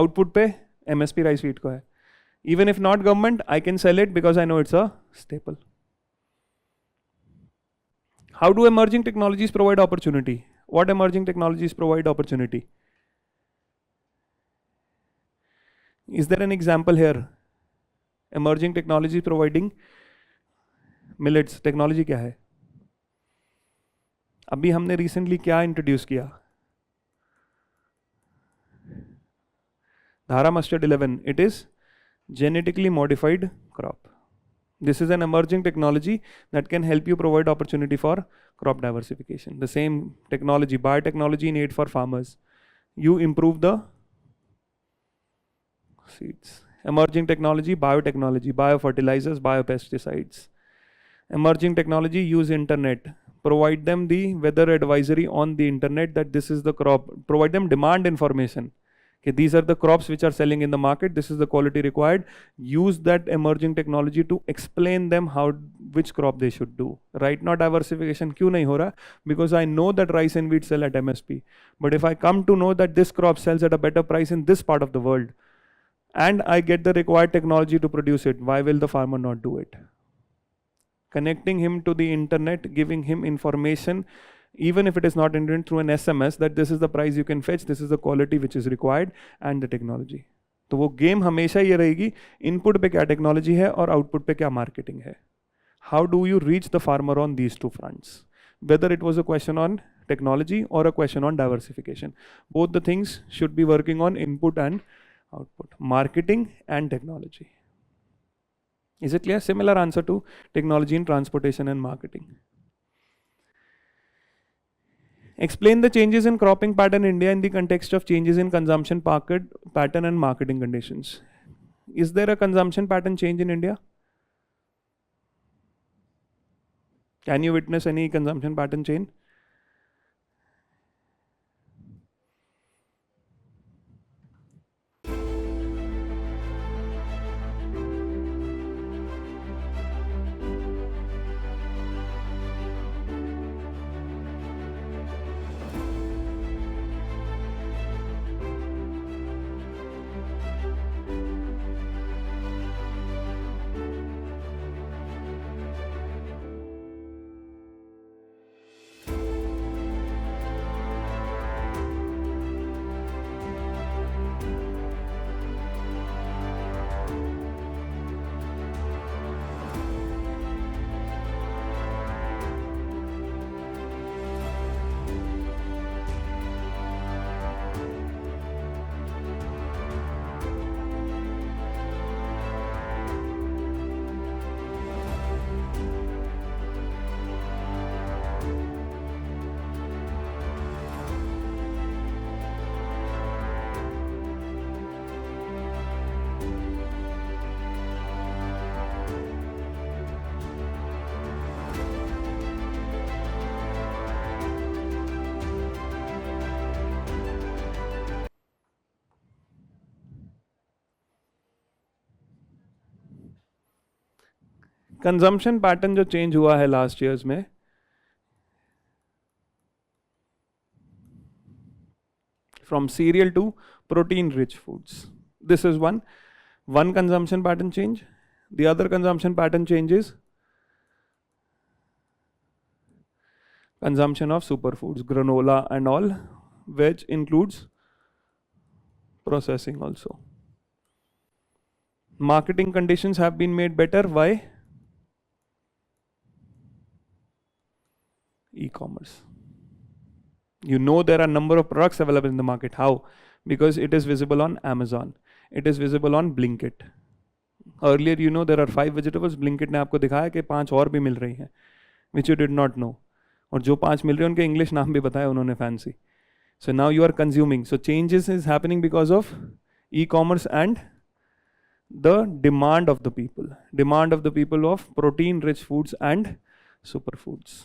output पे MSP rice wheat को है. Even if not government, I can sell it because I know it's a staple. How do emerging technologies provide opportunity? What emerging technologies provide opportunity? Is there an example here? Emerging technologies providing millets. Technology क्या है? अभी हमने recently क्या introduce किया? धारा mustard 11. It is genetically modified crop. This is an emerging technology that can help you provide opportunity for crop diversification. The same technology, biotechnology in aid for farmers. You improve the seeds. Emerging technology, biotechnology, biofertilizers, biopesticides. Emerging technology, use internet. provide them the weather advisory on the internet that this is the crop, provide them demand information. Okay, these are the crops which are selling in the market, this is the quality required. Use that emerging technology to explain them how, which crop they should do. Right now diversification क्यों नहीं हो रहा? Because I know that rice and wheat sell at MSP. But if I come to know that this crop sells at a better price in this part of the world, and I get the required technology to produce it, why will the farmer not do it? Connecting him to the internet, giving him information, even if it is not internet, through an SMS, that this is the price you can fetch, this is the quality which is required, and the technology. तो वो game हमेशा ये रहेगी, input पे क्या technology है और output पे क्या मार्केटिंग है. How do you reach the farmer on these two fronts? Whether it was a question on technology or a question on diversification, both the things should be working on input and output, marketing and technology. Is it clear? Similar answer to technology in transportation and marketing. Explain the changes in cropping pattern in India in the context of changes in consumption pattern and marketing conditions. Is there a consumption pattern change in India? Can you witness any consumption pattern change? Consumption pattern जो change हुआ है last years में, from cereal to protein rich foods, this is one consumption pattern change. The other consumption pattern change is consumption of superfoods, granola and all, which includes processing also. Marketing conditions have been made better. Why? E-commerce. You know there are number of products available in the market. How? Because it is visible on Amazon. It is visible on Blinkit. Earlier, you know, there are 5 vegetables. Blinkit ने आपको दिखाया कि 5 और भी मिल रही हैं, which you did not know. और जो 5 मिल रही हैं उनके English नाम भी बताया उन्होंने fancy. So now you are consuming. So changes is happening because of e-commerce and the demand of the people. Demand of the people of protein-rich foods and superfoods.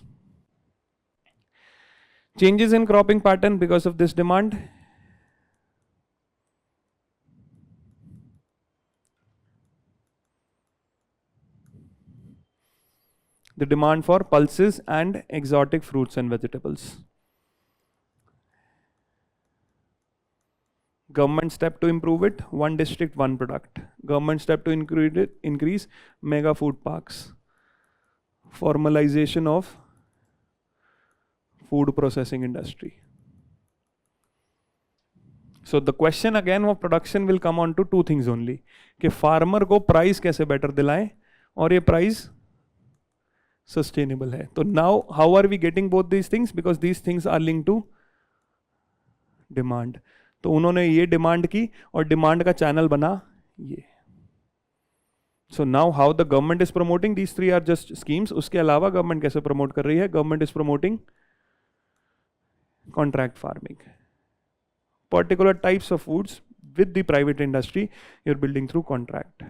Changes in cropping pattern because of this demand. The demand for pulses and exotic fruits and vegetables. Government step to improve it, one district, one product. Government step to increase mega food parks. Formalization of food processing industry. So the question again of production will come on to 2 things only. कि farmer को price कैसे better दिलाएं और ये price sustainable है. तो now how are we getting both these things? Because these things are linked to demand. तो उन्होंने ये डिमांड की और डिमांड का चैनल बना ये. So now how the government is promoting, these 3 are just schemes. उसके अलावा government कैसे promote कर रही है? Government is promoting contract farming. Particular types of foods with the private industry you're building through contract.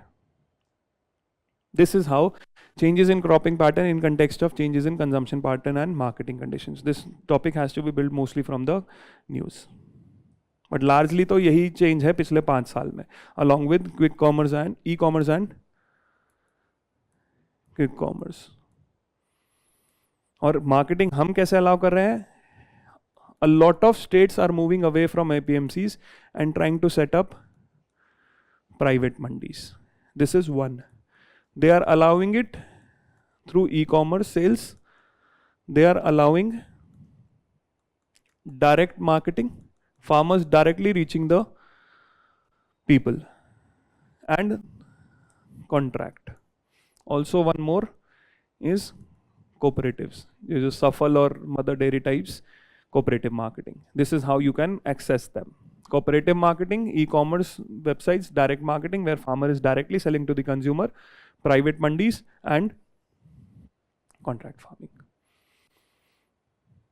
This is how changes in cropping pattern in context of changes in consumption pattern and marketing conditions. This topic has to be built mostly from the news. But largely तो यही change है पिछले 5 साल में, along with quick commerce and e-commerce and quick commerce. और marketing हम कैसे allow कर रहे हैं? A lot of states are moving away from APMCs and trying to set up private mandis. This is one. They are allowing it through e-commerce sales. They are allowing direct marketing, farmers directly reaching the people, and contract. Also one more is cooperatives. This is Safal or Mother Dairy types cooperative marketing. This is how you can access them. Cooperative marketing, e-commerce websites, direct marketing where farmer is directly selling to the consumer, private mandis and contract farming.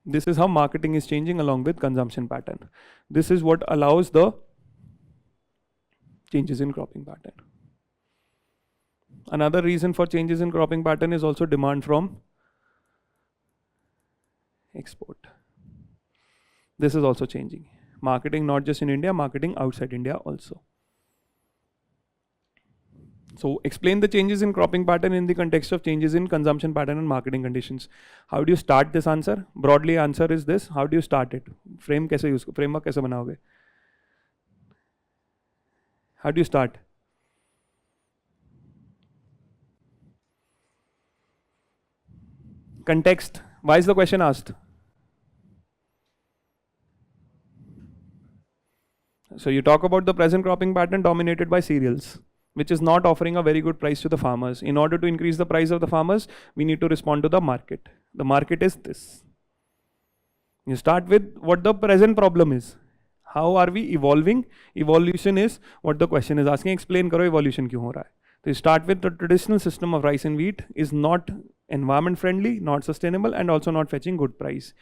This is how marketing is changing along with consumption pattern. This is what allows the changes in cropping pattern. Another reason for changes in cropping pattern is also demand from export. This is also changing. Marketing not just in India, marketing outside India also. So explain the changes in cropping pattern in the context of changes in consumption pattern and marketing conditions. How do you start this answer? Broadly answer is this. How do you start it? Frame कैसे use framework कैसे बनाओगे? How do you start? Context. Why is the question asked? So you talk about the present cropping pattern dominated by cereals, which is not offering a very good price to the farmers. In order to increase the price of the farmers, we need to respond to the market. The market is this. You start with what the present problem is. How are we evolving? Evolution is what the question is asking. Explain karo evolution kyun ho raha hai. So you start with the traditional system of rice and wheat is not environment friendly, not sustainable, and also not fetching good price.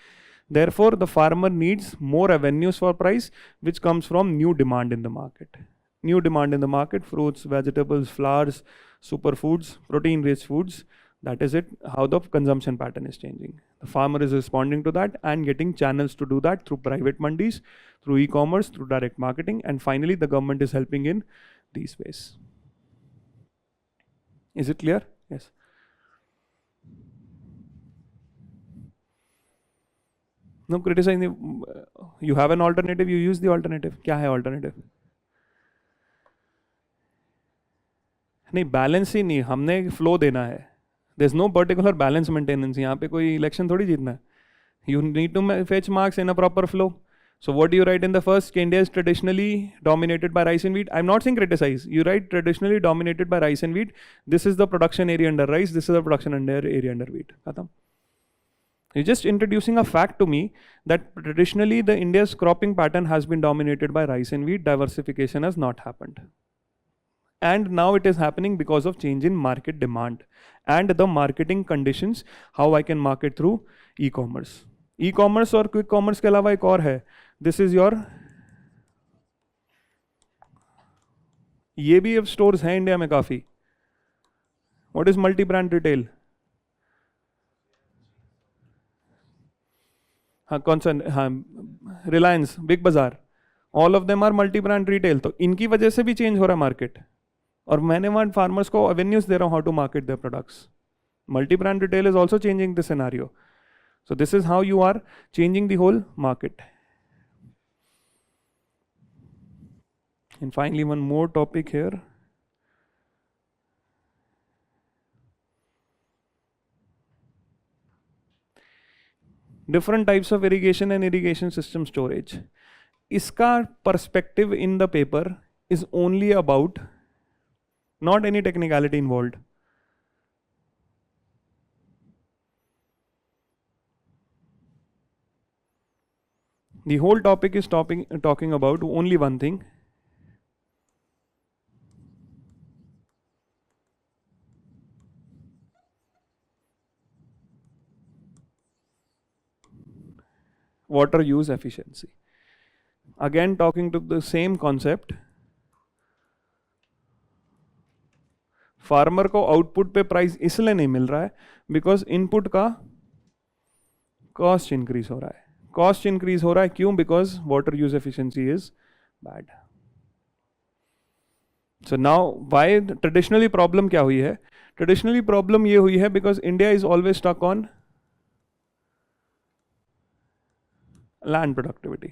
Therefore, the farmer needs more avenues for price, which comes from new demand in the market. New demand in the market, fruits, vegetables, flowers, superfoods, protein-rich foods. That is it, how the consumption pattern is changing. The farmer is responding to that and getting channels to do that through private mandis, through e-commerce, through direct marketing, and finally the government is helping in these ways. Is it clear? Yes. No criticizing. You have an alternative, you use the alternative. क्या है alternative? नहीं, balance ही नहीं, हमने flow देना है. There's no particular balance maintenance. यहाँ पे कोई इलेक्शन थोड़ी जीतना है. You need to fetch marks in a proper flow. So what do you write in the first? India is traditionally dominated by rice and wheat. I'm not saying criticize. You write traditionally dominated by rice and wheat. This is the production area under rice. This is the production area under wheat. Khatam. You're just introducing a fact to me that traditionally the India's cropping pattern has been dominated by rice and wheat. Diversification has not happened. And now it is happening because of change in market demand and the marketing conditions, how I can market through e-commerce. E-commerce और quick commerce के अलावा एक और है. This is your, ये भी अब stores हैं इंडिया में काफी. What is multi-brand retail? हाँ कौन सा? हाँ Reliance, Big Bazaar. All of them are multi-brand retail. तो इनकी वजह से भी change हो रहा है market. और मैंने वहाँ farmers को avenues दे रहा हूँ how to market their products. Multi-brand retail is also changing the scenario. So this is how you are changing the whole market. And finally, one more topic here. Different types of irrigation and irrigation system storage. Iska perspective in the paper is only about, not any technicality involved. The whole topic is talking about only one thing. Water use efficiency. Again, talking to the same concept. Farmer को output पे price इसलिए नहीं मिल रहा है because input का cost increase हो रहा है. कॉस्ट इंक्रीज हो रहा है क्यों? Because water use efficiency is bad. So now why traditionally problem क्या हुई है? ट्रेडिशनली प्रॉब्लम ये हुई है because India is always stuck on land productivity,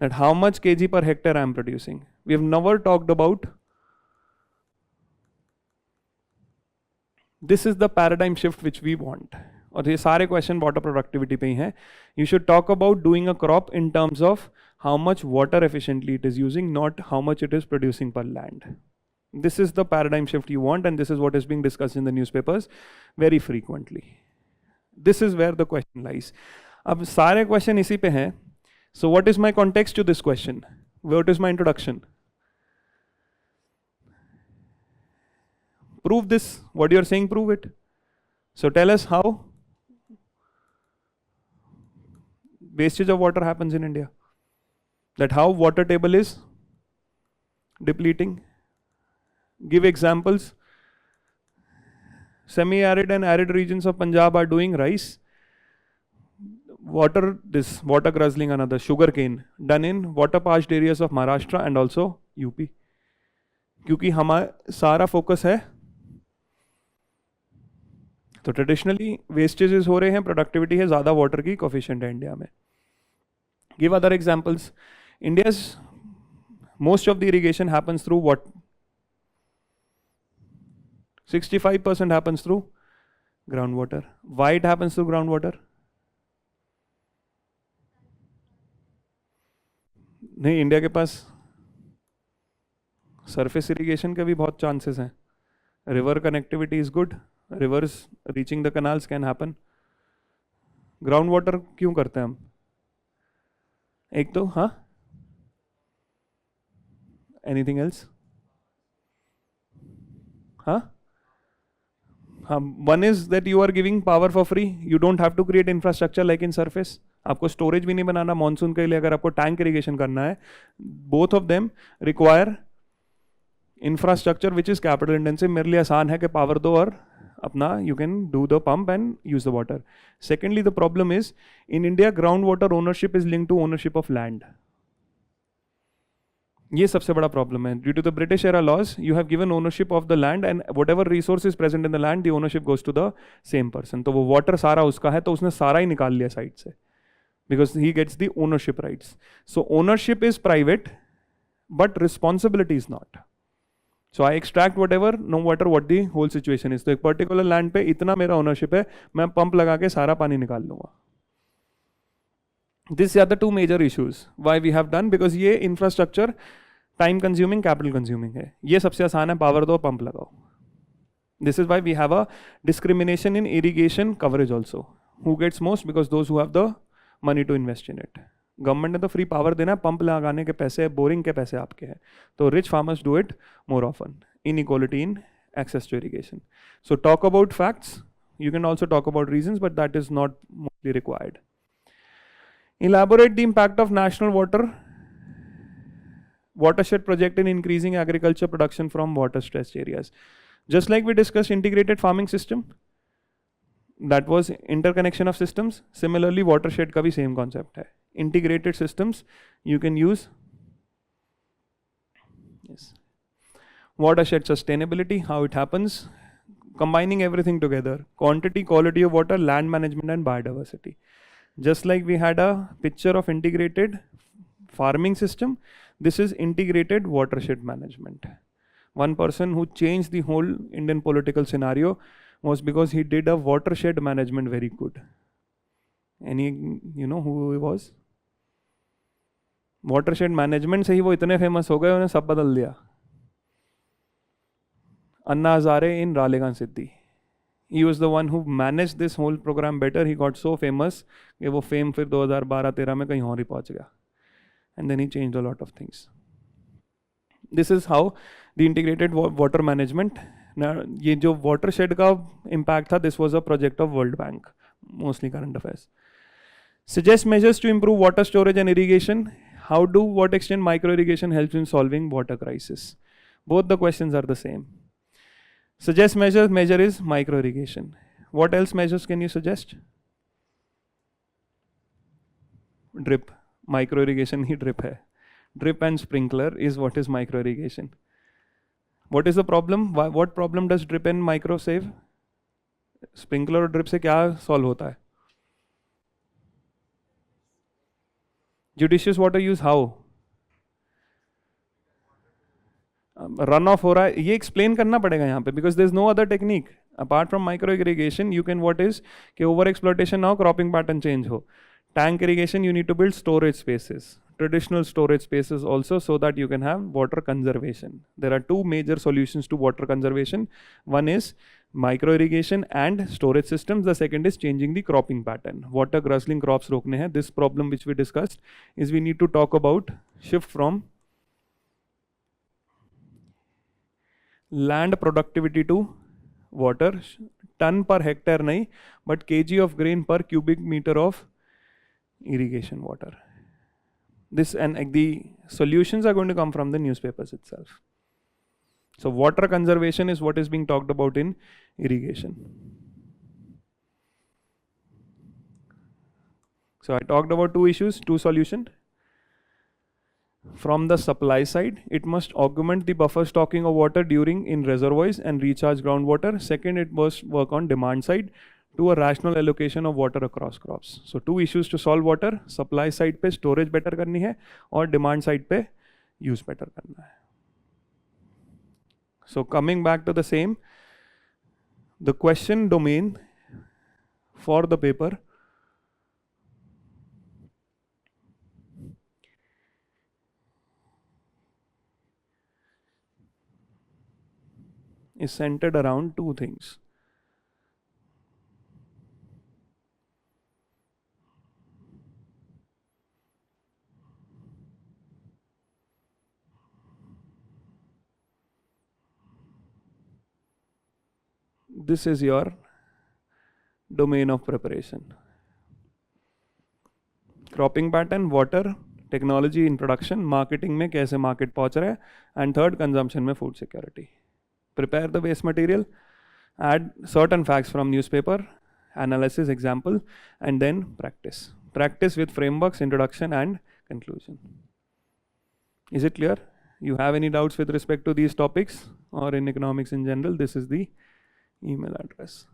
that how much kg per hectare I am producing. We have never talked about this is the paradigm shift which we want. और ये सारे question water productivity पे ही हैं. You should talk about doing a crop in terms of how much water efficiently it is using, not how much it is producing per land. This is the paradigm shift you want, and this is what is being discussed in the newspapers very frequently. This is where the question lies. अब सारे question इसी पे हैं. So what is my context to this question? What is my introduction? Prove this. What you are saying, prove it. So tell us how wastage of water happens in India, that how water table is depleting. Give examples. Semi-arid and arid regions of Punjab are doing rice. Water guzzling, another sugar cane done in water parched areas of Maharashtra and also UP. क्योंकि हमारा सारा focus है. तो traditionally vestiges हो रहे हैं, productivity है ज़्यादा, वाटर की कोफिशिएंट है इंडिया में. Give other examples. India's most of the irrigation happens through what? 65% happens through groundwater. Why it happens through groundwater? नहीं, इंडिया के पास सरफेस इरिगेशन के भी बहुत चांसेस हैं. River connectivity is good. Rivers reaching the canals can happen. Ground water क्यों करते हैं हम? एक तो हाँ, एनीथिंग एल्स? हाँ, one is that you are giving power for free. You don't have to create infrastructure like in surface. आपको storage भी नहीं बनाना मॉनसून के लिए. अगर आपको टैंक इरिगेशन करना है, both of them require infrastructure which is capital intensive. मेरे लिए आसान है कि पावर दो और अपना you can do the pump and use the water. Secondly, the problem is in India ground water ownership is linked to ownership of land. ये सबसे बड़ा प्रॉब्लम है. Due to the British era laws, you have given ownership of the land and whatever resource is present in the land, the ownership goes to the same person. तो वो water सारा उसका है, तो उसने सारा ही निकाल लिया साइड से, because he gets the ownership rights. So ownership is private, but responsibility is not. So I extract whatever, no matter what the whole situation is. तो एक particular land पे इतना मेरा ownership है, मैं पंप लगा के सारा पानी निकाल लूँगा. These are the two major issues why we have done, because ये infrastructure time consuming, capital consuming है. ये सबसे आसान है, पावर दो, पंप लगाओ. This is why we have a discrimination in irrigation coverage also. Who gets most? Because those who have the money to invest in it. Government ने तो free power देना है, पंप लगाने के पैसे, बोरिंग के पैसे आपके हैं. तो rich farmers do it more often. Inequality in access to irrigation. So talk about facts. You can also talk about reasons, but that is not mostly required. Elaborate the impact of national watershed project in increasing agriculture production from water stressed areas. Just like we discussed integrated farming system, that was interconnection of systems. Similarly, watershed का भी same concept है. Integrated systems you can use. Yes. Watershed sustainability, how it happens? Combining everything together: quantity, quality of water, land management, and biodiversity. Just like we had a picture of integrated farming system, this is integrated watershed management. One person who changed the whole Indian political scenario was because he did a watershed management very good. Any, you know who he was? Watershed management से ही वो इतने famous हो गए, उन्हें सब बदल दिया. Anna Hazare in Ralegan Siddhi. He was the one who managed this whole program better. He got so famous कि वो फेम फिर 2012-13 में कहीं और ही पहुंच गया. And then he changed a lot of things. This is how the integrated water management. Now, ये जो watershed का impact था, this was a project of World Bank, mostly current affairs. Suggest measures to improve water storage and irrigation. How do, what extent micro irrigation helps in solving water crisis? Both the questions are the same. Suggest measure is micro irrigation. What else measures can you suggest? Drip. Micro irrigation he drip है. Drip and sprinkler is what is micro irrigation. What is the problem? What problem does drip and micro save? Sprinkler और drip से क्या solve होता है? Judicious water use how? Run off हो रहा है, ये एक्सप्लेन करना पड़ेगा यहाँ पे, because there is no other technique apart from micro irrigation. You can what is कि ओवर एक्सप्लॉयटेशन ना हो, क्रॉपिंग पैटर्न चेंज हो. Tank irrigation, you need to build storage spaces, traditional storage spaces also, so that you can have water conservation. There are two major solutions to water conservation. One is micro irrigation and storage systems. The second is changing the cropping pattern. Water guzzling crops रोकने हैं. This problem which we discussed is we need to talk about shift from land productivity to water, ton per hectare नहीं, but kg of grain per cubic meter of irrigation water. This and the solutions are going to come from the newspapers itself. So water conservation is what is being talked about in irrigation. So I talked about two issues, two solutions. From the supply side, it must augment the buffer stocking of water during in reservoirs and recharge groundwater. Second, it must work on demand side to a rational allocation of water across crops. So two issues to solve water. Supply side पे storage better करनी है और demand side पे use better करना है. So coming back to the same, the question domain for the paper is centered around two things. This is your domain of preparation. Cropping pattern, water, technology introduction, marketing में कैसे market पहुंच रहा है, and third consumption में food security. Prepare the waste material, add certain facts from newspaper, analysis, example, and then practice. Practice with frameworks, introduction and conclusion. Is it clear? You have any doubts with respect to these topics or in economics in general? This is the email address.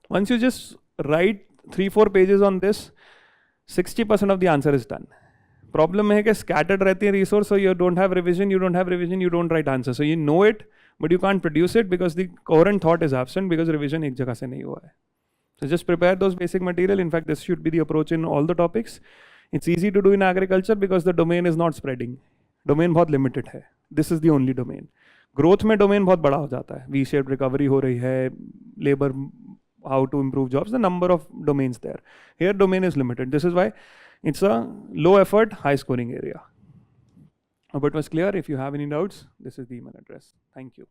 Once you just write 3-4 pages on this, 60% of the answer is done. Problem है कि scattered रहती है resource, so you don't have revision, you don't write answer. So you know it, but you can't produce it because the coherent thought is absent because revision एक जगह से नहीं हुआ है. So just prepare those basic material. In fact, this should be the approach in all the topics. It's easy to do in agriculture because the domain is not spreading. Domain बहुत limited है. This is the only domain. Growth में domain बहुत बड़ा हो जाता है. V-shaped recovery हो रही है. Labor, how to improve jobs. The number of domains there. Here domain is limited. This is why it's a low effort, high scoring area. Hope it was clear. If you have any doubts, this is the email address. Thank you.